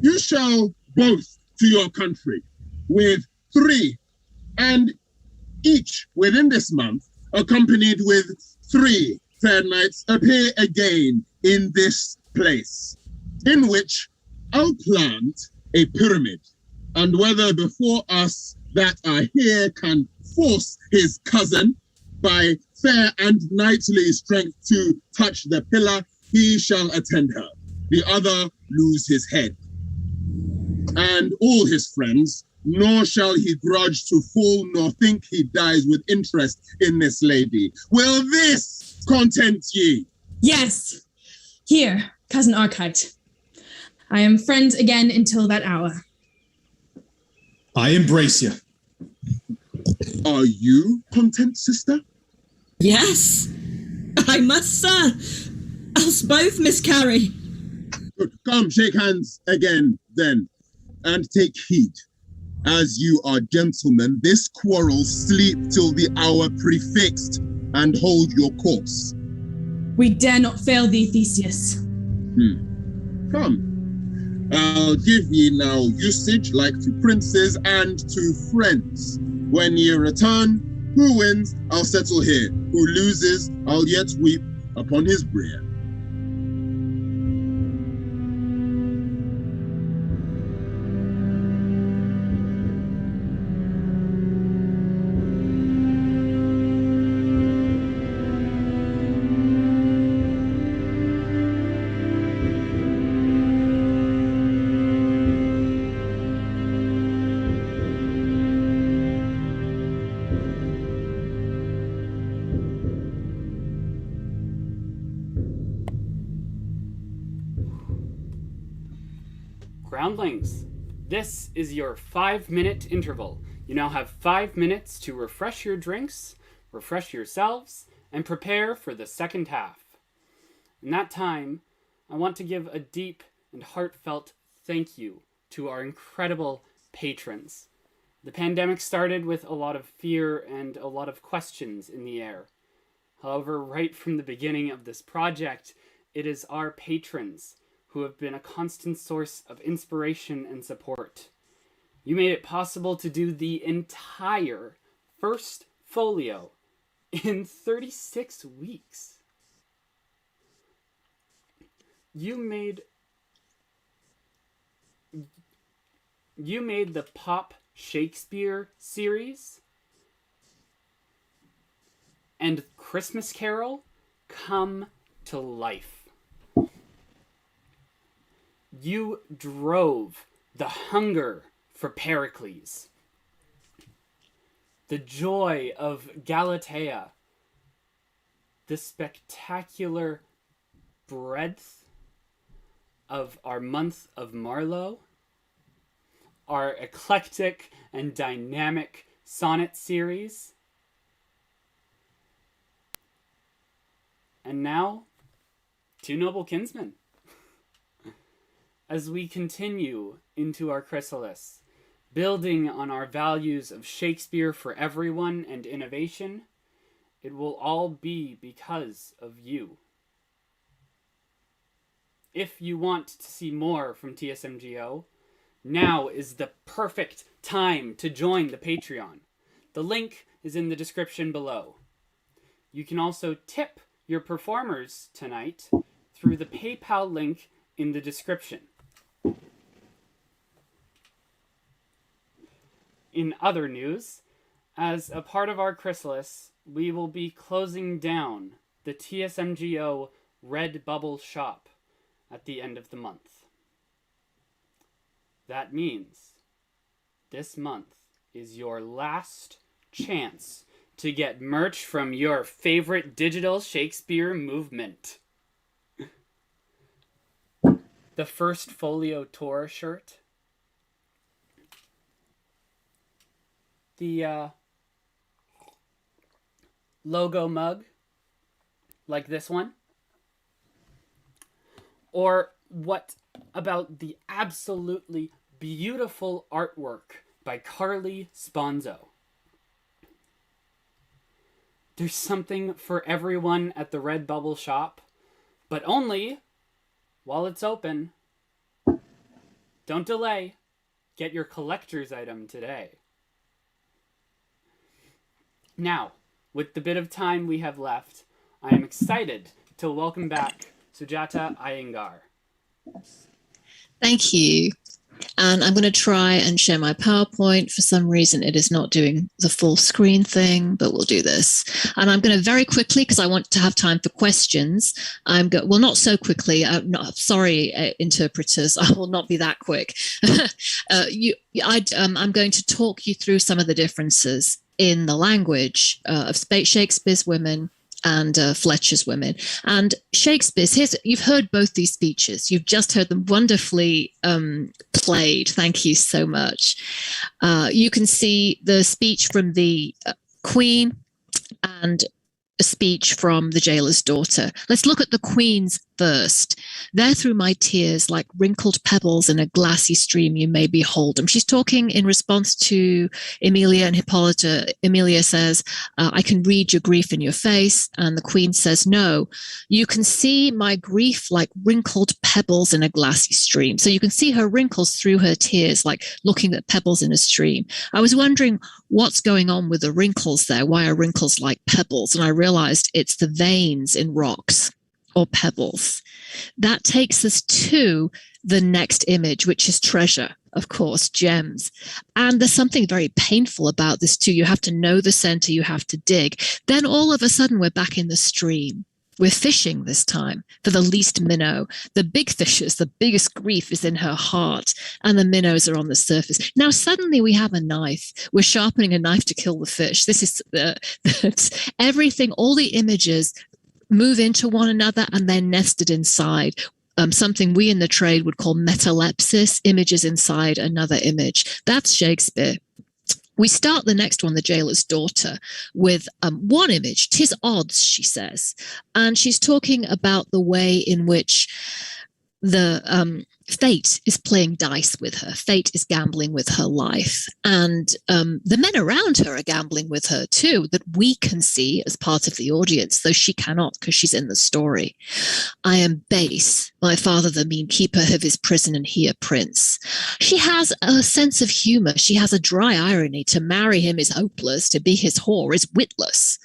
You shall both to your country with 3, and each within this month, accompanied with 3 fair knights, appear again in this place, in which I'll plant a pyramid, and whether before us that are here can force his cousin by fair and knightly strength to touch the pillar, he shall attend her. The other lose his head, and all his friends, nor shall he grudge to fall, nor think he dies with interest in this lady. Will this content ye? Yes. Here, cousin Archite. I am friends again until that hour. I embrace you. Are you content, sister? Yes, I must, sir. Else both miscarry. Good. Come, shake hands again, then, and take heed. As you are gentlemen, this quarrel sleep till the hour prefixed, and hold your course. We dare not fail thee, Theseus. Come. I'll give ye now usage like to princes and to friends. When ye return, who wins, I'll settle here. Who loses, I'll yet weep upon his bier. Groundlings, this is your 5-minute interval. You now have 5 minutes to refresh your drinks, refresh yourselves, and prepare for the second half. In that time, I want to give a deep and heartfelt thank you to our incredible patrons. The pandemic started with a lot of fear and a lot of questions in the air. However, right from the beginning of this project, it is our patrons who have been a constant source of inspiration and support. You made it possible to do the entire first folio in 36 weeks. You made the Pop Shakespeare series and Christmas Carol come to life. You drove the hunger for Pericles, the joy of Galatea, the spectacular breadth of our month of Marlowe, our eclectic and dynamic sonnet series, and now, Two Noble Kinsmen. As we continue into our chrysalis, building on our values of Shakespeare for everyone and innovation, it will all be because of you. If you want to see more from TSMGO, now is the perfect time to join the Patreon. The link is in the description below. You can also tip your performers tonight through the PayPal link in the description. In other news, as a part of our chrysalis, we will be closing down the TSMGO Red Bubble shop at the end of the month. That means this month is your last chance to get merch from your favorite digital Shakespeare movement. The First Folio Tour shirt. The logo mug, like this one. Or what about the absolutely beautiful artwork by Carly Sponzo? There's something for everyone at the Red Bubble shop, but only while it's open. Don't delay. Get your collector's item today. Now, with the bit of time we have left, I am excited to welcome back Sujata Iyengar. Thank you. And I'm going to try and share my PowerPoint. For some reason, it is not doing the full screen thing, but we'll do this. And I'm going to very quickly, because I want to have time for questions. Well, not so quickly. Sorry, interpreters. I will not be that quick. I'm going to talk you through some of the differences in the language of Shakespeare's women and Fletcher's women. And Shakespeare's, you've heard both these speeches. You've just heard them wonderfully played. Thank you so much. You can see the speech from the Queen and a speech from the jailer's daughter. Let's look at the Queen's first. There through my tears, like wrinkled pebbles in a glassy stream, you may behold them. She's talking in response to Emilia and Hippolyta. Emilia says, I can read your grief in your face. And the Queen says, no, you can see my grief like wrinkled pebbles in a glassy stream. So you can see her wrinkles through her tears, like looking at pebbles in a stream. I was wondering what's going on with the wrinkles there. Why are wrinkles like pebbles? And I realized it's the veins in rocks or pebbles. That takes us to the next image, which is treasure, of course, gems. And there's something very painful about this too. You have to know the center, you have to dig. Then all of a sudden we're back in the stream. We're fishing this time for the least minnow. The big fishes, the biggest grief is in her heart, and the minnows are on the surface. Now suddenly we have a knife. We're sharpening a knife to kill the fish. This is everything, all the images move into one another and they're nested inside. Something we in the trade would call metalepsis, images inside another image. That's Shakespeare. We start the next one, the jailer's daughter, with one image. 'Tis odds, she says. And she's talking about the way in which the fate is playing dice with her. Fate is gambling with her life. And the men around her are gambling with her too, that we can see as part of the audience, though she cannot because she's in the story. I am base, my father the mean keeper of his prison and he a prince. She has a sense of humor. She has a dry irony. To marry him is hopeless. To be his whore is witless.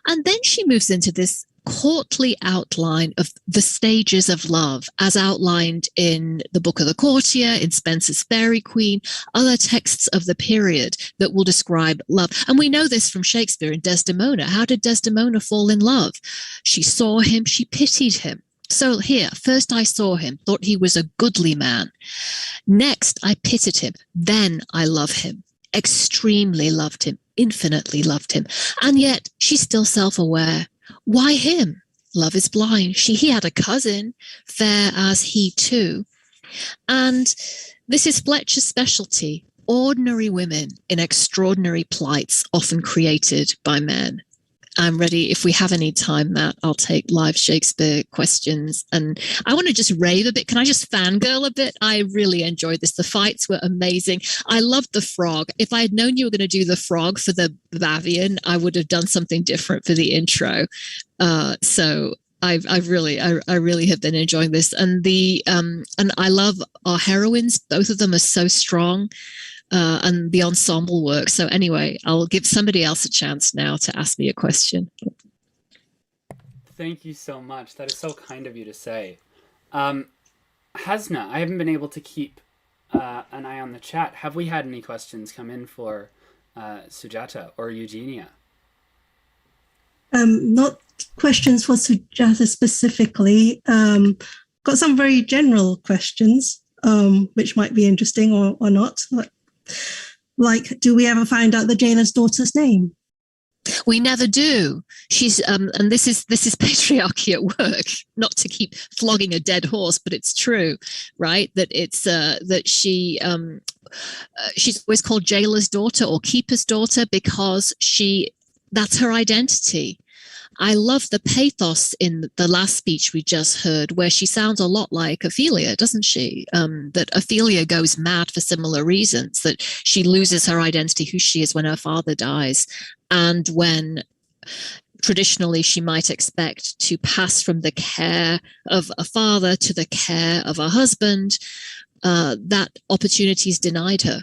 And then she moves into this courtly outline of the stages of love as outlined in the Book of the Courtier, in Spenser's Faerie Queen, other texts of the period that will describe love. And we know this from Shakespeare in Desdemona. How did Desdemona fall in love? She saw him, she pitied him. So here, first I saw him, thought he was a goodly man. Next, I pitied him. Then I love him, extremely loved him, infinitely loved him. And yet she's still self-aware. Why him? Love is blind. He had a cousin, fair as he too. And this is Fletcher's specialty. Ordinary women in extraordinary plights, often created by men. I'm ready. If we have any time, Matt, I'll take live Shakespeare questions. And I want to just rave a bit. Can I just fangirl a bit? I really enjoyed this. The fights were amazing. I loved the frog. If I had known you were going to do the frog for the Bavian, I would have done something different for the intro. So I really have been enjoying this. And and I love our heroines. Both of them are so strong. And the ensemble work. So anyway, I'll give somebody else a chance now to ask me a question. Thank you so much. That is so kind of you to say. Hasna, I haven't been able to keep an eye on the chat. Have we had any questions come in for Sujata or Eugenia? Not questions for Sujata specifically. Got some very general questions, which might be interesting or not. Like, do we ever find out the jailer's daughter's name? We never do. She's and this is patriarchy at work. Not to keep flogging a dead horse, but it's true, right? That it's that she's always called jailer's daughter or keeper's daughter because that's her identity. I love the pathos in the last speech we just heard, where she sounds a lot like Ophelia, doesn't she? That Ophelia goes mad for similar reasons, that she loses her identity, who she is, when her father dies, and when traditionally she might expect to pass from the care of a father to the care of a husband, that opportunity is denied her.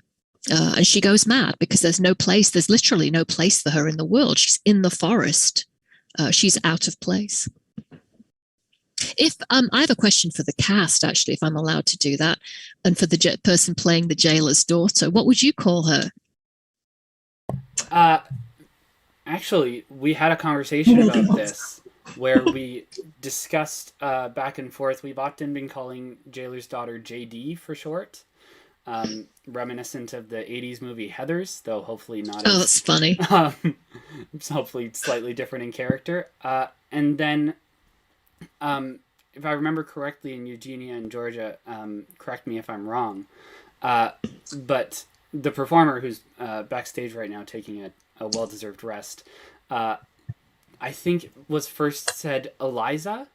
And she goes mad because there's literally no place for her in the world. She's in the forest. She's out of place. If I have a question for the cast, actually, if I'm allowed to do that, and for the person playing the jailer's daughter, what would you call her? Actually, we had a conversation about this where we discussed back and forth. We've often been calling jailer's daughter JD for short. Reminiscent of the 80s movie Heathers, though hopefully not. Oh, that's funny. It's hopefully slightly different in character. And then, if I remember correctly, and Eugenia and Georgia, correct me if I'm wrong, but the performer who's backstage right now taking a well-deserved rest, I think was first said Eliza.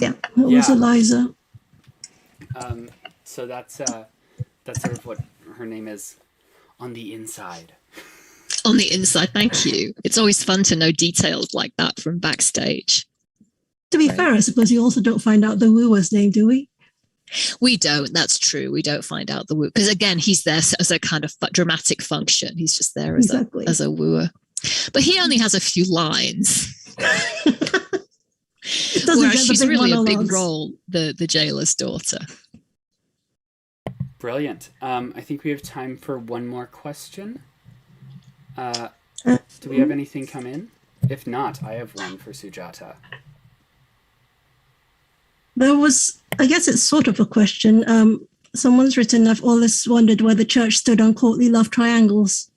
Yeah, it was Eliza. So that's sort of what her name is on the inside. On the inside, thank you. It's always fun to know details like that from backstage. To be fair, I suppose you also don't find out the wooer's name, do we? We don't. That's true. We don't find out the woo, because again, he's there as a kind of dramatic function. He's just there as a wooer. But he only has a few lines. Whereas she's really a big role, the jailer's daughter. Brilliant. I think we have time for one more question. Do we have anything come in? If not, I have one for Sujata. There was, I guess it's sort of a question. Someone's written, I've always wondered where the church stood on courtly love triangles.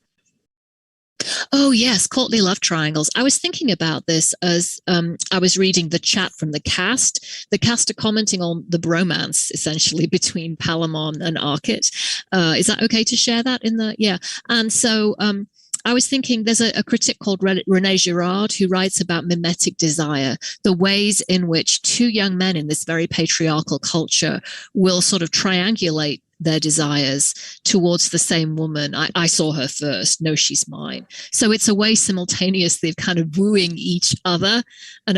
Oh, yes, courtly love triangles. I was thinking about this as I was reading the chat from the cast. The cast are commenting on the bromance, essentially, between Palamon and Arcit. Is that okay to share that in the... Yeah. And so I was thinking there's a critic called René Girard who writes about mimetic desire, the ways in which two young men in this very patriarchal culture will sort of triangulate their desires towards the same woman. I saw her first. No, she's mine. So it's a way simultaneously of kind of wooing each other and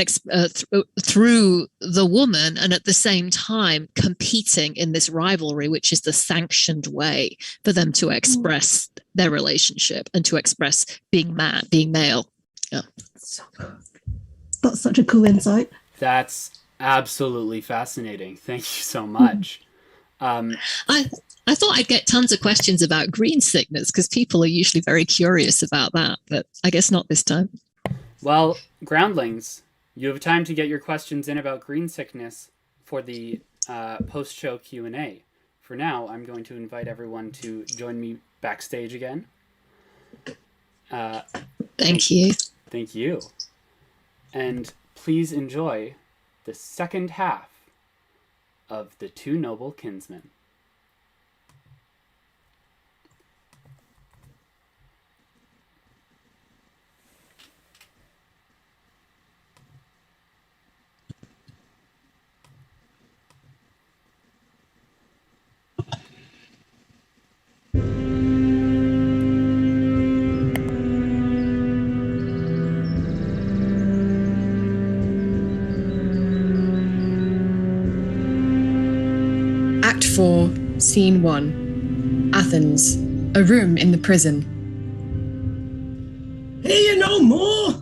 through the woman, and at the same time competing in this rivalry, which is the sanctioned way for them to express their relationship and to express being male. Yeah. That's such a cool insight. That's absolutely fascinating. Thank you so much. I thought I'd get tons of questions about green sickness because people are usually very curious about that, but I guess not this time. Well, groundlings, you have time to get your questions in about green sickness for the post-show Q&A. For now, I'm going to invite everyone to join me backstage again. Thank you. Thank you. And please enjoy the second half of The Two Noble Kinsmen. Act 4, Scene 1. Athens, a room in the prison. Hear you no more?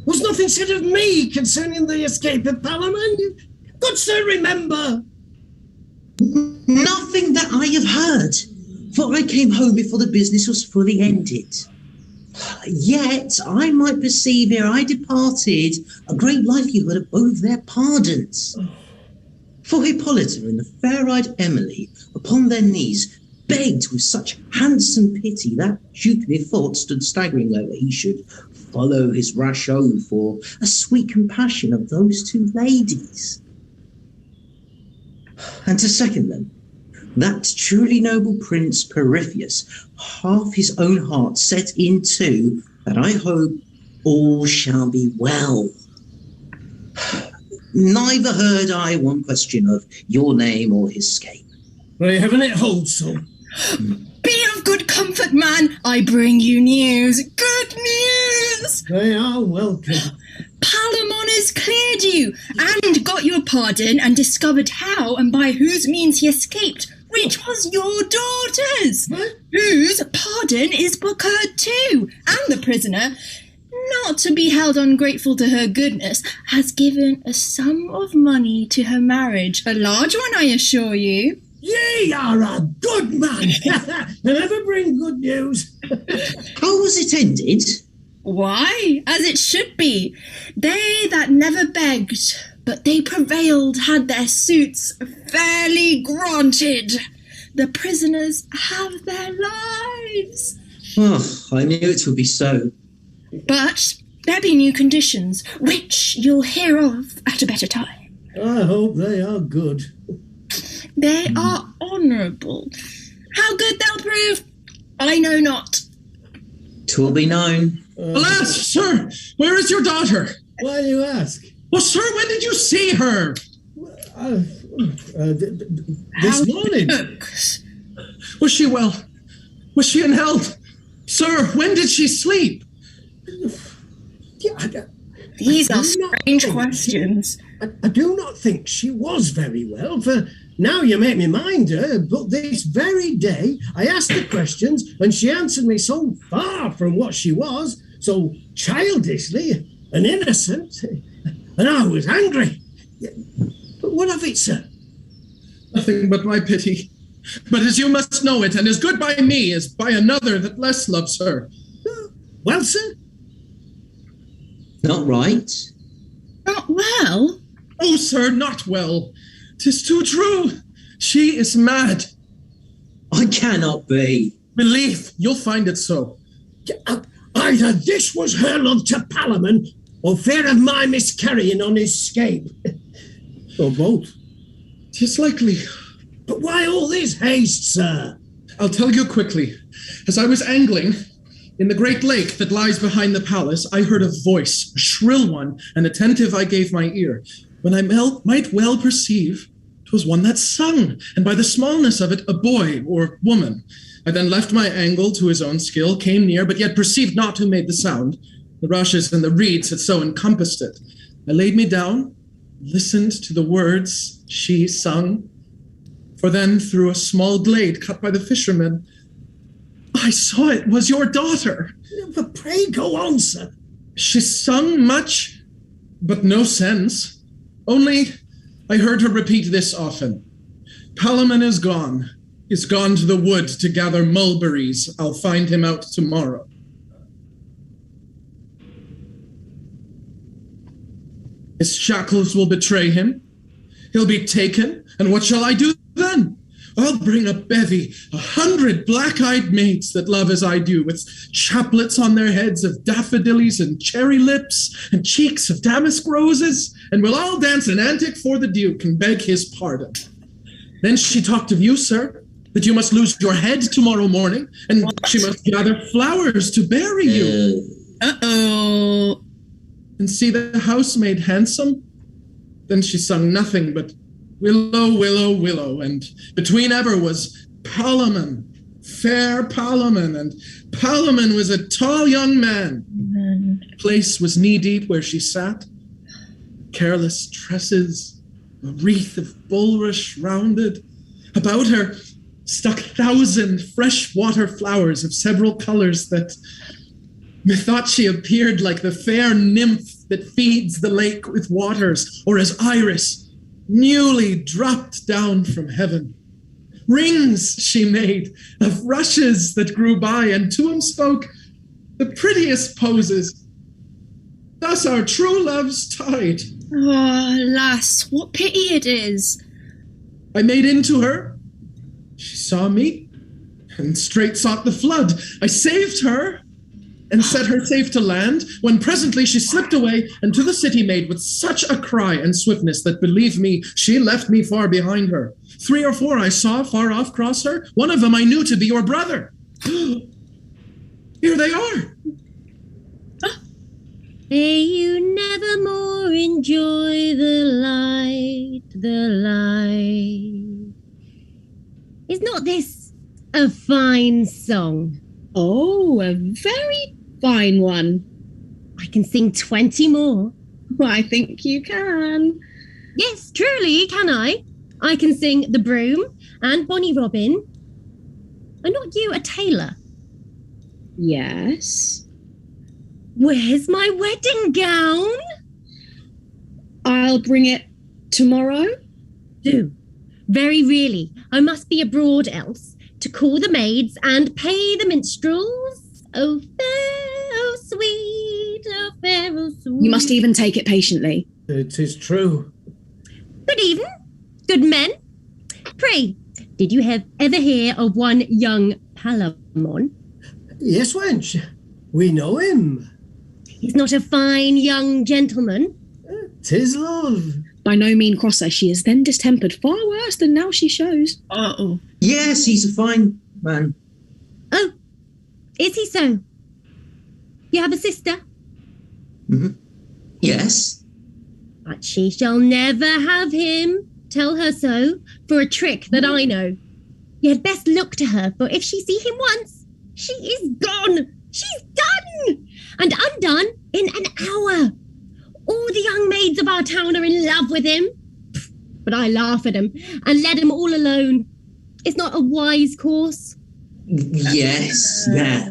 Was nothing said of me concerning the escape of Palamon? Good sir, remember. Nothing that I have heard, for I came home before the business was fully ended. Yet I might perceive ere I departed a great likelihood of both their pardons. For Hippolyta and the fair-eyed Emily, upon their knees, begged with such handsome pity that Duke methought stood staggering over he should follow his rash oath for a sweet compassion of those two ladies. And to second them, that truly noble Prince Peripheus, half his own heart set in two, that I hope all shall be well. Neither heard I one question of your name or his scape. Pray heaven it holds so. Be of good comfort, man. I bring you news. Good news. They are welcome. Palamon has cleared you and got your pardon and discovered how and by whose means he escaped, which was your daughter's, whose pardon is Booker too, and the prisoner, not to be held ungrateful to her goodness, has given a sum of money to her marriage, a large one, I assure you. Ye are a good man, and ever bring good news. How was it ended? Why, as it should be. They that never begged, but they prevailed, had their suits fairly granted. The prisoners have their lives. Oh, I knew it would be so. But there be new conditions, which you'll hear of at a better time. I hope they are good. They are honourable. How good they'll prove, I know not. 'Twill be known. Alas, sir, where is your daughter? Why do you ask? Well, sir, when did you see her? This morning. Was she well? Was she in health? Sir, when did she sleep? These are strange questions. I do not think she was very well, for now you make me mind her, but this very day I asked the questions and she answered me so far from what she was, so childishly and innocent, and I was angry. But what of it, sir? Nothing but my pity. But as you must know it, and as good by me as by another that less loves her. Well, sir? Not right. Not well? Oh, sir, not well. 'Tis too true. She is mad. I cannot be. Believe, you'll find it so. Either this was her love to Palamon, or fear of my miscarrying on his escape. Or both. 'Tis likely. But why all this haste, sir? I'll tell you quickly. As I was angling in the great lake that lies behind the palace, I heard a voice, a shrill one, and attentive I gave my ear. When I might well perceive 'twas one that sung, and by the smallness of it, a boy or woman. I then left my angle to his own skill, came near, but yet perceived not who made the sound. The rushes and the reeds had so encompassed it. I laid me down, listened to the words she sung, for then through a small glade cut by the fishermen, I saw it was your daughter. But pray go on, sir. She sung much, but no sense. Only I heard her repeat this often. Palamon is gone. He's gone to the wood to gather mulberries. I'll find him out tomorrow. His shackles will betray him. He'll be taken, and what shall I do then? I'll bring a bevy, 100 black-eyed maids that love as I do, with chaplets on their heads of daffodillies and cherry lips and cheeks of damask roses, and we'll all dance an antic for the Duke and beg his pardon. Then she talked of you, sir, that you must lose your head tomorrow morning, and she must gather flowers to bury you. Uh-oh. And see the housemaid handsome? Then she sung nothing but willow, willow, willow, and between ever was Palamon, fair Palamon, and Palamon was a tall young man. The place was knee-deep where she sat, careless tresses, a wreath of bulrush rounded. About her stuck 1,000 fresh water flowers of several colours that methought she appeared like the fair nymph that feeds the lake with waters, or as Iris, newly dropped down from heaven. Rings she made of rushes that grew by, and to him spoke the prettiest poses. Thus our true love's tied. Oh, lass, what pity it is. I made into her. She saw me, and straight sought the flood. I saved her, and set her safe to land, when presently she slipped away, and to the city made with such a cry and swiftness that, believe me, she left me far behind her. 3 or 4 I saw far off cross her. One of them I knew to be your brother. Here they are. May you never more enjoy the light, the light. Is not this a fine song? Oh, a very fine one. I can sing 20 more. Well, I think you can. Yes, truly, can I? I can sing The Broom and Bonnie Robin. Are not you a tailor? Yes. Where's my wedding gown? I'll bring it tomorrow. Do. Very really. I must be abroad else, to call the maids and pay the minstrels. Oh, fair, oh, sweet, oh, fair, oh, sweet. You must even take it patiently. It is true. Good evening, good men. Pray, did you ever hear of one young Palamon? Yes, wench. We know him. He's not a fine young gentleman. 'Tis love. By no mean crosser, she is then distempered far worse than now she shows. Uh-oh. Yes, he's a fine man. Oh, is he so? You have a sister? Mm-hmm. Yes. But she shall never have him. Tell her so, for a trick that I know. You had best look to her, for if she see him once, she is gone. She's done, and undone in an hour. All the young maids of our town are in love with him. But I laugh at him and let him all alone. It's not a wise course. Yes, yeah.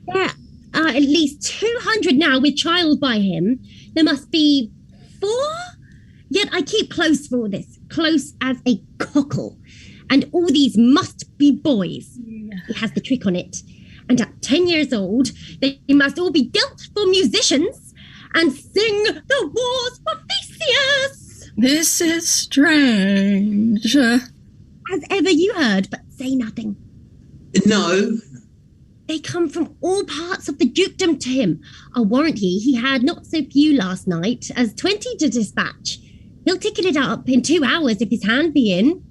There are at least 200 now with child by him. There must be 4. Yet I keep close for this, close as a cockle. And all these must be boys. He has the trick on it. And at 10 years old, they must all be dealt for musicians and sing the wars for Theseus. This is strange. As ever you heard, but say nothing. No. They come from all parts of the dukedom to him. I'll warrant ye he had not so few last night as 20 to dispatch. He'll ticket it up in 2 hours if his hand be in.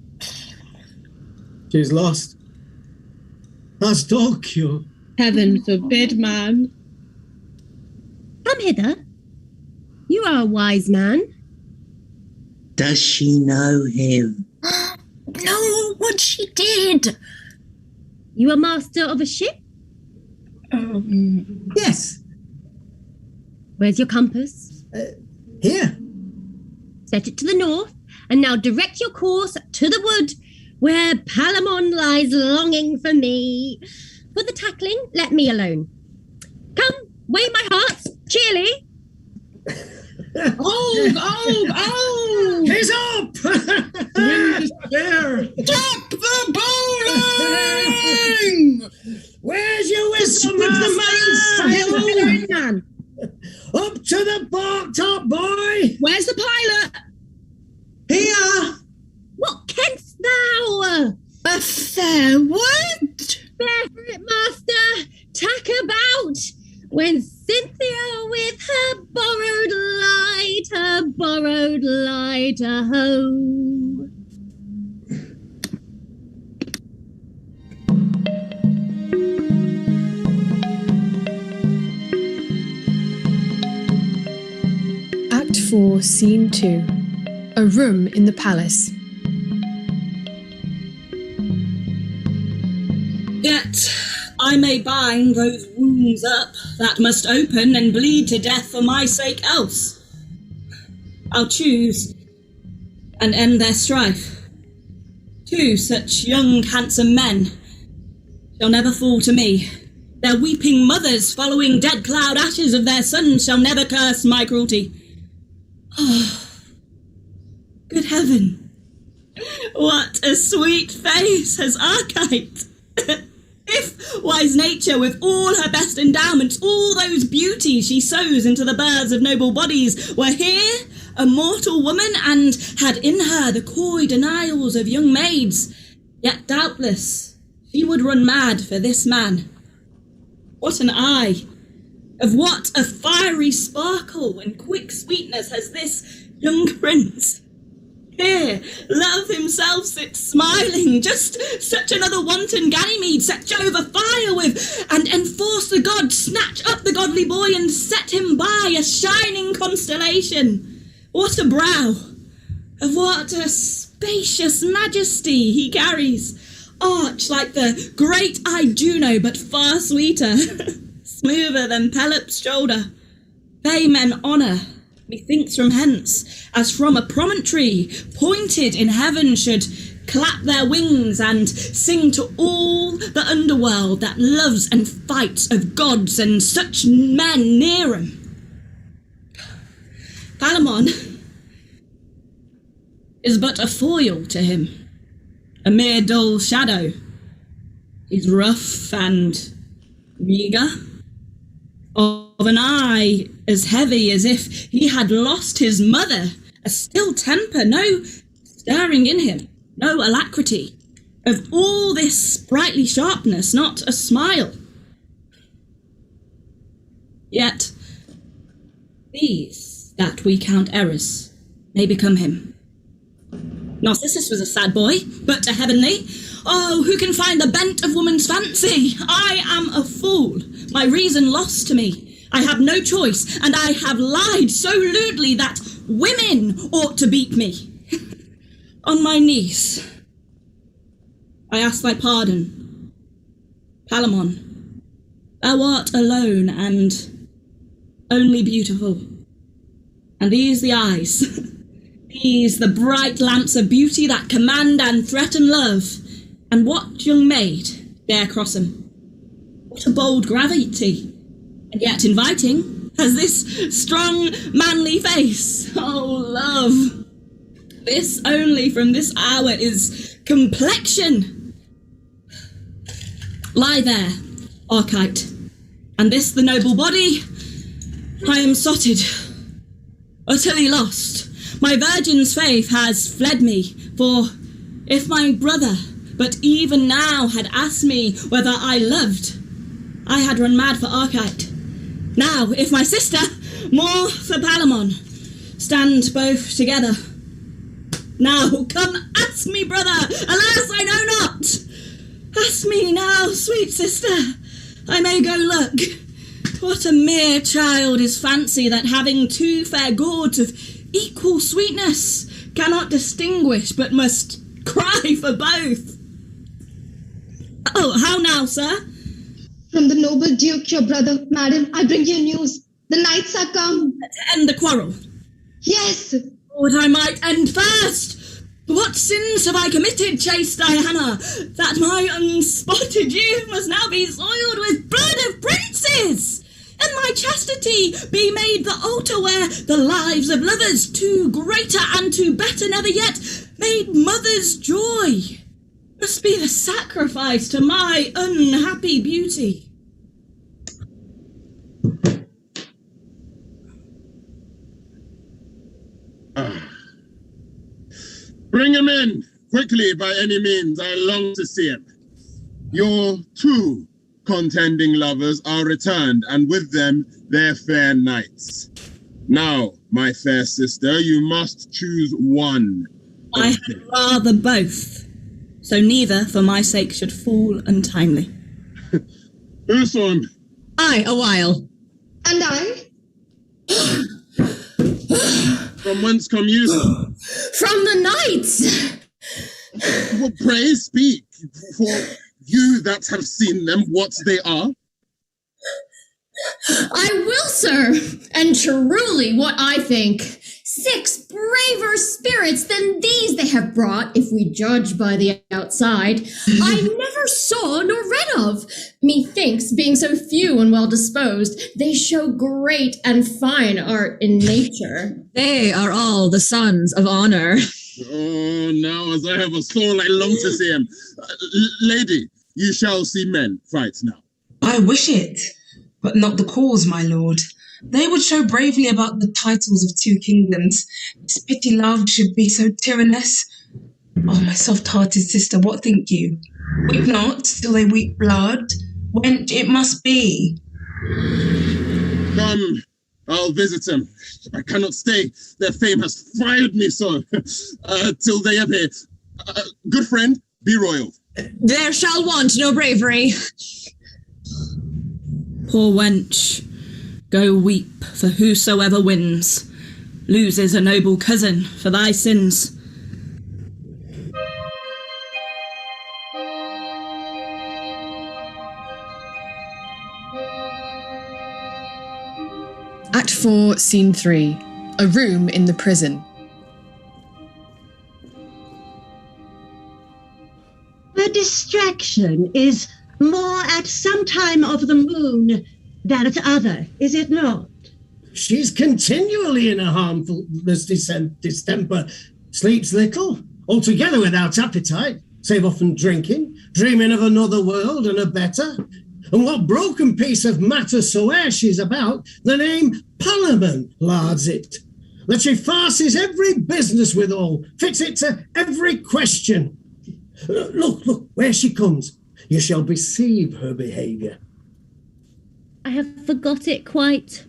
She's lost. That's dog cure. Heaven forbid, man. Come hither. You are a wise man. Does she know him? No, what she did. You are master of a ship? Yes. Where's your compass? Here. Set it to the north, and now direct your course to the wood, where Palamon lies longing for me. For the tackling, let me alone. Come, weigh my hearts, cheerly. Oh! He's up! Wind is there! Stop the bowling! Where's your whistle, man? Up to the bark top, boy! Where's the pilot? Here! What canst thou? A fair word? Bear for it, master. Tack about. When Cynthia with her borrowed light, ho. Act 4, Scene 2. A room in the palace. Yet I may bind those wounds up that must open and bleed to death for my sake else. I'll choose and end their strife. 2 such young handsome men shall never fall to me. Their weeping mothers following dead cloud ashes of their sons shall never curse my cruelty. Oh, good heaven, what a sweet face has Archite! If wise nature, with all her best endowments, all those beauties she sows into the births of noble bodies, were here, a mortal woman, and had in her the coy denials of young maids, yet doubtless she would run mad for this man. What an eye! Of what a fiery sparkle and quick sweetness has this young prince! Here, love himself sits smiling, just such another wanton Ganymede set Jove afire with, and enforce the gods snatch up the godly boy and set him by a shining constellation. What a brow! Of what a spacious majesty he carries, arch like the great-eyed Juno, but far sweeter, smoother than Pelops' shoulder. Fame and honour, methinks from hence, as from a promontory pointed in heaven, should clap their wings and sing to all the underworld that loves and fights of gods and such men near 'em. Palamon is but a foil to him, a mere dull shadow. He's rough and meagre, of an eye as heavy as if he had lost his mother, a still temper, no stirring in him, no alacrity. Of all this sprightly sharpness, not a smile. Yet these that we count errors may become him. Narcissus was a sad boy, but a heavenly. Oh, who can find the bent of woman's fancy? I am a fool, my reason lost to me. I have no choice, and I have lied so lewdly that women ought to beat me. On my knees, I ask thy pardon. Palamon, thou art alone and only beautiful. And these the eyes, these the bright lamps of beauty that command and threaten love. And what young maid dare cross 'em? What a bold gravity, and yet inviting, has this strong manly face. Oh, love, this only from this hour is complexion. Lie there, Archite, and this the noble body. I am sotted, utterly lost. My virgin's faith has fled me, for if my brother but even now had asked me whether I loved, I had run mad for Archite. Now, if my sister, more for Palamon, stand both together. Now, come ask me, brother, alas, I know not. Ask me now, sweet sister, I may go look. What a mere child is fancy that having 2 fair gourds of equal sweetness cannot distinguish but must cry for both. Oh, how now, sir? From the noble Duke, your brother, madam, I bring you news. The knights are come. To end the quarrel? Yes. Would I might end first. What sins have I committed, chaste Diana, that my unspotted youth must now be soiled with blood of princes? And my chastity be made the altar where the lives of lovers, to greater and to better never yet made mother's joy, must be the sacrifice to my unhappy beauty. Bring him in, quickly by any means. I long to see him. Your two contending lovers are returned, and with them their fair knights. Now, my fair sister, you must choose one. I had rather both, so neither for my sake should fall untimely. Who saw him? I, a while. And I? From whence come you? From the knights! Well, pray speak, for you that have seen them, what they are. I will, sir, and truly what I think, 6 braver spirits than these they have brought, if we judge by the outside, I never saw nor read of. Methinks, being so few and well disposed, they show great and fine art in nature. They are all the sons of honor. Oh, now as I have a soul, I long to see him. Lady, you shall see men fight now. I wish it, but not the cause, my lord. They would show bravely about the titles of 2 kingdoms. This pity love should be so tyrannous. Oh, my soft-hearted sister, what think you? Weep not till they weep blood. Wench, it must be. Come, I'll visit them. I cannot stay. Their fame has fired me so. Till they appear. Good friend, be royal. There shall want no bravery. Poor wench, go weep for whosoever wins, loses a noble cousin for thy sins. Act 4, Scene 3. A room in the prison. The distraction is more at some time of the moon than at other, is it not? She's continually in a harmful distemper, sleeps little, altogether without appetite, save often drinking, dreaming of another world and a better. And what broken piece of matter soe'er she's about, the name Palamon lards it. That she farces every business withal, fits it to every question. Look, where she comes. You shall perceive her behaviour. I have forgot it quite.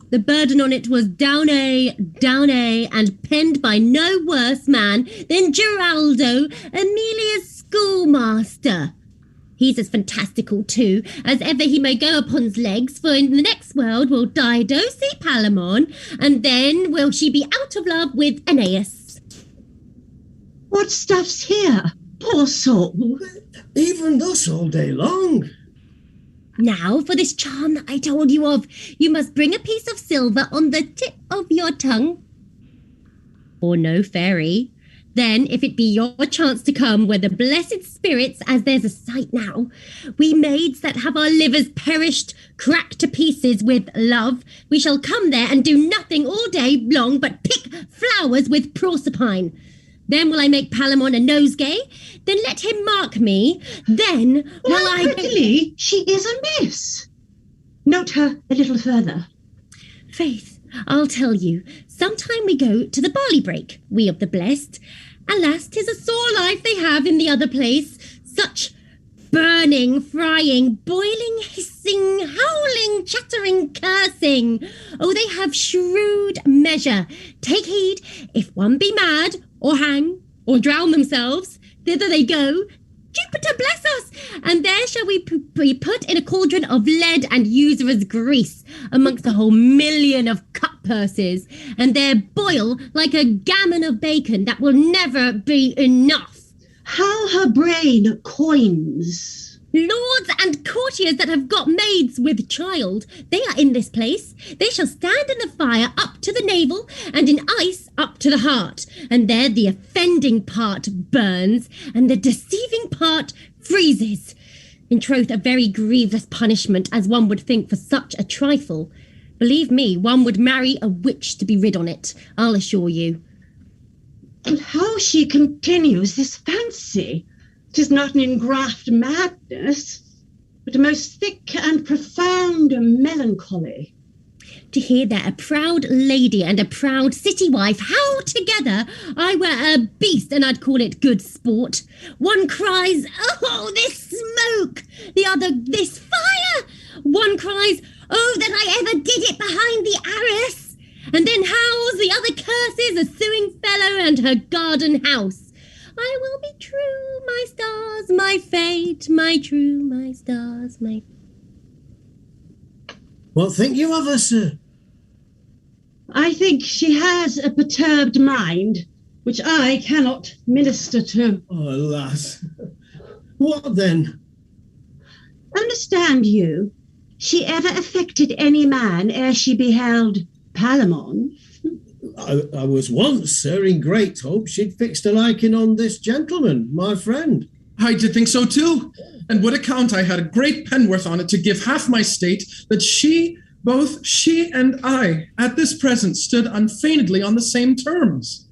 The burden on it was down A, and penned by no worse man than Geraldo, Amelia's schoolmaster. He's as fantastical, too, as ever he may go upon's legs, for in the next world will Dido see Palamon, and then will she be out of love with Aeneas. What stuff's here? Poor soul. Even thus all day long. Now, for this charm that I told you of, you must bring a piece of silver on the tip of your tongue. Or no fairy. Then, if it be your chance to come where the blessed spirits, as there's a sight now, we maids that have our livers perished, cracked to pieces with love, we shall come there and do nothing all day long but pick flowers with Proserpine. Then will I make Palamon a nosegay, then let him mark me, then will I... Prettily, she is a miss. Note her a little further. Faith, I'll tell you, sometime we go to the barley break, we of the blessed. Alas, 'tis a sore life they have in the other place. Such burning, frying, boiling, hissing, howling, chattering, cursing. Oh, they have shrewd measure. Take heed, if one be mad, or hang, or drown themselves, thither they go. Jupiter bless us! And there shall we be put in a cauldron of lead and usurer's grease, amongst a whole million of cut-purses, and there boil like a gammon of bacon that will never be enough. How her brain coins. Lords and courtiers that have got maids with child, they are in this place. They shall stand in the fire up to the navel, and in ice up to the heart. And there the offending part burns, and the deceiving part freezes. In troth, a very grievous punishment, as one would think for such a trifle. Believe me, one would marry a witch to be rid on it, I'll assure you. And how she continues this fancy! 'Tis not an ingraft madness, but a most thick and profound melancholy. To hear that a proud lady and a proud city wife howl together, I were a beast and I'd call it good sport. One cries, "Oh, this smoke!" The other, "This fire!" One cries, "Oh, that I ever did it behind the arras!" And then howls the other curses, a suing fellow and her garden house. I will be true, my stars, my fate, my true, my stars, my... What think you of her, sir? I think she has a perturbed mind, which I cannot minister to. Oh, alas. What then? Understand you, she ever affected any man ere she beheld Palamon? I was once, sir, in great hope she'd fixed a liking on this gentleman, my friend. I did think so too, and would account I had a great penworth on it to give half my state, that both she and I, at this present, stood unfeignedly on the same terms.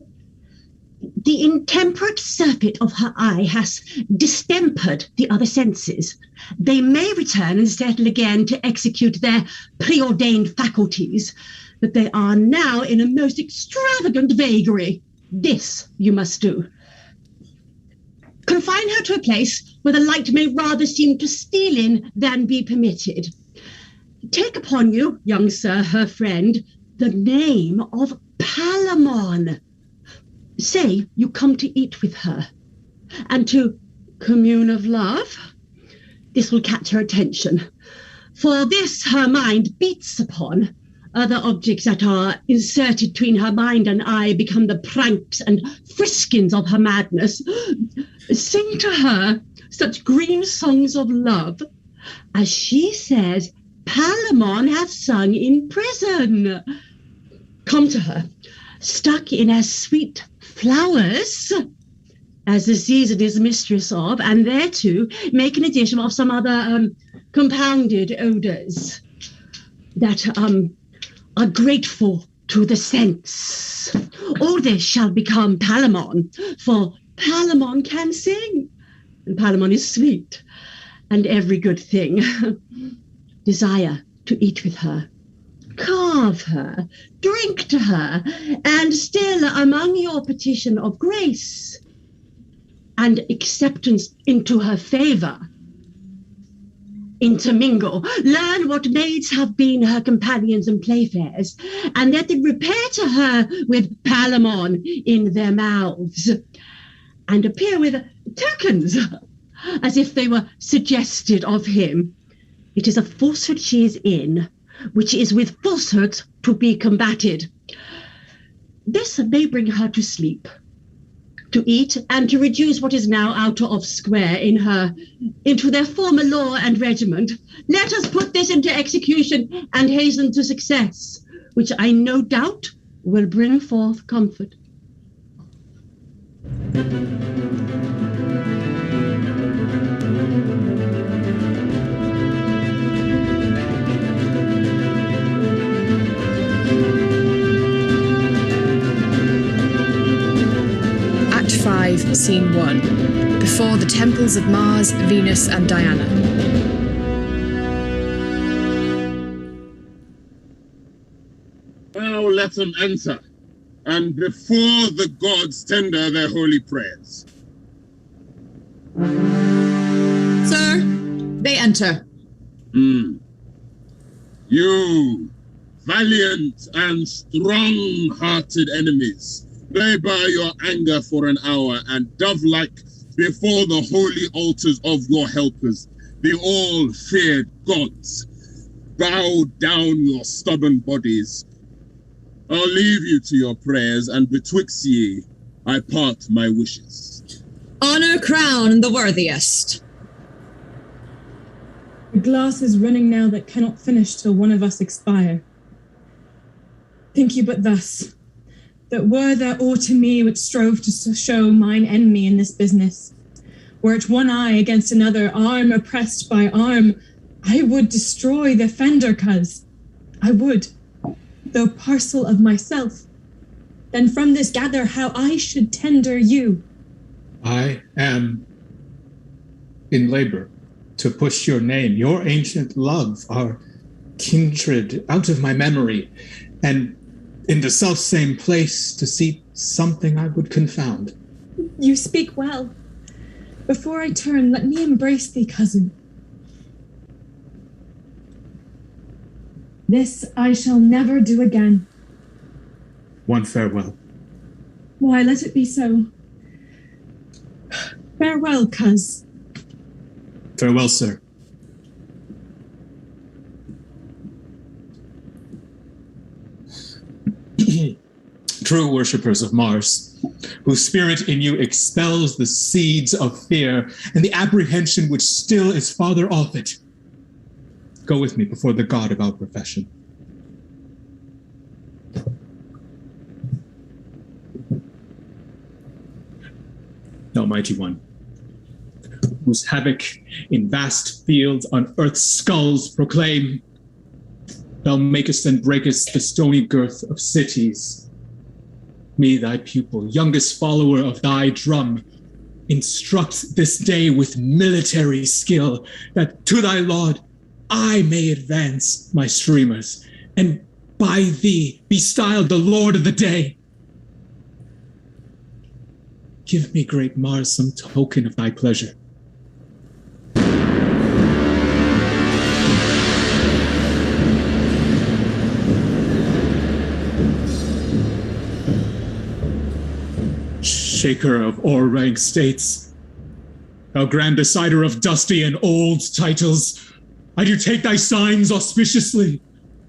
The intemperate surfeit of her eye has distempered the other senses. They may return and settle again to execute their preordained faculties, but they are now in a most extravagant vagary. This you must do. Confine her to a place where the light may rather seem to steal in than be permitted. Take upon you, young sir, her friend, the name of Palamon. Say you come to eat with her, and to commune of love. This will catch her attention. For this her mind beats upon. Other objects that are inserted between her mind and eye become the pranks and friskings of her madness. Sing to her such green songs of love as she says Palamon hath sung in prison. Come to her, stuck in as sweet flowers as the season is mistress of, and thereto make an addition of some other compounded odours that are grateful to the sense. All this shall become Palamon, for Palamon can sing, and Palamon is sweet, and every good thing. Desire to eat with her, carve her, drink to her, and still among your petition of grace and acceptance into her favour, intermingle, learn what maids have been her companions and playfares, and let them repair to her with Palamon in their mouths, and appear with tokens, as if they were suggested of him. It is a falsehood she is in, which is with falsehoods to be combated. This may bring her to sleep, to eat, and to reduce what is now out of square in her into their former law and regiment. Let us put this into execution and hasten to success, which I no doubt will bring forth comfort. Act 5, Scene 1. Before the temples of Mars, Venus, and Diana. Now let them enter, and before the gods tender their holy prayers. Sir, they enter. You, valiant and strong-hearted enemies, lay by your anger for an hour, and dove-like before the holy altars of your helpers, the all-feared gods, bow down your stubborn bodies. I'll leave you to your prayers, and betwixt ye, I part my wishes. Honor crown the worthiest. The glass is running now that cannot finish till one of us expire. Think you but thus, that were there aught in me which strove to show mine enemy in this business, Were it one eye against another, arm oppressed by arm, I would destroy the fender, cuz. I would, though parcel of myself. Then from this gather how I should tender you. I am in labor to push your name, your ancient love, our kindred, out of my memory, and in the self-same place to seek something I would confound. You speak well. Before I turn, let me embrace thee, cousin. This I shall never do again. One farewell. Why, let it be so. Farewell, cuz. Farewell, sir. True worshippers of Mars, whose spirit in you expels the seeds of fear and the apprehension which still is farther off it. Go with me before the god of our profession. Almighty One, whose havoc in vast fields on earth's skulls proclaim, thou makest and breakest the stony girth of cities. Me, thy pupil, youngest follower of thy drum, instruct this day with military skill, that to thy laud I may advance my streamers, and by thee be styled the lord of the day. Give me, great Mars, some token of thy pleasure. Shaker of o'er-ranked states, thou grand decider of dusty and old titles, I do take thy signs auspiciously,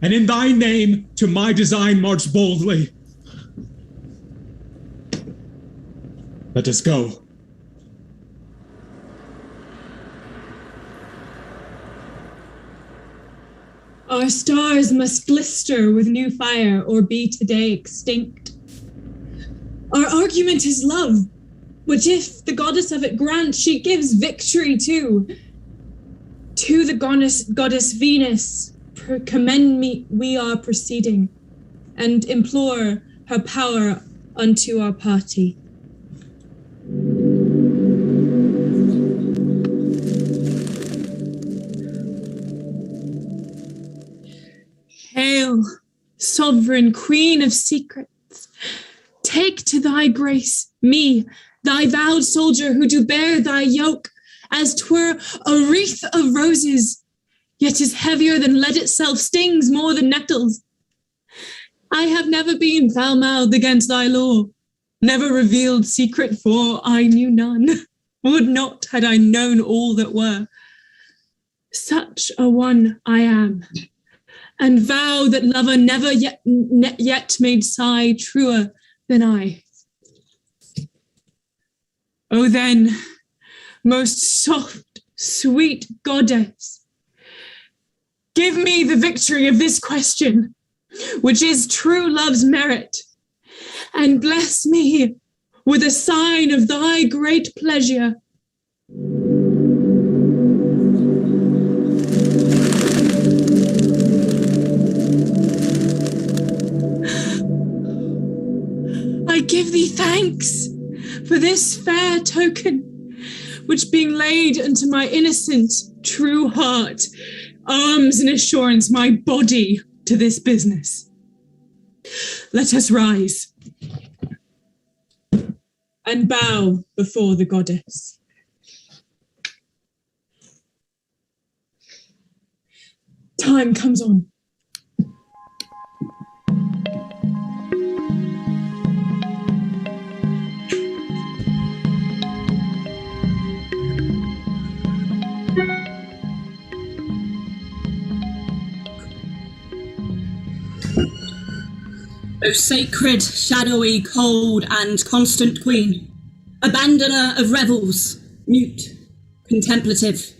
and in thy name to my design march boldly. Let us go. Our stars must glister with new fire or be today extinct. Our argument is love, which if the goddess of it grants, she gives victory to. To the goddess Venus, commend me, we are proceeding, and implore her power unto our party. Hail, sovereign queen of secrets, take to thy grace me, thy vowed soldier, who do bear thy yoke, as 'twere a wreath of roses, yet is heavier than lead itself, stings more than nettles. I have never been foul-mouthed against thy law, never revealed secret, for I knew none, would not had I known all that were. Such a one I am, and vow that lover never yet made sigh truer than I. O then, most soft, sweet goddess, give me the victory of this question, which is true love's merit, and bless me with a sign of thy great pleasure. I give thee thanks for this fair token, which being laid unto my innocent, true heart, arms in assurance my body to this business. Let us rise and bow before the goddess. Time comes on. O sacred, shadowy, cold, and constant queen, abandoner of revels, mute, contemplative,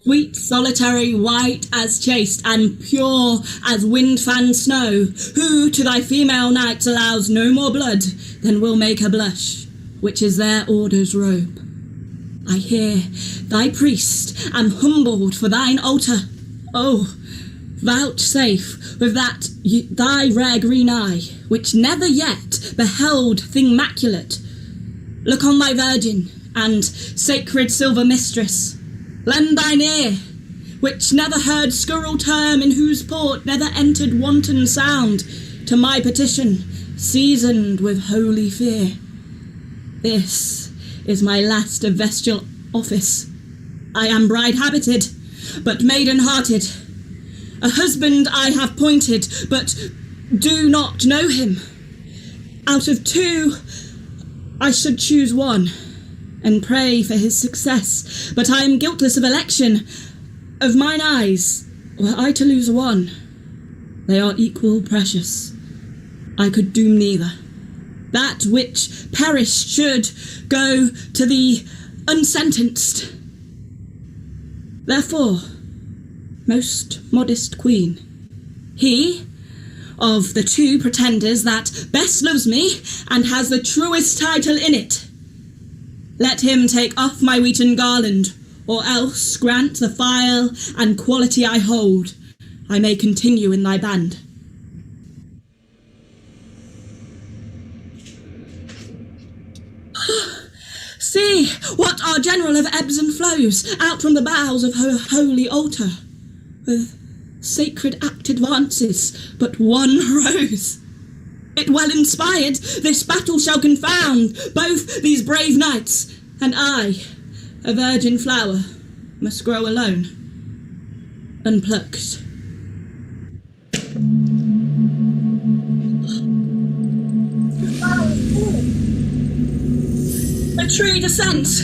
sweet, solitary, white as chaste, and pure as wind-fanned snow, who to thy female knights allows no more blood than will make her blush, which is their order's robe. I hear thy priest am humbled for thine altar. Oh, vouchsafe with that thy rare green eye, which never yet beheld thing maculate. Look on thy virgin and sacred silver mistress. Lend thine ear, which never heard scurril term, in whose port never entered wanton sound, to my petition, seasoned with holy fear. This is my last of vestal office. I am bride-habited, but maiden-hearted. A husband I have pointed, but do not know him. Out of two, I should choose one, and pray for his success. But I am guiltless of election. Of mine eyes, were I to lose one, they are equal precious. I could doom neither. That which perished should go to the unsentenced. Therefore, most modest queen, he of the two pretenders that best loves me and has the truest title in it, let him take off my wheaten garland, or else grant the file and quality I hold, I may continue in thy band. See what our general of ebbs and flows out from the boughs of her holy altar, with sacred act advances but one rose. It well inspired, this battle shall confound both these brave knights, and I, a virgin flower, must grow alone, unplucked. A tree descends.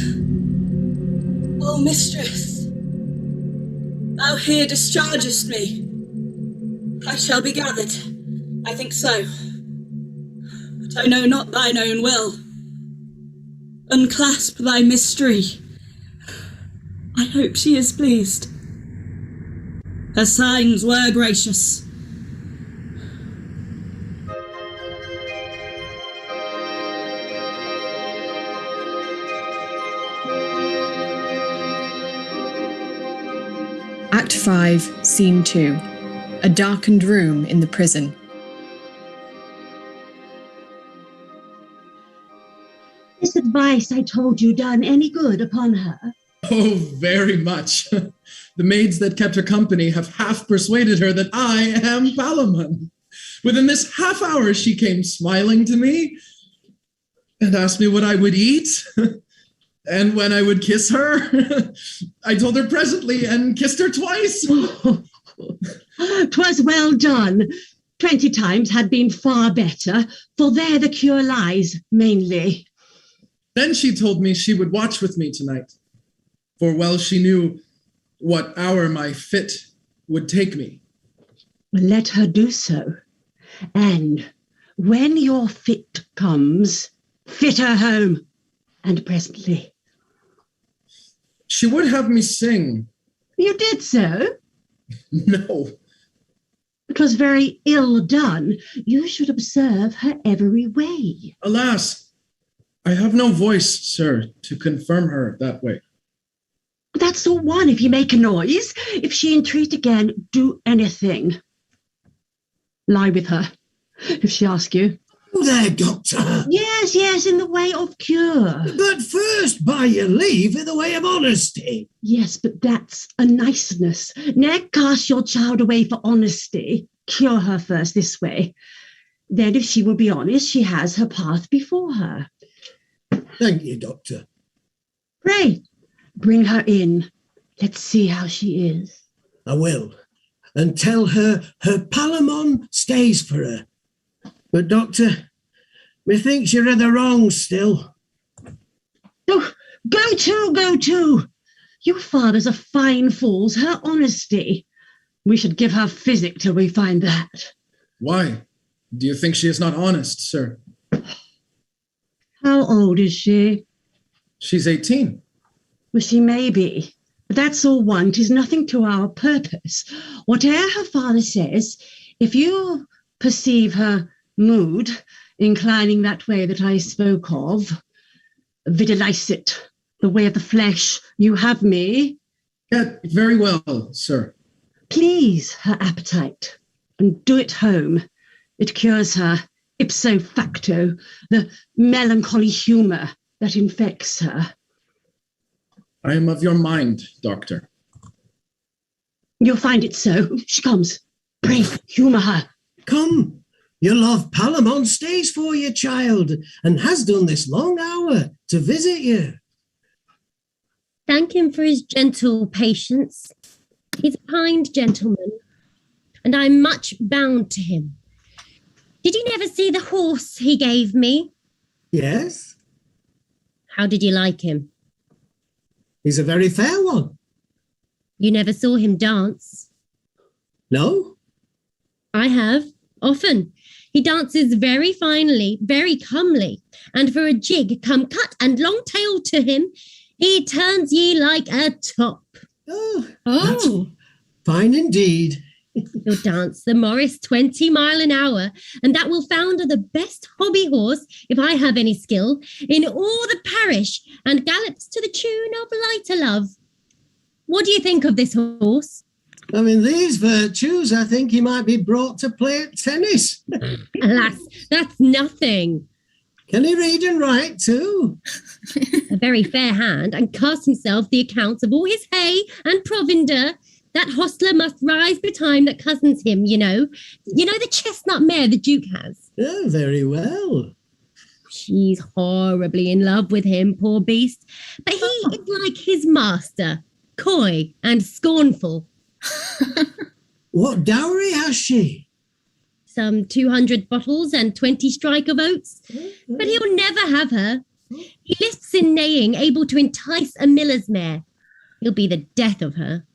O mistress, thou here dischargest me. I shall be gathered, I think so. But I know not thine own will. Unclasp thy mystery. I hope she is pleased. Her signs were gracious. Act 5, Scene 2. A darkened room in the prison. This advice I told you done any good upon her? Oh, very much. The maids that kept her company have half persuaded her that I am Palamon. Within this half hour she came smiling to me and asked me what I would eat and when I would kiss her. I told her presently and kissed her twice. 'Twas well done. 20 times had been far better, for there the cure lies, mainly. Then she told me she would watch with me tonight, for well she knew what hour my fit would take me. Well, let her do so. And when your fit comes, fit her home, and presently. She would have me sing. You did so? No. It was very ill done. You should observe her every way. Alas, I have no voice, sir, to confirm her that way. That's all one if you make a noise. If she entreat again, do anything. Lie with her, if she asks you. Oh, there, doctor. Yes, in the way of cure. But first, by your leave, in the way of honesty. Yes, but that's a niceness. Ne'er cast your child away for honesty. Cure her first this way. Then, if she will be honest, she has her path before her. Thank you, doctor. Pray, bring her in. Let's see how she is. I will. And tell her Palamon stays for her. But, doctor, methinks you're in the wrong still. Oh, go to. Your father's a fine fool's, her honesty. We should give her physic till we find that. Why? Do you think she is not honest, sir? How old is she? She's 18. Well, she may be. But that's all one. 'Tis nothing to our purpose. Whate'er her father says, if you perceive her mood inclining that way that I spoke of, videlicet, the way of the flesh. You have me. Yeah, very well, sir. Please her appetite and do it home. It cures her ipso facto, the melancholy humour that infects her. I am of your mind, Doctor. You'll find it so. She comes. Pray, humour her. Come. Your love Palamon stays for you, child, and has done this long hour to visit you. Thank him for his gentle patience. He's a kind gentleman, and I'm much bound to him. Did you never see the horse he gave me? Yes. How did you like him? He's a very fair one. You never saw him dance? No? I have, often. He dances very finely, very comely, and for a jig come cut and long tailed to him, he turns ye like a top. Oh. Fine indeed. He'll dance the Morris 20 mile an hour, and that will founder the best hobby horse, if I have any skill, in all the parish, and gallops to the tune of Lighter Love. What do you think of this horse? I mean, these virtues, I think he might be brought to play at tennis. Alas, that's nothing. Can he read and write too? A very fair hand, and cast himself the accounts of all his hay and provender. That hostler must rise betime that cousins him, you know. You know the chestnut mare the Duke has? Oh, very well. She's horribly in love with him, poor beast. But he is like his master, coy and scornful. What dowry has she? Some 200 bottles and 20 strike of oats. But he'll never have her. He lisps in neighing, able to entice a miller's mare. He'll be the death of her.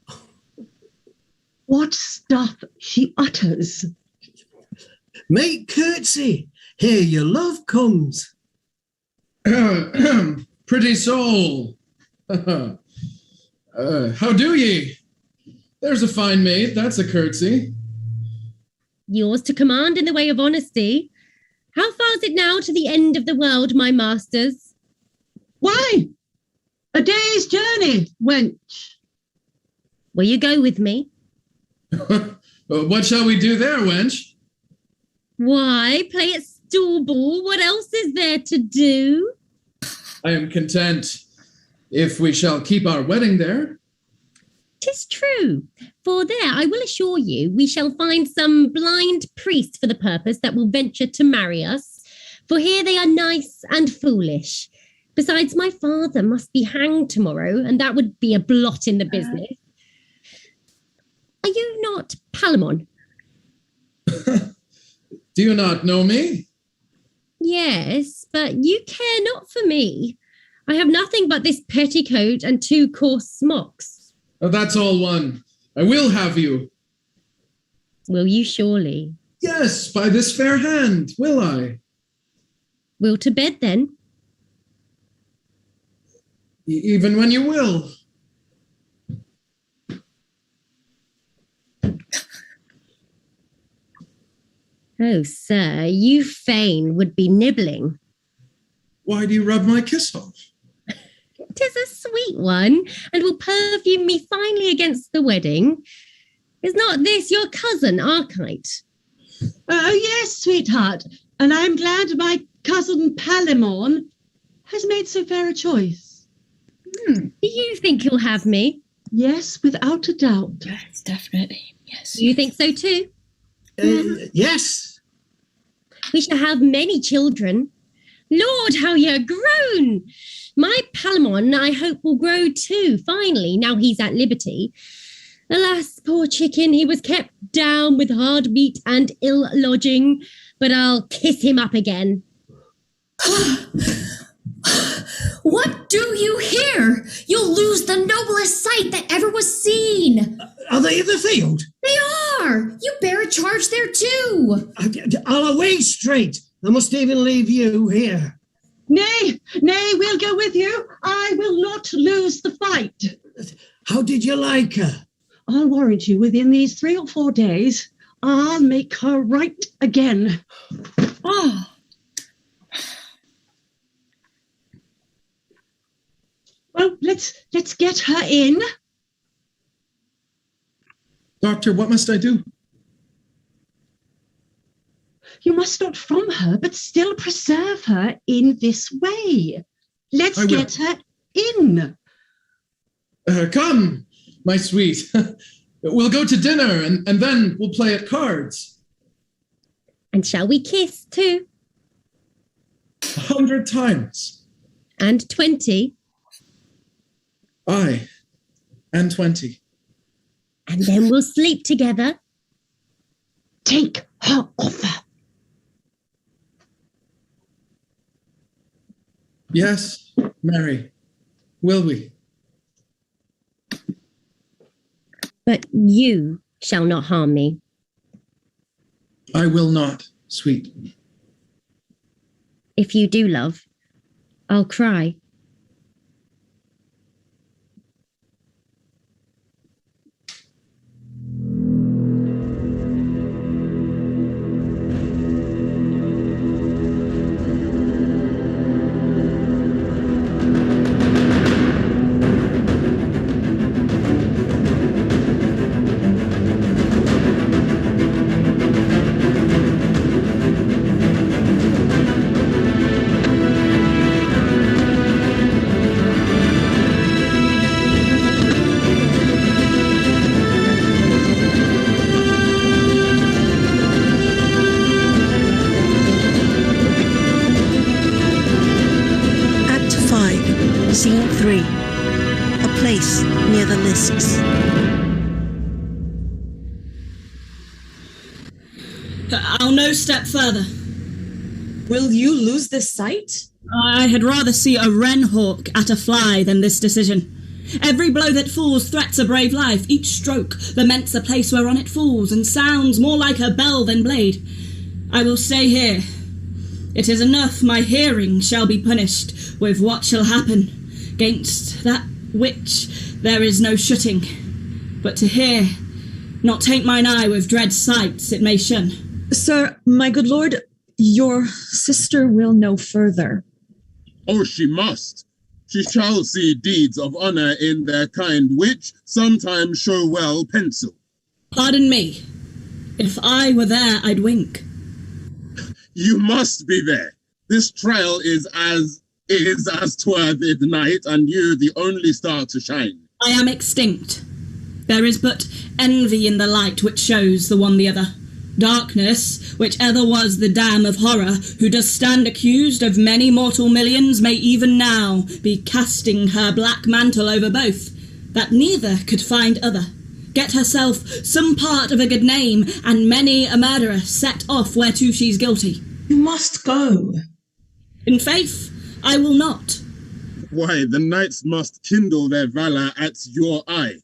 What stuff she utters. Make curtsy. Here your love comes. Pretty soul. How do ye? There's a fine maid, that's a curtsy. Yours to command in the way of honesty. How far is it now to the end of the world, my masters? Why? A day's journey, wench. Will you go with me? What shall we do there, wench? Why, play at stool ball. What else is there to do? I am content if we shall keep our wedding there. 'Tis true, for there, I will assure you, we shall find some blind priest for the purpose that will venture to marry us, for here they are nice and foolish. Besides, my father must be hanged tomorrow, and that would be a blot in the business. Are you not Palamon? Do you not know me? Yes, but you care not for me. I have nothing but this petticoat and 2 coarse smocks. Oh, that's all one. I will have you. Will you surely? Yes, by this fair hand, will I. Will to bed then? Even when you will. Oh, sir, you fain would be nibbling. Why do you rub my kiss off? 'Tis a sweet one, and will perfume me finely against the wedding. Is not this your cousin, Archite? Oh, yes, sweetheart. And I'm glad my cousin Palamon has made so fair a choice. Do you think he'll have me? Yes, without a doubt. Yes, definitely. Yes. Do you think so too? Yes. We shall have many children. Lord, how you're grown! My Palamon, I hope, will grow too, finally, now he's at liberty. Alas, poor chicken, he was kept down with hard meat and ill lodging, but I'll kiss him up again. What do you hear? You'll lose the noblest sight that ever was seen. Are they in the field? They are. You bear a charge there too. I'll away straight. I must even leave you here. Nay, we'll go with you. I will not lose the fight. How did you like her? I'll warrant you, within these 3 or 4 days, I'll make her right again. Well, let's get her in. Doctor, what must I do? You must not from her, but still preserve her in this way. Let's get her in. Come, my sweet. We'll go to dinner and then we'll play at cards. And shall we kiss too? 100 times. And 20. Aye, and 20. And then we'll sleep together. Take her offer. Yes, Mary, will we? But you shall not harm me. I will not, sweet. If you do, love, I'll cry. Scene 3. A place near the lists. I'll no step further. Will you lose this sight? I had rather see a wren hawk at a fly than this decision. Every blow that falls threats a brave life. Each stroke laments the place whereon it falls, and sounds more like a bell than blade. I will stay here. It is enough my hearing shall be punished with what shall happen. 'Gainst that which there is no shooting. But to hear, not taint mine eye with dread sights it may shun. Sir, my good lord, your sister will know further. Oh, she must. She shall see deeds of honour in their kind, which sometimes show well pencil. Pardon me. If I were there, I'd wink. You must be there. This trial is as 'twere the night, and you the only star to shine. I am extinct. There is but envy in the light which shows the one the other. Darkness, which ever was the dam of horror, who does stand accused of many mortal millions, may even now be casting her black mantle over both, that neither could find other. Get herself some part of a good name, and many a murderer set off whereto she's guilty. You must go. In faith, I will not. Why, the knights must kindle their valour at your eye.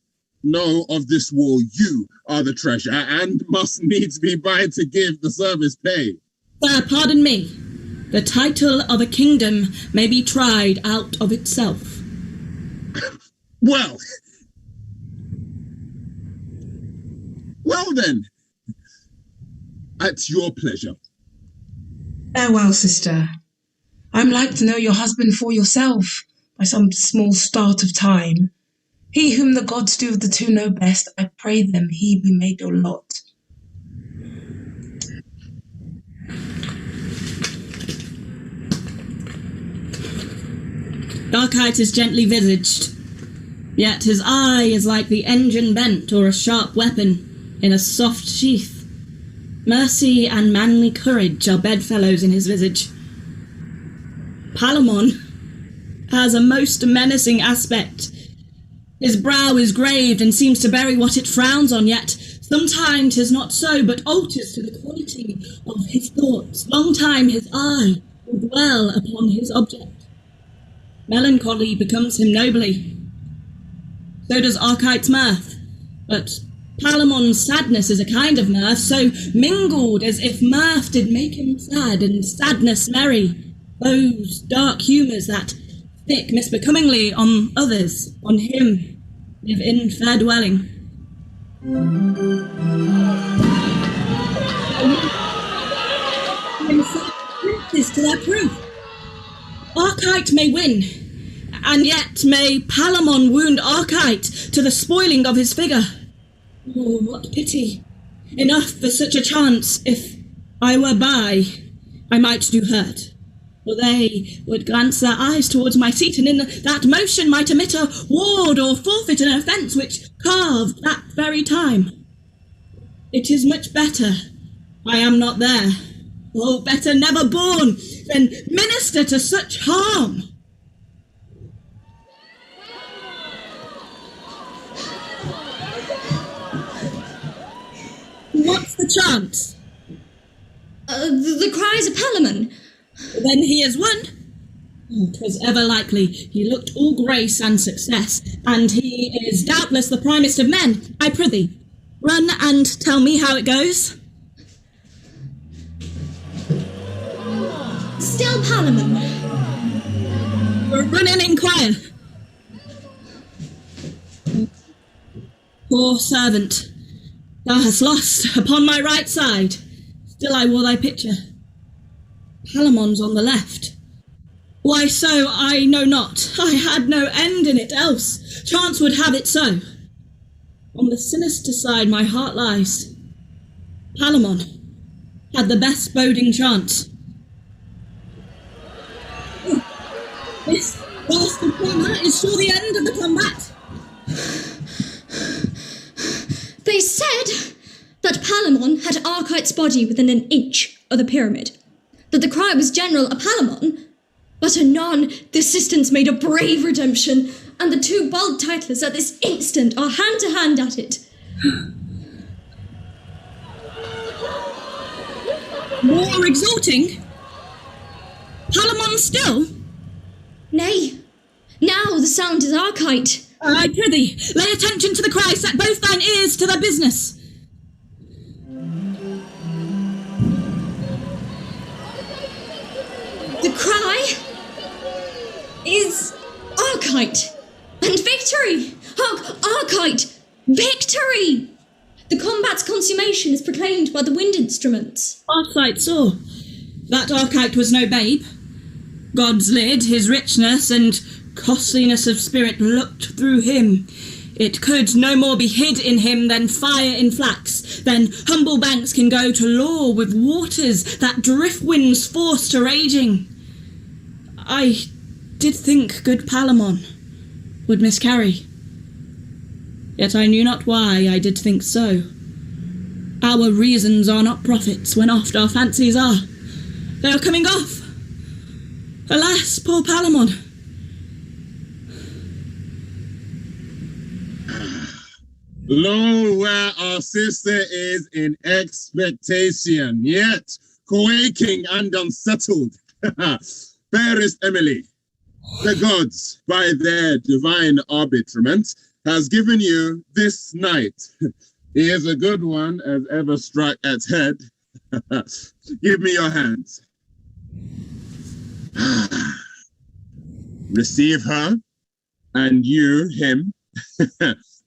Know of this war you are the treasure, and must needs be by to give the service pay. Sir, pardon me. The title of a kingdom may be tried out of itself. Well then, at your pleasure. Farewell, sister. I'm like to know your husband for yourself by some small start of time. He whom the gods do of the two know best, I pray them he be made your lot. Darkite is gently visaged, yet his eye is like the engine bent or a sharp weapon in a soft sheath. Mercy and manly courage are bedfellows in his visage. Palamon has a most menacing aspect. His brow is graved and seems to bury what it frowns on, yet sometimes 'tis not so, but alters to the quality of his thoughts. Long time his eye will dwell upon his object. Melancholy becomes him nobly. So does Archite's mirth, but Palamon's sadness is a kind of mirth, so mingled as if mirth did make him sad and sadness merry. Those dark humours that thick misbecomingly on others, on him, live in fair dwelling. Princes to their proof. Archite may win, And yet may Palamon wound Archite to the spoiling of his figure. Oh, what pity. Enough for such a chance. If I were by, I might do hurt. For they would glance their eyes towards my seat, and in that motion might emit a ward or forfeit an offence which carved that very time. It is much better I am not there. Oh, better never born than minister to such harm. What's the chance? The cries of Palamon. Then he has won. Oh, 'twas ever likely. He looked all grace and success, and he is doubtless the primest of men. I prithee, run and tell me how it goes. Still Palamon. Run and inquire. Poor servant, thou hast lost upon my right side. Still I wore thy picture. Palamon's on the left. Why so, I know not. I had no end in it else. Chance would have it so. On the sinister side my heart lies. Palamon had the best boding chance. This last combat is sure the end of the combat. They said that Palamon had Archite's body within an inch of the pyramid, that the cry was general a Palamon, but anon the assistants made a brave redemption, and the two bold titlers at this instant are hand to hand at it. More exulting? Palamon still? Nay, now the sound is Archite. I prithee, lay attention to the cry, set both thine ears to their business. The cry is Archite and victory! Archite! Victory! The combat's consummation is proclaimed by the wind instruments. Archite saw that Archite was no babe. God's lid, his richness and costliness of spirit looked through him. It could no more be hid in him than fire in flax, than humble banks can go to law with waters that drift winds force to raging. I did think good Palamon would miscarry, yet I knew not why I did think so. Our reasons are not prophets when oft our fancies are. They are coming off. Alas, poor Palamon. Lo, where our sister is in expectation, yet quaking and unsettled. Fairest Emily, the gods, by their divine arbitrament, has given you this night. He is a good one as ever struck at head. Give me your hands. Receive her, and you, him,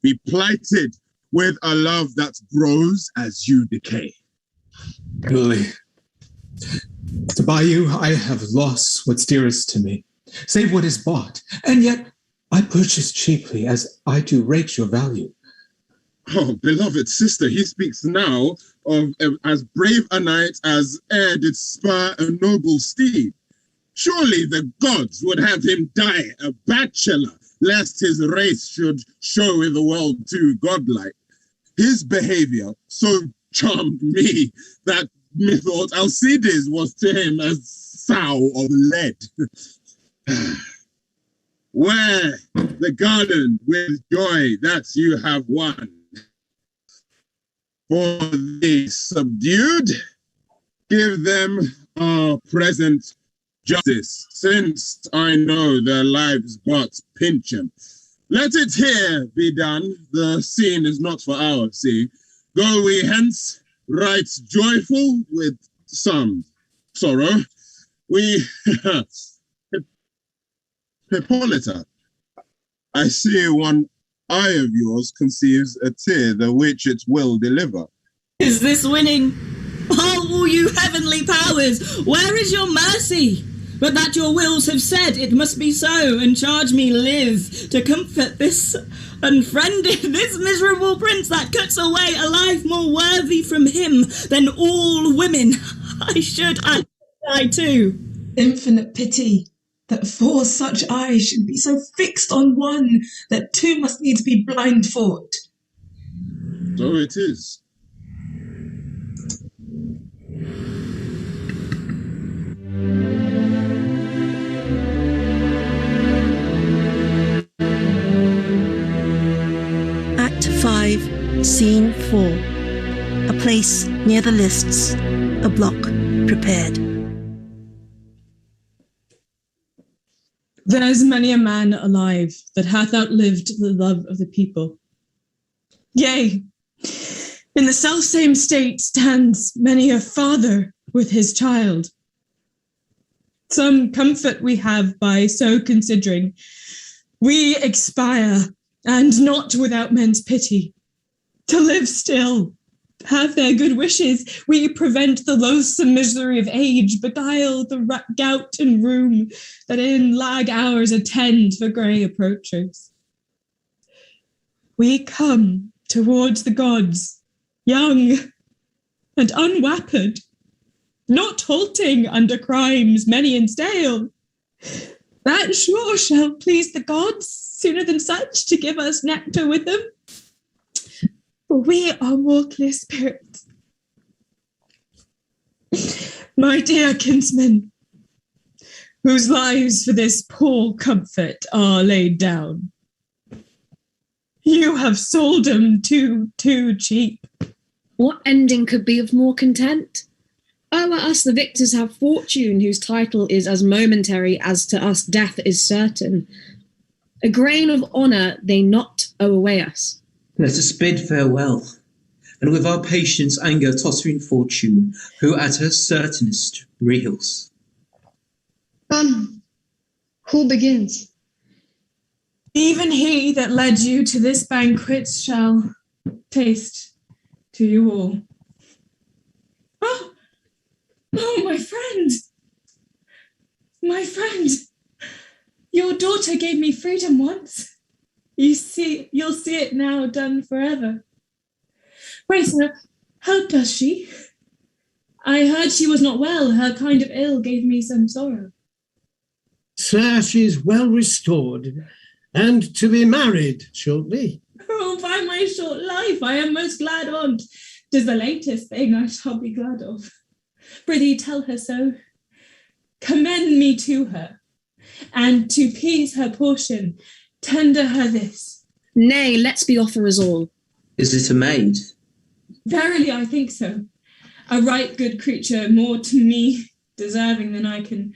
be plighted with a love that grows as you decay. Emily, to buy you, I have lost what's dearest to me, save what is bought, and yet I purchase cheaply, as I do rate your value. Oh, beloved sister, he speaks now of as brave a knight as e'er did spur a noble steed. Surely the gods would have him die a bachelor, lest his race should show in the world too godlike. His behavior so charmed me that methought Alcides was to him as sow of lead. Wear the garland with joy that you have won. For the subdued, give them our present justice, since I know their lives but pinch 'em. Let it here be done, the scene is not for our seeing. Go we hence, right joyful with some sorrow. We, Hippolyta, I see one eye of yours conceives a tear, the which it will deliver. Is this winning? Oh, you heavenly powers, where is your mercy? but that your wills have said it must be so, and charge me live to comfort this unfriended, this miserable prince that cuts away a life more worthy from him than all women. I die too. Infinite pity that 4 such eyes should be so fixed on one that 2 must needs be blindfold. So it is. Act 5, Scene 4. A place near the lists. A block prepared. There is many a man alive that hath outlived the love of the people. Yea, in the selfsame state stands many a father with his child. Some comfort we have by so considering. We expire, and not without men's pity. To live still, have their good wishes, we prevent the loathsome misery of age, beguile the gout and rheum that in lag hours attend the grey approachers. We come towards the gods, young and unwappered, not halting under crimes many and stale. That sure shall please the gods sooner than such to give us nectar with them. For we are more clear spirits. My dear kinsmen, whose lives for this poor comfort are laid down, you have sold them too cheap. What ending could be of more content? O'er us the victors have fortune, whose title is as momentary as to us death is certain. A grain of honour they not owe away us. Let us bid farewell, and with our patience anger tottering fortune, who at her certainest reels. Come, who begins? Even he that led you to this banquet shall taste to you all. Oh, my friend! My friend! Your daughter gave me freedom once. You'll see it now done forever. Pray, sir, how does she? I heard she was not well. Her kind of ill gave me some sorrow. Sir, she is well restored, and to be married shortly. Oh, by my short life, I am most glad on't. 'Tis the latest thing I shall be glad of. Prithee, tell her so. Commend me to her, and to peace her portion, tender her this. Nay, let's be offer us all. Is it a maid? Verily, I think so. A right good creature, more to me deserving than I can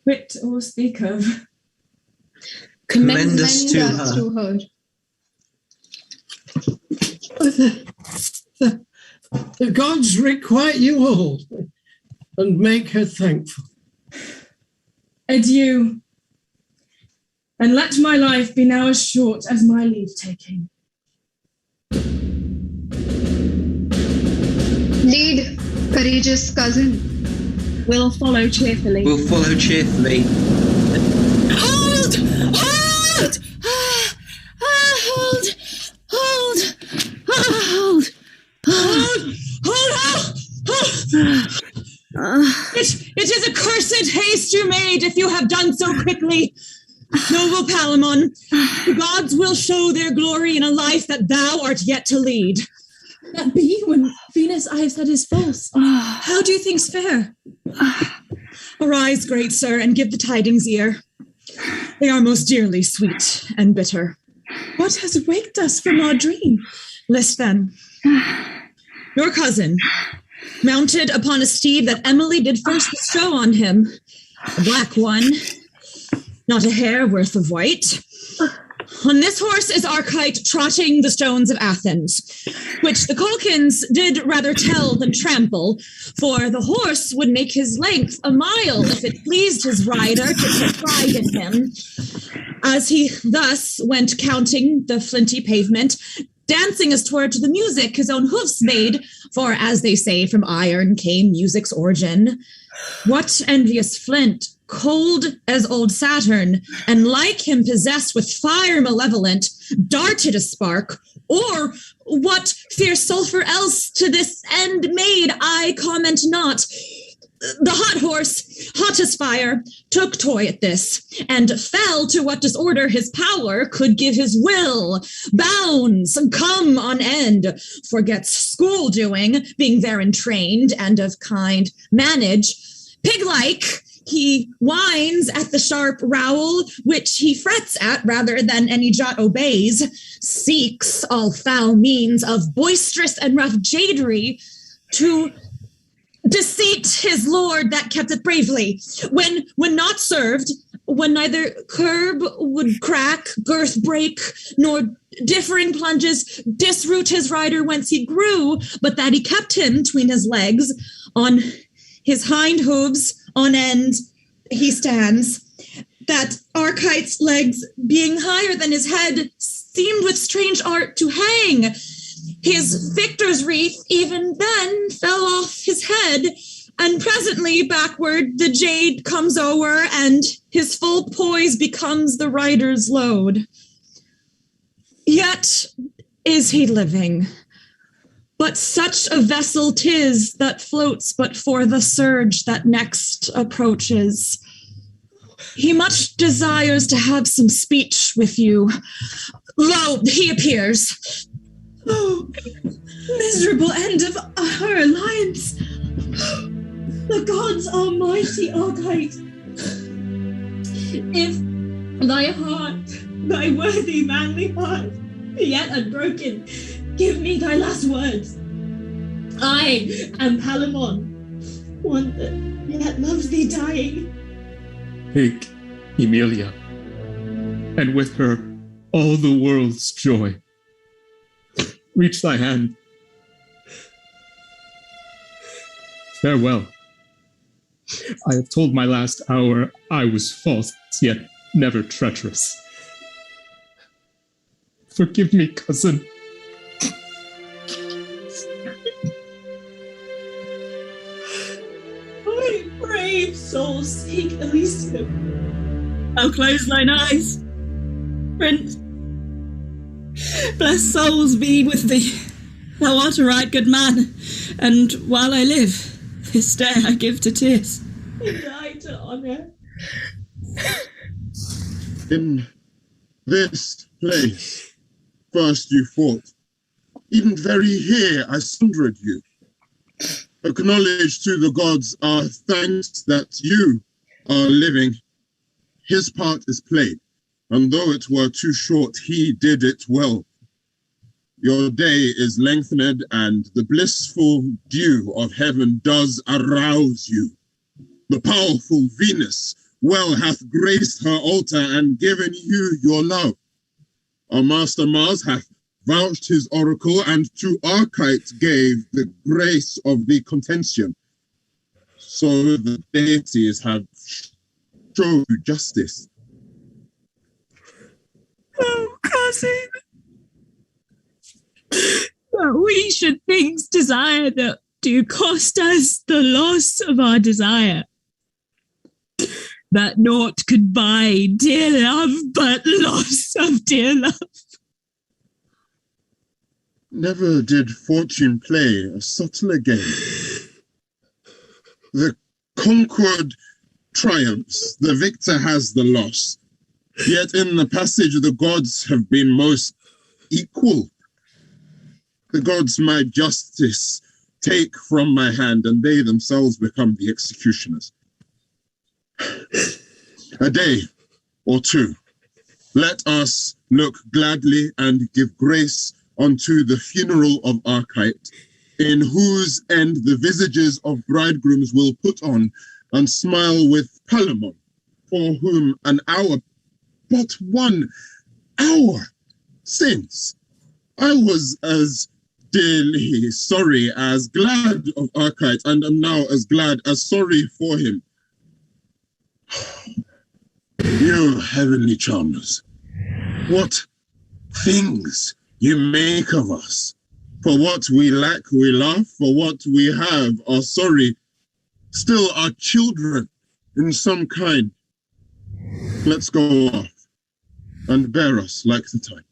quit or speak of. Commend us to her. The gods requite you all, and make her thankful. Adieu. And let my life be now as short as my leave-taking. Lead, courageous cousin. We'll follow cheerfully. We'll follow cheerfully. Hold! Hold! Hold! Hold! Hold! It is a cursed haste you made if you have done so quickly. Noble Palamon, the gods will show their glory in a life that thou art yet to lead. That be when Venus I have said is false. How do you think's fair? Arise, great sir, and give the tidings ear. They are most dearly sweet and bitter. What has waked us from our dream? List then. Your cousin, mounted upon a steed that Emily did first bestow on him, a black one, not a hair worth of white. On this horse is Archite trotting the stones of Athens, which the Colchins did rather tell than trample, for the horse would make his length a mile if it pleased his rider to take pride in him. As he thus went counting the flinty pavement, dancing as 'twere to the music his own hoofs made, For as they say, from iron came music's origin. What envious flint, cold as old Saturn, and like him possessed with fire malevolent, darted a spark, or what fierce sulphur else to this end made, I comment not. The hot horse, hot as fire, took toy at this, and fell to what disorder his power could give his will. Bounds come on end, forgets school doing, being therein trained and of kind manage. Pig-like, he whines at the sharp rowel, which he frets at rather than any jot obeys, seeks all foul means of boisterous and rough jadery to deceit his lord that kept it bravely. When not served, when neither curb would crack, girth break, nor differing plunges disroot his rider whence he grew, but that he kept him tween his legs, on his hind hooves on end he stands, that Archite's legs, being higher than his head, seemed with strange art to hang. His victor's wreath even then fell off his head, and presently backward the jade comes o'er, and his full poise becomes the rider's load. Yet is he living, but such a vessel 'tis that floats but for the surge that next approaches. He much desires to have some speech with you. Lo, he appears. Oh, miserable end of our alliance. The gods almighty Archite. If thy heart, thy worthy manly heart, be yet unbroken, give me thy last words. I am Palamon, one that yet loves thee dying. Take Emilia, and with her all the world's joy. Reach thy hand. Farewell. I have told my last hour I was false, yet never treacherous. Forgive me, cousin. My brave soul, seek Elysium. I'll close thine eyes. Prince, blessed souls be with thee. Thou art a right good man, and while I live, this day I give to tears. Die to honour. In this place, first you fought. Even very here I sundered you. Acknowledge to the gods our thanks that you are living. His part is played, and though it were too short, he did it well. Your day is lengthened, and the blissful dew of heaven does arouse you. The powerful Venus well hath graced her altar and given you your love. Our master Mars hath vouched his oracle, and to Archite gave the grace of the contention. So the deities have showed you justice. Oh, cousin, that we should things desire that do cost us the loss of our desire. That naught could buy dear love but loss of dear love. Never did fortune play a subtler game. The conquered triumphs, the victor has the loss. Yet in the passage the gods have been most equal. The gods my justice take from my hand, and they themselves become the executioners. A day or two, let us look gladly and give grace unto the funeral of Archite, in whose end the visages of bridegrooms will put on and smile with Palamon, for whom an hour, but 1 hour since, I was as dearly sorry as glad of Archite, and am now as glad as sorry for him. You heavenly charmers, what things you make of us. For what we lack, we laugh. For what we have, are sorry. Still are children in some kind. Let's go off and bear us like the time.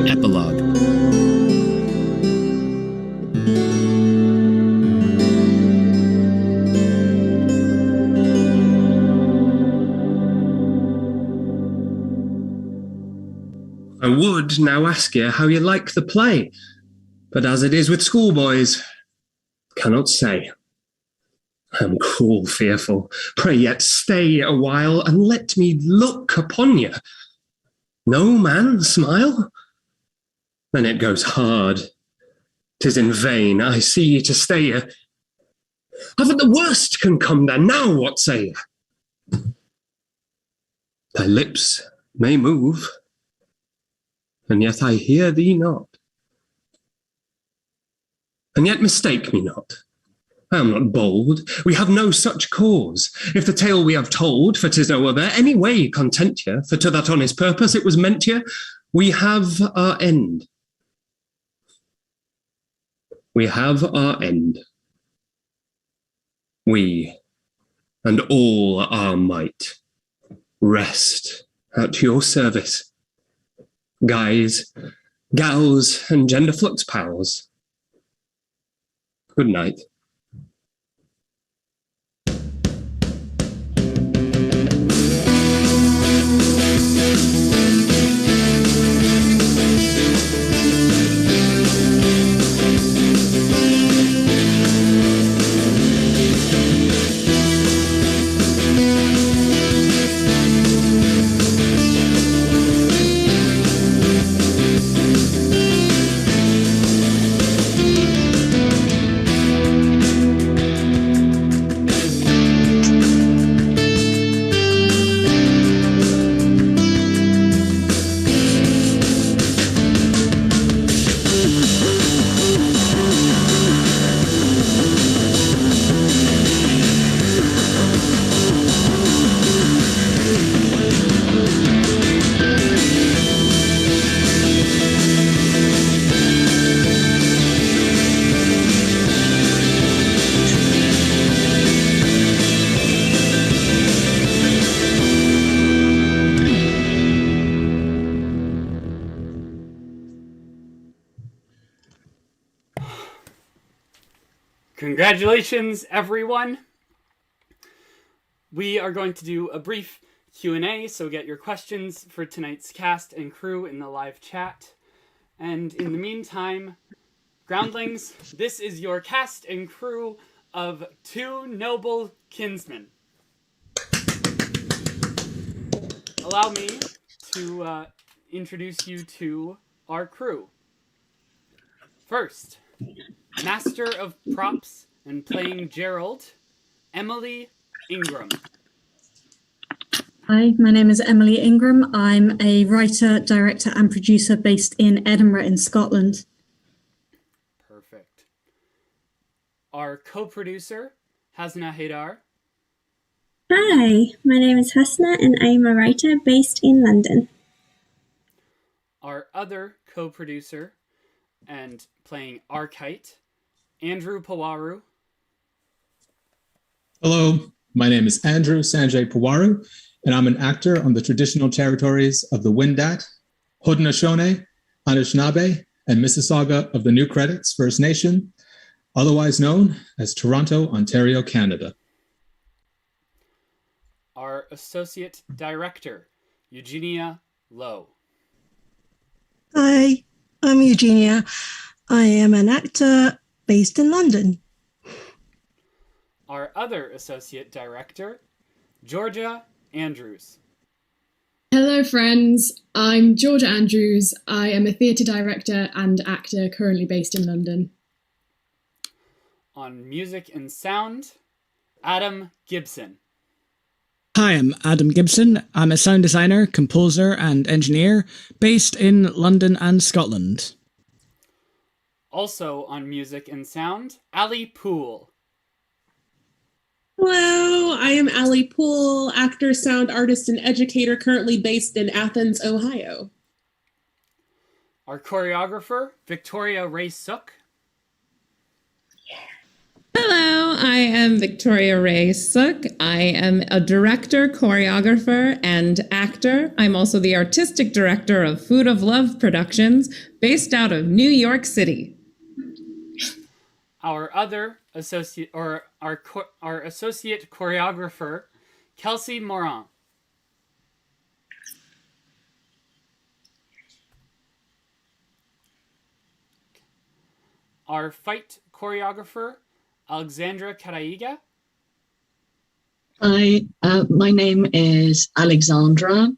Epilogue. I would now ask you how you like the play, but as it is with schoolboys, cannot say. I am cruel fearful. Pray yet stay a while, and let me look upon you. No man smile? Then it goes hard. 'Tis in vain I see ye to stay here. However the worst can come then, now what say ye? Thy lips may move, and yet I hear thee not. And yet mistake me not. I am not bold, we have no such cause. If the tale we have told, for 'tis no other, any way content ye, for to that honest purpose it was meant ye, we have our end. We have our end. We, and all our might, rest at your service. Guys, gals, and genderflux pals. Good night. Congratulations, everyone. We are going to do a brief Q&A, so get your questions for tonight's cast and crew in the live chat. And in the meantime, groundlings, this is your cast and crew of Two Noble Kinsmen. Allow me to introduce you to our crew. First, Master of Props and playing Gerald, Emily Ingram. Hi, my name is Emily Ingram. I'm a writer, director, and producer based in Edinburgh in Scotland. Perfect. Our co-producer, Hasna Haidar. Hi, my name is Hasna and I'm a writer based in London. Our other co-producer and playing Arkite, Andrew Pawaru. Hello, my name is Andrew Sanjay Pawaru, and I'm an actor on the traditional territories of the Wendat, Haudenosaunee, Anishinaabe, and Mississauga of the New Credits First Nation, otherwise known as Toronto, Ontario, Canada. Our Associate Director, Eugenia Lowe. Hi, I'm Eugenia. I am an actor based in London. Our other Associate Director, Georgia Andrews. Hello, friends. I'm Georgia Andrews. I am a theatre director and actor currently based in London. On music and sound, Adam Gibson. Hi, I'm Adam Gibson. I'm a sound designer, composer, and engineer based in London and Scotland. Also on music and sound, Ali Poole. Hello, I am Allie Poole, actor, sound artist, and educator, currently based in Athens, Ohio. Our choreographer, Victoria Ray Sook. Hello, I am Victoria Ray Sook. I am a director, choreographer, and actor. I'm also the artistic director of Food of Love Productions, based out of New York City. Our other associate, or our associate choreographer, Kelsey Moran. Our fight choreographer, Alexandra Karaiga. Hi, my name is Alexandra.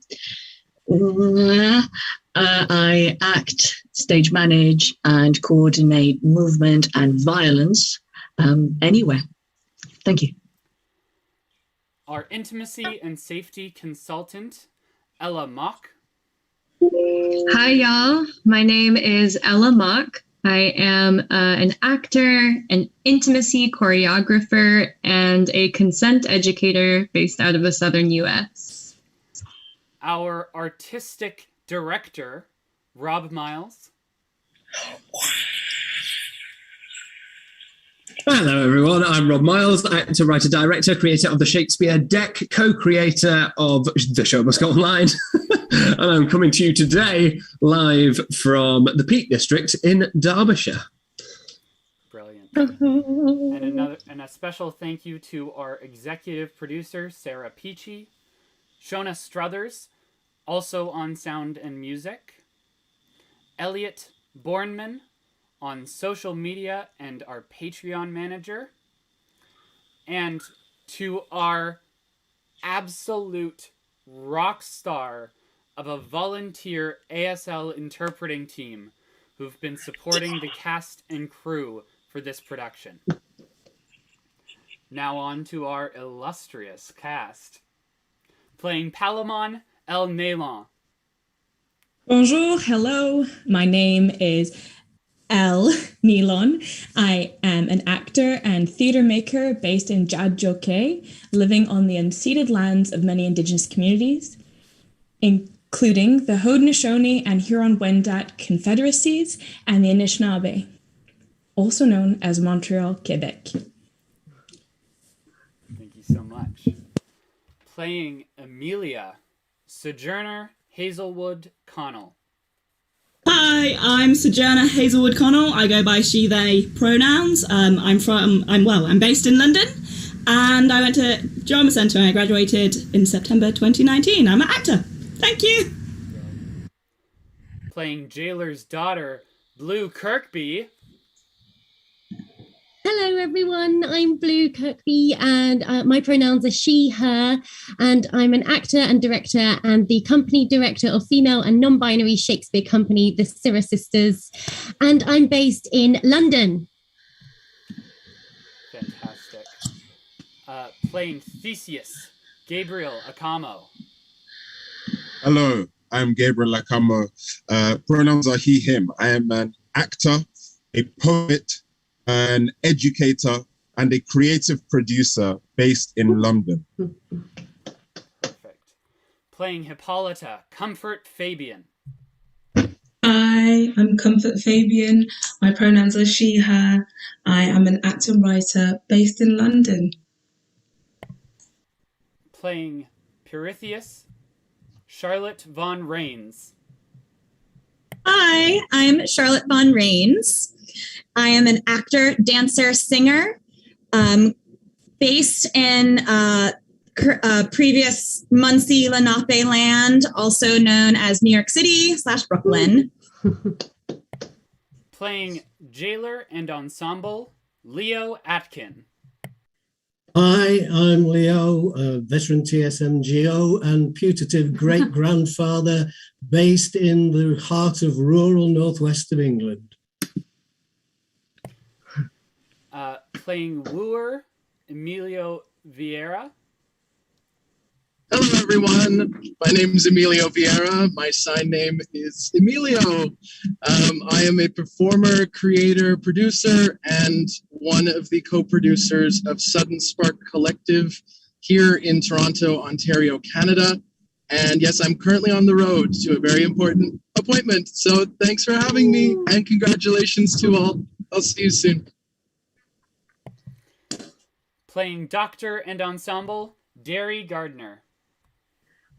I act, stage manage, and coordinate movement and violence anywhere. Thank you. Our intimacy and safety consultant, Ella Mock. Hi, y'all. My name is Ella Mock. I am an actor, an intimacy choreographer, and a consent educator based out of the southern U.S. Our artistic director, Rob Miles. Hello everyone, I'm Rob Miles, actor, writer, director, creator of the Shakespeare deck, co-creator of The Show Must Go Online, and I'm coming to you today live from the Peak District in Derbyshire. Brilliant. And a special thank you to our executive producer, Sarah Peachy, Shona Struthers, also on sound and music, Elliot Bornman, on social media and our Patreon manager, and to our absolute rock star of a volunteer ASL interpreting team who've been supporting the cast and crew for this production. Now on to our illustrious cast. Playing Palamon El Nailan. Bonjour, hello. My name is El Nilon. I am an actor and theatre maker based in Jadjoke, living on the unceded lands of many Indigenous communities, including the Haudenosaunee and Huron-Wendat Confederacies and the Anishinaabe, also known as Montreal, Quebec. Thank you so much. Playing Amelia, Sojourner Hazelwood Connell. Hi, I'm Sojourner Hazelwood Connell. I go by she, they pronouns. I'm based in London, and I went to Drama Centre and I graduated in September 2019. I'm an actor. Thank you. Playing Jailer's daughter, Blue Kirkby. Hello, everyone. I'm Blue Kirkby, and my pronouns are she, her, and I'm an actor and director and the company director of female and non-binary Shakespeare company, the Syrah Sisters, and I'm based in London. Fantastic. Playing Theseus, Gabriel Akamo. Hello, I'm Gabriel Akamo. Pronouns are he, him. I am an actor, a poet, an educator, and a creative producer based in London. Perfect. Playing Hippolyta, Comfort Fabian. Hi, I'm Comfort Fabian. My pronouns are she, her. I am an actor and writer based in London. Playing Pirithous, Charlotte Von Rains. Hi, I'm Charlotte Von Rains. I am an actor, dancer, singer, based in previous Muncie, Lenape land, also known as New York City / Brooklyn. Playing Jailer and Ensemble, Leo Atkin. Hi, I'm Leo, a veteran TSMGO and putative great-grandfather based in the heart of rural northwest of England. Playing Wooer, Emilio Vieira. Hello, everyone. My name is Emilio Vieira. My sign name is Emilio. I am a performer, creator, producer, and one of the co-producers of Sudden Spark Collective here in Toronto, Ontario, Canada. And yes, I'm currently on the road to a very important appointment. So thanks for having me and congratulations to all. I'll see you soon. Playing Doctor and Ensemble, Derry Gardner.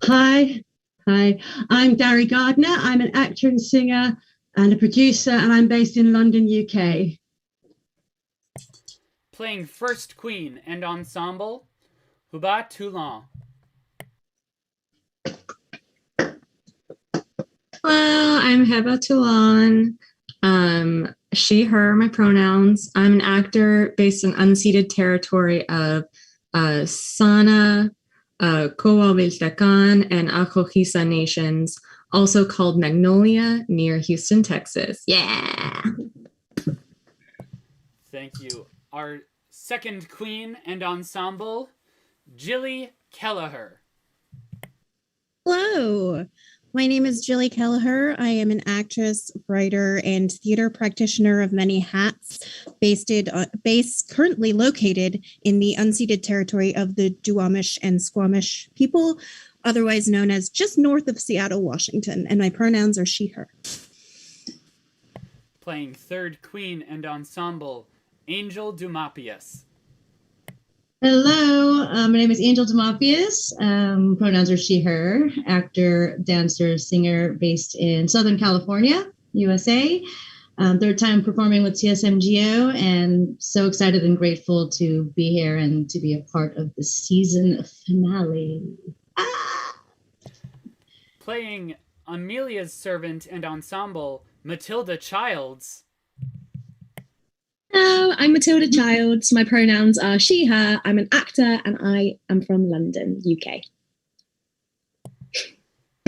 Hi, I'm Derry Gardner. I'm an actor and singer and a producer, and I'm based in London, UK. Playing First Queen and Ensemble, Huba Toulon. Hello, I'm Heba Toulon. She, her, my pronouns. I'm an actor based in unceded territory of Sana, Coahuiltecan, and Acojisa nations, also called Magnolia, near Houston, Texas. Yeah! Thank you. Our second queen and ensemble, Jilly Kelleher. Hello, my name is Jilly Kelleher. I am an actress, writer, and theater practitioner of many hats, currently located in the unceded territory of the Duwamish and Squamish people, otherwise known as just north of Seattle, Washington, and my pronouns are she, her. Playing third queen and ensemble, Angel Dumapius. Hello, my name is Angel Demapius. Pronouns are she, her, actor, dancer, singer based in Southern California, USA. Third time performing with CSMGO, and so excited and grateful to be here and to be a part of the season finale. Playing Amelia's servant and ensemble, Matilda Childs. Hello, I'm Matilda Childs. My pronouns are she, her. I'm an actor and I am from London, UK.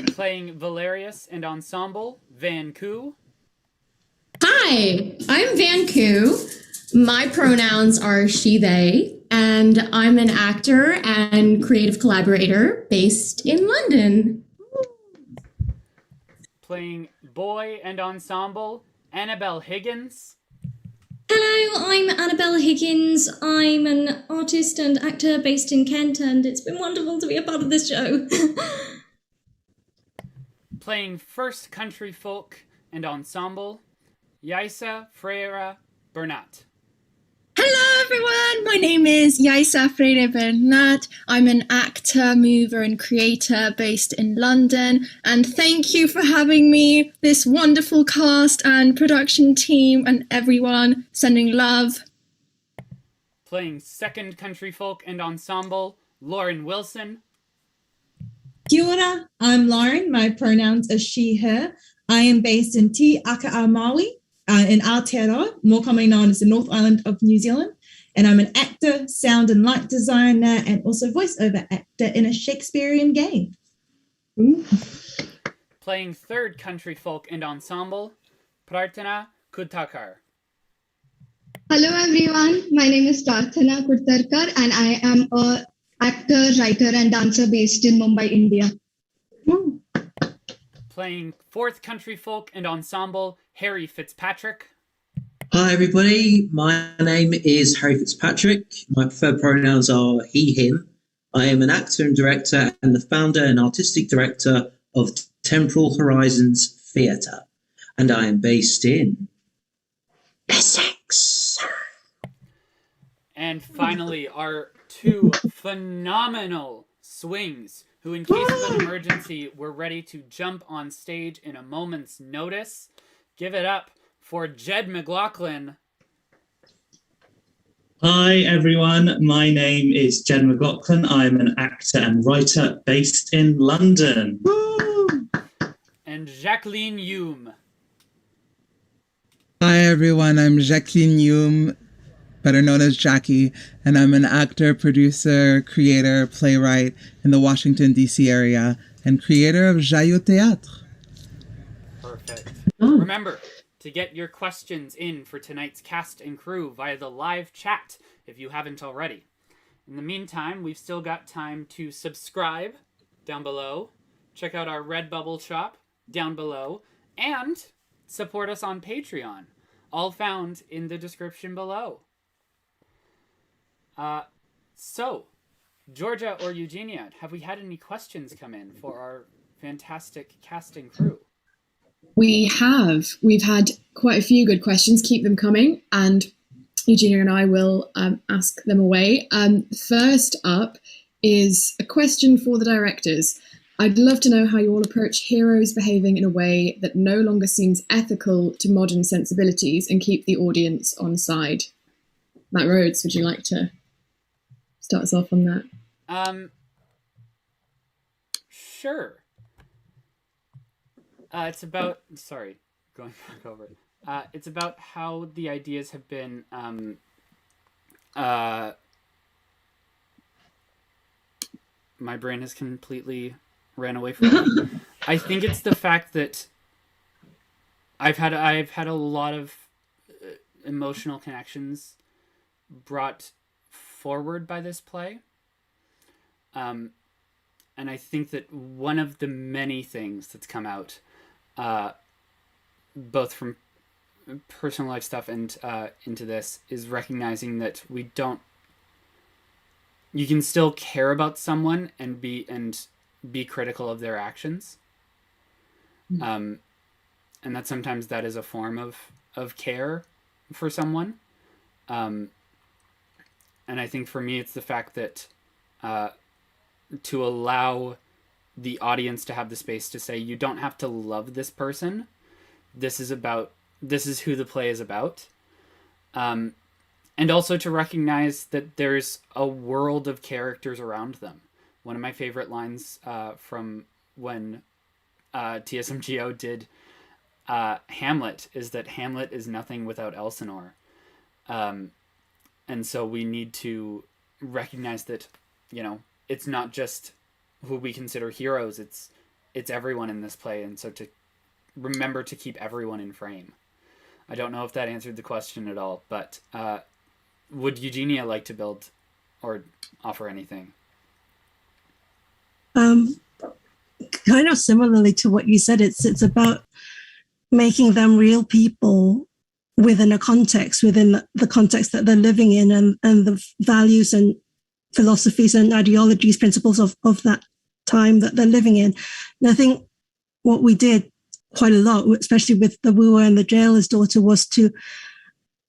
Playing Valerius and ensemble, Van Koo. Hi, I'm Van Koo. My pronouns are she, they, and I'm an actor and creative collaborator based in London. Playing boy and ensemble, Annabelle Higgins. Hello, I'm Annabelle Higgins. I'm an artist and actor based in Kent, and it's been wonderful to be a part of this show. Playing first country folk and ensemble, Yaisa Freire Bernat. Hello everyone, my name is Yaisa Freire Bernat. I'm an actor, mover and creator based in London, and thank you for having me, this wonderful cast and production team and everyone, sending love. Playing second country folk and ensemble, Lauren Wilson. Kia ora, I'm Lauren. My pronouns are she, her. I am based in Te Aka'au Maui in Aotearoa, more commonly known as the North Island of New Zealand. And I'm an actor, sound and light designer, and also voiceover actor in a Shakespearean game. Ooh. Playing third country folk and ensemble, Prarthana Kutakar. Hello everyone, my name is Prarthana Kurtarkar and I am an actor, writer and dancer based in Mumbai, India. Playing fourth country folk and ensemble, Harry Fitzpatrick. Hi everybody, my name is Harry Fitzpatrick. My preferred pronouns are he, him. I am an actor and director and the founder and artistic director of Temporal Horizons Theatre, and I am based in Essex. And finally, our two phenomenal swings who, in case of an emergency, were ready to jump on stage in a moment's notice. Give it up for Jed McLaughlin. Hi everyone, my name is Jed McLaughlin. I'm an actor and writer based in London. Woo! And Jacqueline Hume. Hi everyone, I'm Jacqueline Hume, better known as Jackie, and I'm an actor, producer, creator, playwright in the Washington, D.C. area, and creator of Jaillot Théâtre. Perfect. Remember to get your questions in for tonight's cast and crew via the live chat if you haven't already. In the meantime, we've still got time to subscribe down below, check out our Redbubble shop down below, and support us on Patreon, all found in the description below. So, Georgia or Eugenia, have we had any questions come in for our fantastic casting crew? We have. We've had quite a few good questions. Keep them coming, and Eugenia and I will ask them away. First up is a question for the directors. I'd love to know how you all approach heroes behaving in a way that no longer seems ethical to modern sensibilities and keep the audience on side. Matt Rhodes, would you like to start us off on that? Sure. It's about, sorry, going back over it. It's about how the ideas have been, my brain has completely ran away from me. I think it's the fact that I've had a lot of emotional connections brought forward by this play. And I think that one of the many things that's come out, both from personal life stuff and into this, is recognizing that you can still care about someone and be critical of their actions. And that sometimes that is a form of care for someone. And I think for me, it's the fact that to allow the audience to have the space to say, you don't have to love this person. This is who the play is about. And also to recognize that there's a world of characters around them. One of my favorite lines from when TSMGO did Hamlet is that Hamlet is nothing without Elsinore. And so we need to recognize that, it's not just who we consider heroes, it's everyone in this play. And so to remember to keep everyone in frame. I don't know if that answered the question at all, but would Eugenia like to build or offer anything? Kind of similarly to what you said, it's about making them real people within a context, within the context that they're living in, and the values and philosophies and ideologies, principles of that time that they're living in. And I think what we did quite a lot, especially with the wooer and the jailer's daughter, was to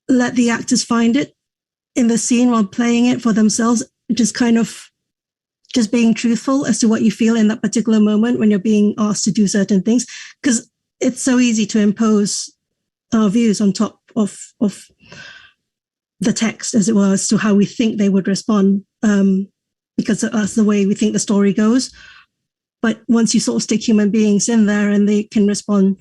let the actors find it in the scene while playing it for themselves, just being truthful as to what you feel in that particular moment when you're being asked to do certain things, because it's so easy to impose our views on top of the text, as it were, as to how we think they would respond, because that's the way we think the story goes. But once you sort of stick human beings in there and they can respond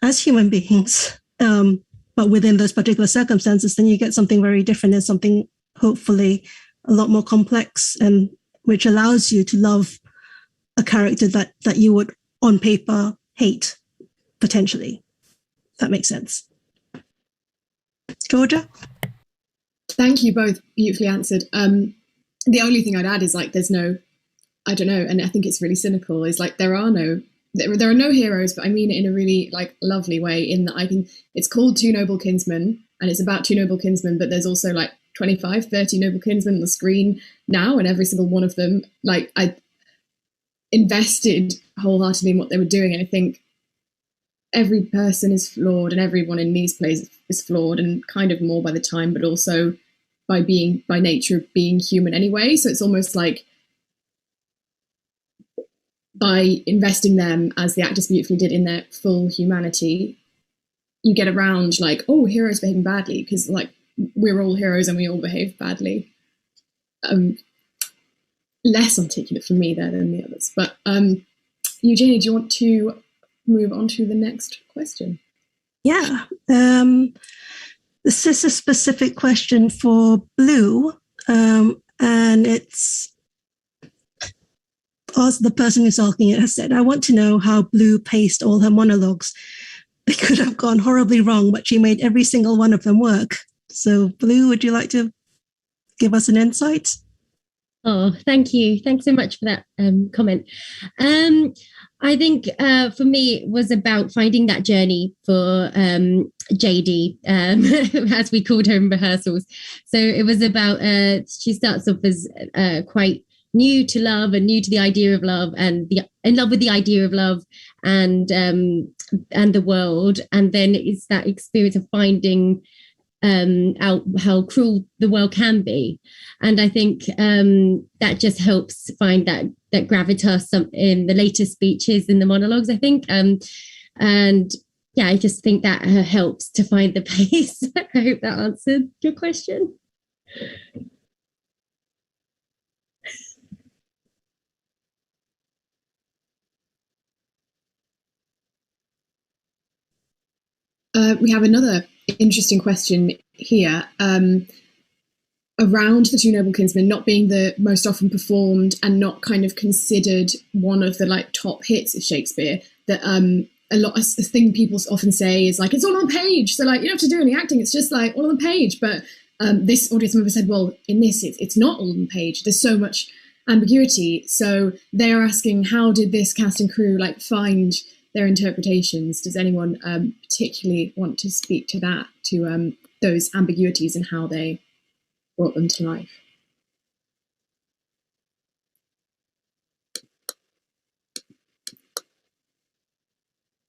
as human beings, but within those particular circumstances, then you get something very different and something hopefully a lot more complex, and which allows you to love a character that you would on paper hate, potentially. If that makes sense. Georgia? Thank you both, beautifully answered. The only thing I'd add is there's no, I don't know, and I think it's really cynical, is there are no heroes, but I mean it in a really lovely way, in that it's called Two Noble Kinsmen, and it's about two noble kinsmen, but there's also 25, 30 noble kinsmen on the screen now, and every single one of them, I invested wholeheartedly in what they were doing, and I think every person is flawed, and everyone in these plays is flawed, and kind of more by the time, but also by nature of being human anyway. So it's almost by investing them, as the actors beautifully did, in their full humanity, you get around heroes behaving badly, because we're all heroes and we all behave badly. Less articulate for me there than the others. But Eugenia, do you want to move on to the next question? Yeah. This is a specific question for Blue, and it's as the person who's asking it has said, I want to know how Blue paced all her monologues. They could have gone horribly wrong, but she made every single one of them work. So, Blue, would you like to give us an insight? Oh, thank you. Thanks so much for that comment. I think for me, it was about finding that journey for JD, as we called her in rehearsals. So it was about, she starts off as quite new to love and new to the idea of love and in love with the idea of love and the world. And then it's that experience of finding out how cruel the world can be. And I think that just helps find that gravitas in the later speeches, in the monologues, I think. And yeah, I just think that helps to find the pace. I hope that answered your question. We have another interesting question here around the Two Noble Kinsmen not being the most often performed and not kind of considered one of the like top hits of Shakespeare. That a thing people often say is like, it's all on the page, so like you don't have to do any acting, it's just like all on the page. But this audience member said, well, in this it's not all on the page, there's so much ambiguity. So they're asking, how did this cast and crew like find their interpretations? Does anyone particularly want to speak to that, to those ambiguities and how they brought them to life?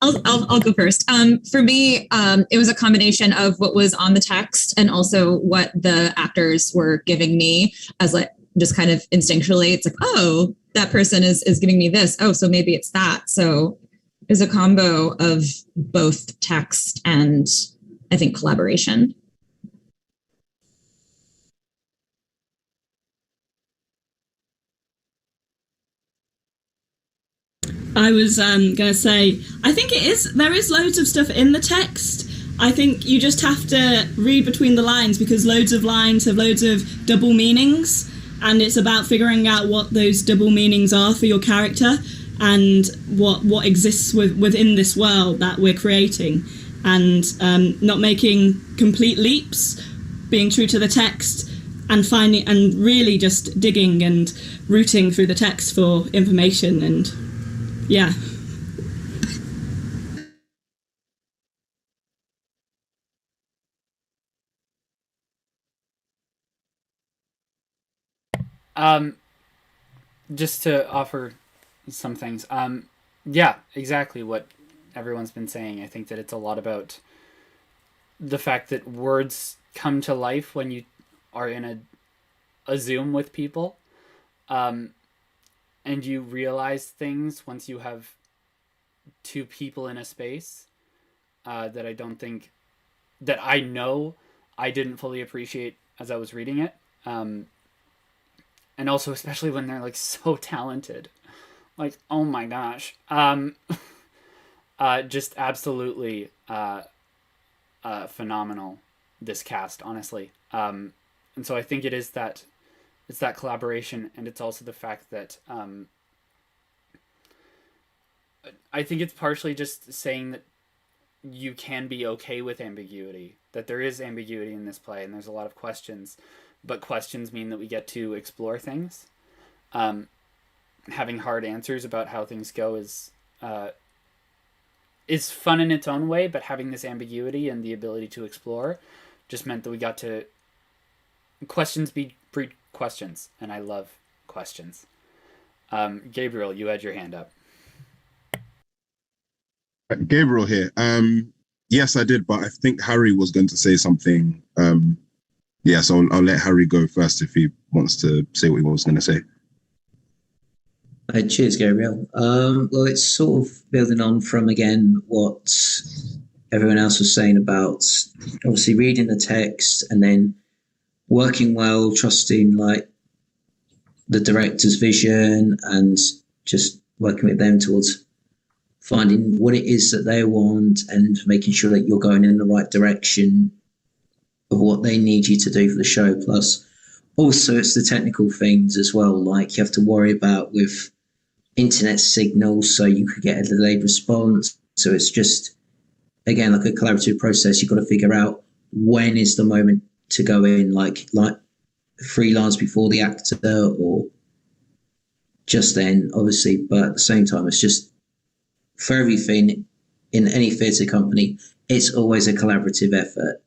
I'll go first. For me, it was a combination of what was on the text and also what the actors were giving me as like just kind of instinctually. It's like, oh, that person is giving me this. Oh, so maybe it's that. So it was a combo of both text and I think collaboration. I was going to say, I think there is loads of stuff in the text. I think you just have to read between the lines because loads of lines have loads of double meanings, and it's about figuring out what those double meanings are for your character and what exists within this world that we're creating, and not making complete leaps, being true to the text and finding and really just digging and rooting through the text for information. And yeah. Just to offer some things. Yeah, exactly what everyone's been saying. I think that it's a lot about the fact that words come to life when you are in a Zoom with people. And you realize things once you have two people in a space that I don't think, that I know I didn't fully appreciate as I was reading it. And also, especially when they're like so talented. Like, oh my gosh. Just absolutely phenomenal, this cast, honestly. And so I think it's that collaboration, and it's also the fact that I think it's partially just saying that you can be okay with ambiguity, that there is ambiguity in this play, and there's a lot of questions, but questions mean that we get to explore things. Having hard answers about how things go is fun in its own way, but having this ambiguity and the ability to explore just meant that we got to questions be questions, and I love questions. Gabriel, you had your hand up. Gabriel here. Yes, I did, but I think Harry was going to say something. So I'll let Harry go first if he wants to say what he was going to say. Cheers, Gabriel. Well, it's sort of building on from, again, what everyone else was saying about obviously reading the text and then working well, trusting like the director's vision and just working with them towards finding what it is that they want and making sure that you're going in the right direction of what they need you to do for the show. Plus, also it's the technical things as well, like you have to worry about with internet signals, so you could get a delayed response. So it's just, again, like a collaborative process. You've got to figure out when is the moment to go in, like freelance before the actor or just then, obviously. But at the same time, it's just for everything in any theatre company, it's always a collaborative effort.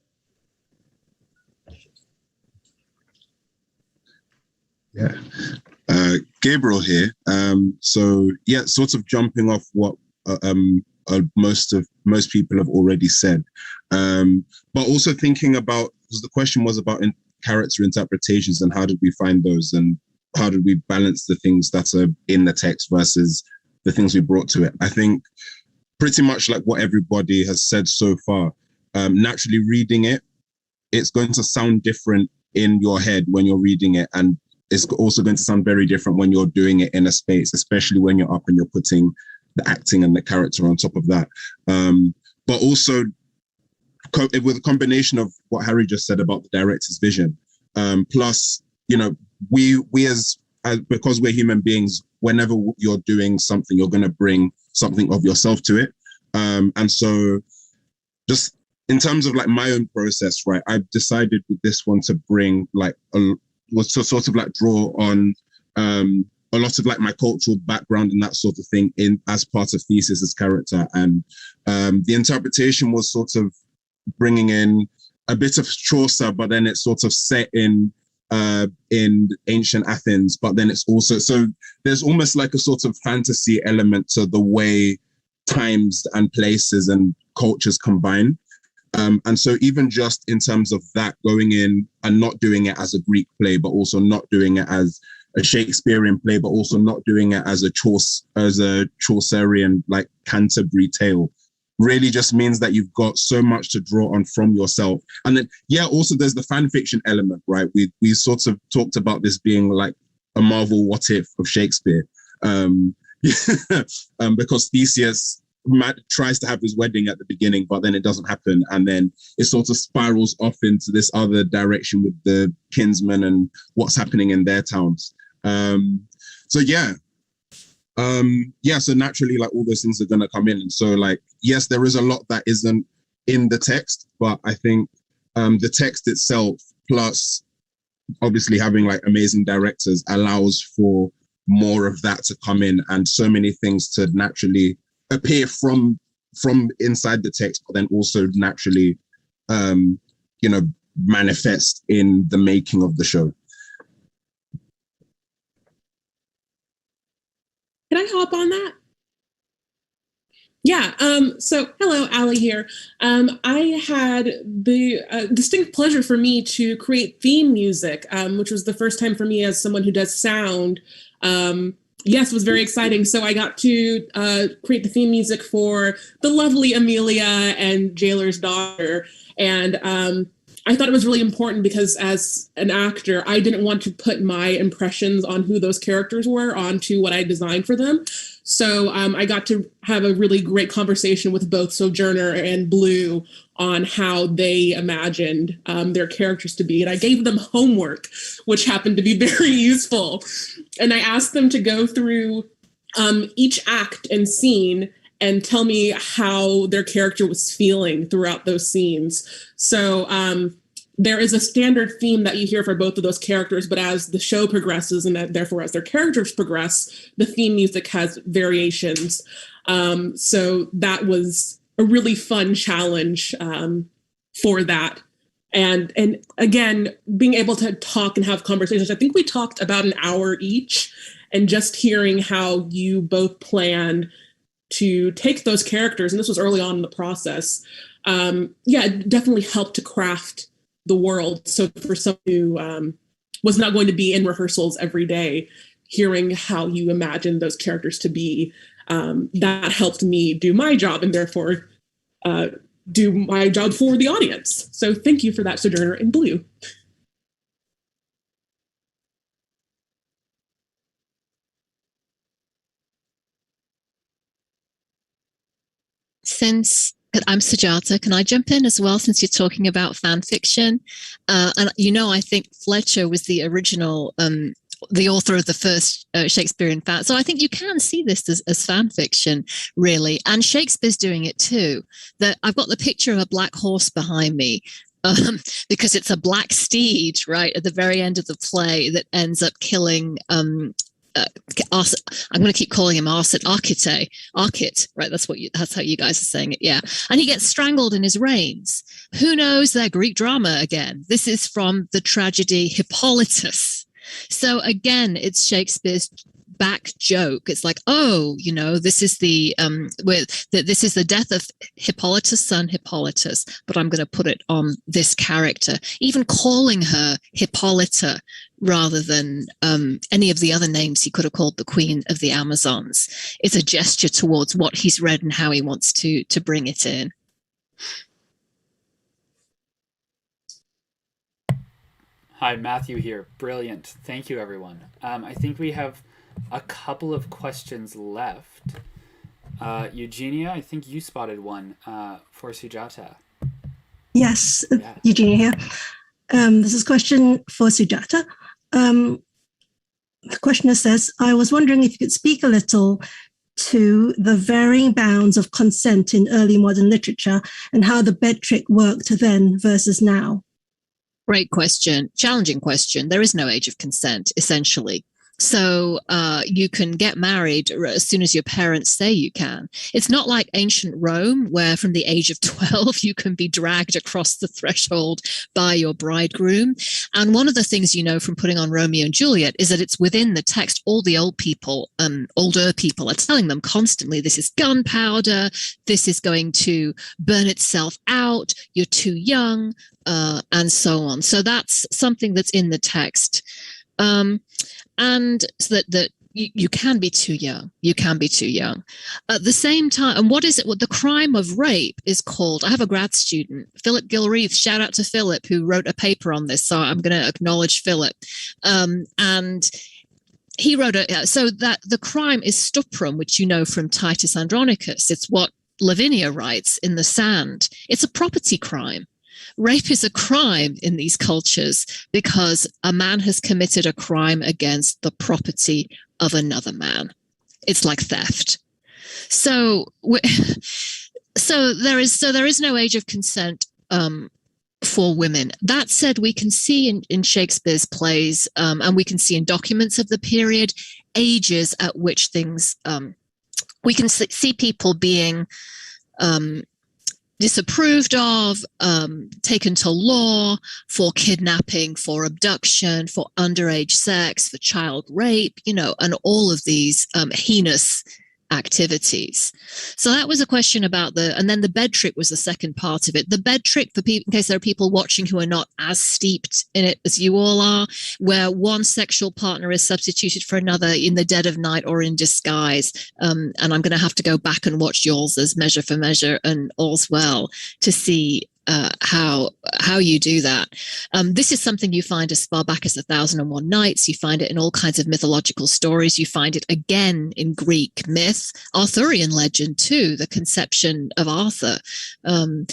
Yeah. Gabriel here. So yeah, sort of jumping off what most people have already said, but also thinking about, because the question was about character interpretations and how did we find those and how did we balance the things that are in the text versus the things we brought to it. I think pretty much like what everybody has said so far, naturally reading it, it's going to sound different in your head when you're reading it, and it's also going to sound very different when you're doing it in a space, especially when you're up and you're putting the acting and the character on top of that. But also with a combination of what Harry just said about the director's vision, plus, you know, we as because we're human beings, whenever you're doing something, you're going to bring something of yourself to it. And so just in terms of like my own process, right, I've decided with this one to bring like was to sort of like draw on a lot of like my cultural background and that sort of thing in as part of Theseus's character. And the interpretation was sort of bringing in a bit of Chaucer, but then it's sort of set in ancient Athens, but then it's also, so there's almost like a sort of fantasy element to the way times and places and cultures combine. And so even just in terms of that, going in and not doing it as a Greek play, but also not doing it as a Shakespearean play, but also not doing it as a Chaucerian, like Canterbury tale, really just means that you've got so much to draw on from yourself. And then, yeah, also there's the fan fiction element, right? We sort of talked about this being like a Marvel what if of Shakespeare, because Theseus tries to have his wedding at the beginning, but then it doesn't happen. And then it sort of spirals off into this other direction with the Kinsmen and what's happening in their towns. So naturally, like all those things are going to come in. And so like, yes, there is a lot that isn't in the text, but I think the text itself, plus obviously having like amazing directors, allows for more of that to come in and so many things to naturally appear from inside the text, but then also naturally, manifest in the making of the show. Can I hop on that? Yeah, so hello, Allie here. I had the distinct pleasure for me to create theme music, which was the first time for me as someone who does sound. Yes, it was very exciting. So I got to create the theme music for the lovely Amelia and Jailer's Daughter. And I thought it was really important because as an actor, I didn't want to put my impressions on who those characters were onto what I designed for them. So I got to have a really great conversation with both Sojourner and Blue on how they imagined their characters to be. And I gave them homework, which happened to be very useful. And I asked them to go through each act and scene and tell me how their character was feeling throughout those scenes. So there is a standard theme that you hear for both of those characters, but as the show progresses and therefore as their characters progress, the theme music has variations. So that was a really fun challenge for that. And again, being able to talk and have conversations. I think we talked about an hour each, and just hearing how you both planned to take those characters, and this was early on in the process, it definitely helped to craft the world. So for someone who was not going to be in rehearsals every day, hearing how you imagined those characters to be, that helped me do my job and therefore do my job for the audience. So thank you for that, Sojourner and Blue. Since I'm Sujata, can I jump in as well, since you're talking about fan fiction? And I think Fletcher was the original, the author of the first Shakespearean fan. So I think you can see this as fan fiction, really. And Shakespeare's doing it too. That I've got the picture of a black horse behind me. because it's a black steed, right, at the very end of the play that ends up killing. I'm going to keep calling him Archite, right? That's how you guys are saying it, yeah. And he gets strangled in his reins. Who knows their Greek drama again? This is from the tragedy Hippolytus. So again, it's Shakespeare's back joke. It's like, oh, this is this is the death of Hippolytus' son Hippolytus, but I'm going to put it on this character, even calling her Hippolyta rather than any of the other names he could have called the Queen of the Amazons. It's a gesture towards what he's read and how he wants to bring it in. Hi, Matthew here. Brilliant. Thank you, everyone. I think we have a couple of questions left. Eugenia, I think you spotted one for Sujata. Yes, yeah. Eugenia here. This is a question for Sujata. The questioner says, I was wondering if you could speak a little to the varying bounds of consent in early modern literature and how the bed trick worked then versus now. Great question. Challenging question. There is no age of consent, essentially. So you can get married as soon as your parents say you can. It's not like ancient Rome, where from the age of 12, you can be dragged across the threshold by your bridegroom. And one of the things you know from putting on Romeo and Juliet is that it's within the text. All the older people are telling them constantly, this is gunpowder, this is going to burn itself out, you're too young, and so on. So that's something that's in the text. And so that you can be too young. You can be too young. At the same time, and what is it? What the crime of rape is called? I have a grad student, Philip Gilreath. Shout out to Philip, who wrote a paper on this. So I'm going to acknowledge Philip. And he wrote so that the crime is stuprum, which you know from Titus Andronicus. It's what Lavinia writes in The Sand. It's a property crime. Rape is a crime in these cultures because a man has committed a crime against the property of another man. It's like theft. So there is no age of consent for women. That said, we can see in Shakespeare's plays, and we can see in documents of the period, ages at which things we can see people being disapproved of, taken to law for kidnapping, for abduction, for underage sex, for child rape, and all of these heinous activities. So that was a question about and then the bed trick was the second part of it. The bed trick, for people, in case there are people watching who are not as steeped in it as you all are, where one sexual partner is substituted for another in the dead of night or in disguise. And I'm going to have to go back and watch yours as Measure for Measure and All's Well to see how you do that. This is something you find as far back as 1001 Nights. You find it in all kinds of mythological stories. You find it again in Greek myth, Arthurian legend too, the conception of Arthur. And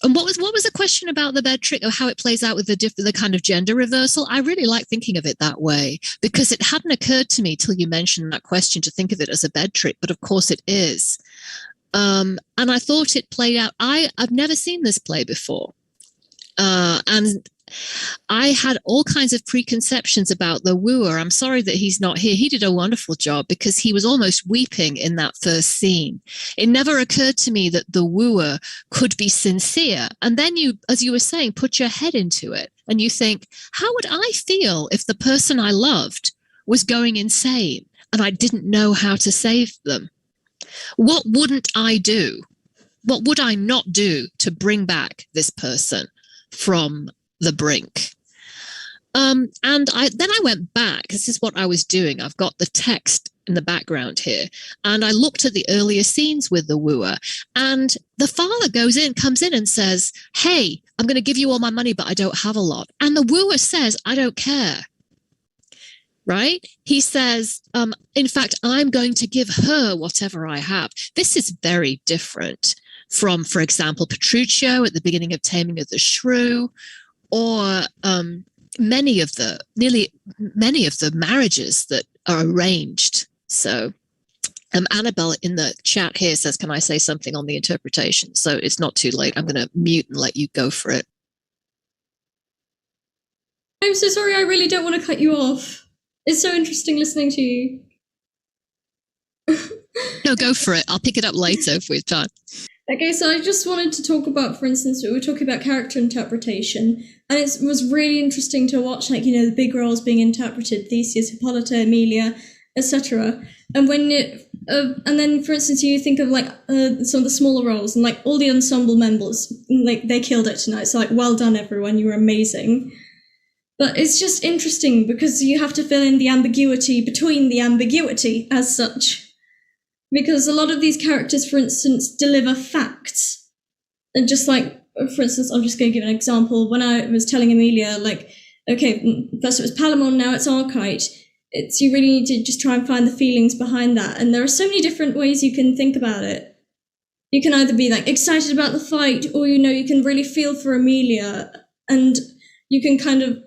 what was the question about the bed trick, or how it plays out with the kind of gender reversal? I really like thinking of it that way because it hadn't occurred to me till you mentioned that question to think of it as a bed trick, but of course it is. And I thought it played out. I've never seen this play before. And I had all kinds of preconceptions about the wooer. I'm sorry that he's not here. He did a wonderful job because he was almost weeping in that first scene. It never occurred to me that the wooer could be sincere. And then you, as you were saying, put your head into it and you think, how would I feel if the person I loved was going insane and I didn't know how to save them? What wouldn't I do? What would I not do to bring back this person from the brink? And I went back. This is what I was doing. I've got the text in the background here. And I looked at the earlier scenes with the wooer. And the father comes in and says, hey, I'm going to give you all my money, but I don't have a lot. And the wooer says, I don't care. Right? He says, in fact, I'm going to give her whatever I have. This is very different from, for example, Petruchio at the beginning of Taming of the Shrew, or many of the marriages that are arranged. So Annabelle in the chat here says, can I say something on the interpretation? So it's not too late. I'm going to mute and let you go for it. I'm so sorry, I really don't want to cut you off. It's so interesting listening to you. No, go for it. I'll pick it up later if we have time. Okay, so I just wanted to talk about, for instance, we were talking about character interpretation, and it was really interesting to watch, like, you know, the big roles being interpreted, Theseus, Hippolyta, Emilia, etc. And when it, and then, for instance, you think of, like, some of the smaller roles, and, like, all the ensemble members, like, they killed it tonight, so, like, well done, everyone, you were amazing. But it's just interesting, because you have to fill in the ambiguity between the ambiguity, as such. Because a lot of these characters, for instance, deliver facts. And just like, for instance, I'm just going to give an example. When I was telling Emilia, like, okay, first it was Palamon, now it's Archite. You really need to just try and find the feelings behind that. And there are so many different ways you can think about it. You can either be like excited about the fight, or, you know, you can really feel for Emilia. And you can kind of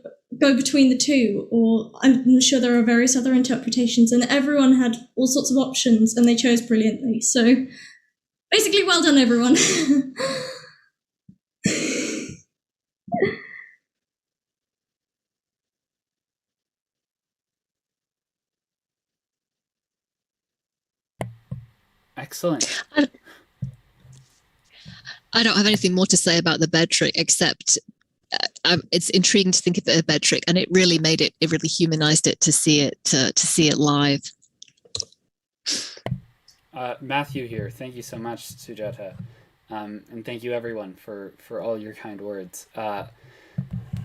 go between the two, or I'm sure there are various other interpretations, and everyone had all sorts of options and they chose brilliantly. So basically, well done, everyone. Excellent. I don't have anything more to say about the bed trick, except it's intriguing to think of it as a bed trick, and it really made it really humanized it to see it live. Matthew here. Thank you so much, Sujata. And thank you everyone for all your kind words. It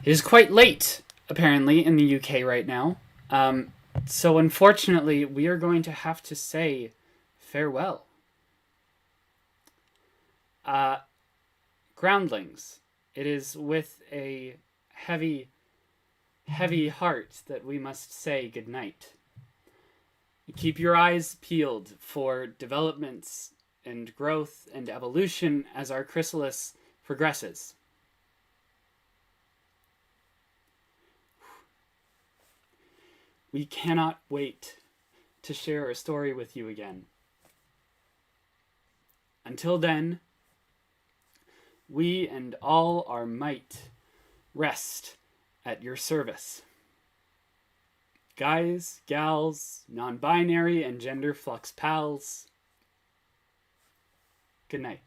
is quite late, apparently, in the UK right now. So unfortunately, we are going to have to say farewell. Groundlings, it is with a heavy, heavy heart that we must say goodnight. Keep your eyes peeled for developments and growth and evolution as our chrysalis progresses. We cannot wait to share a story with you again. Until then, we and all our might rest at your service. Guys, gals, non-binary and gender flux pals, good night.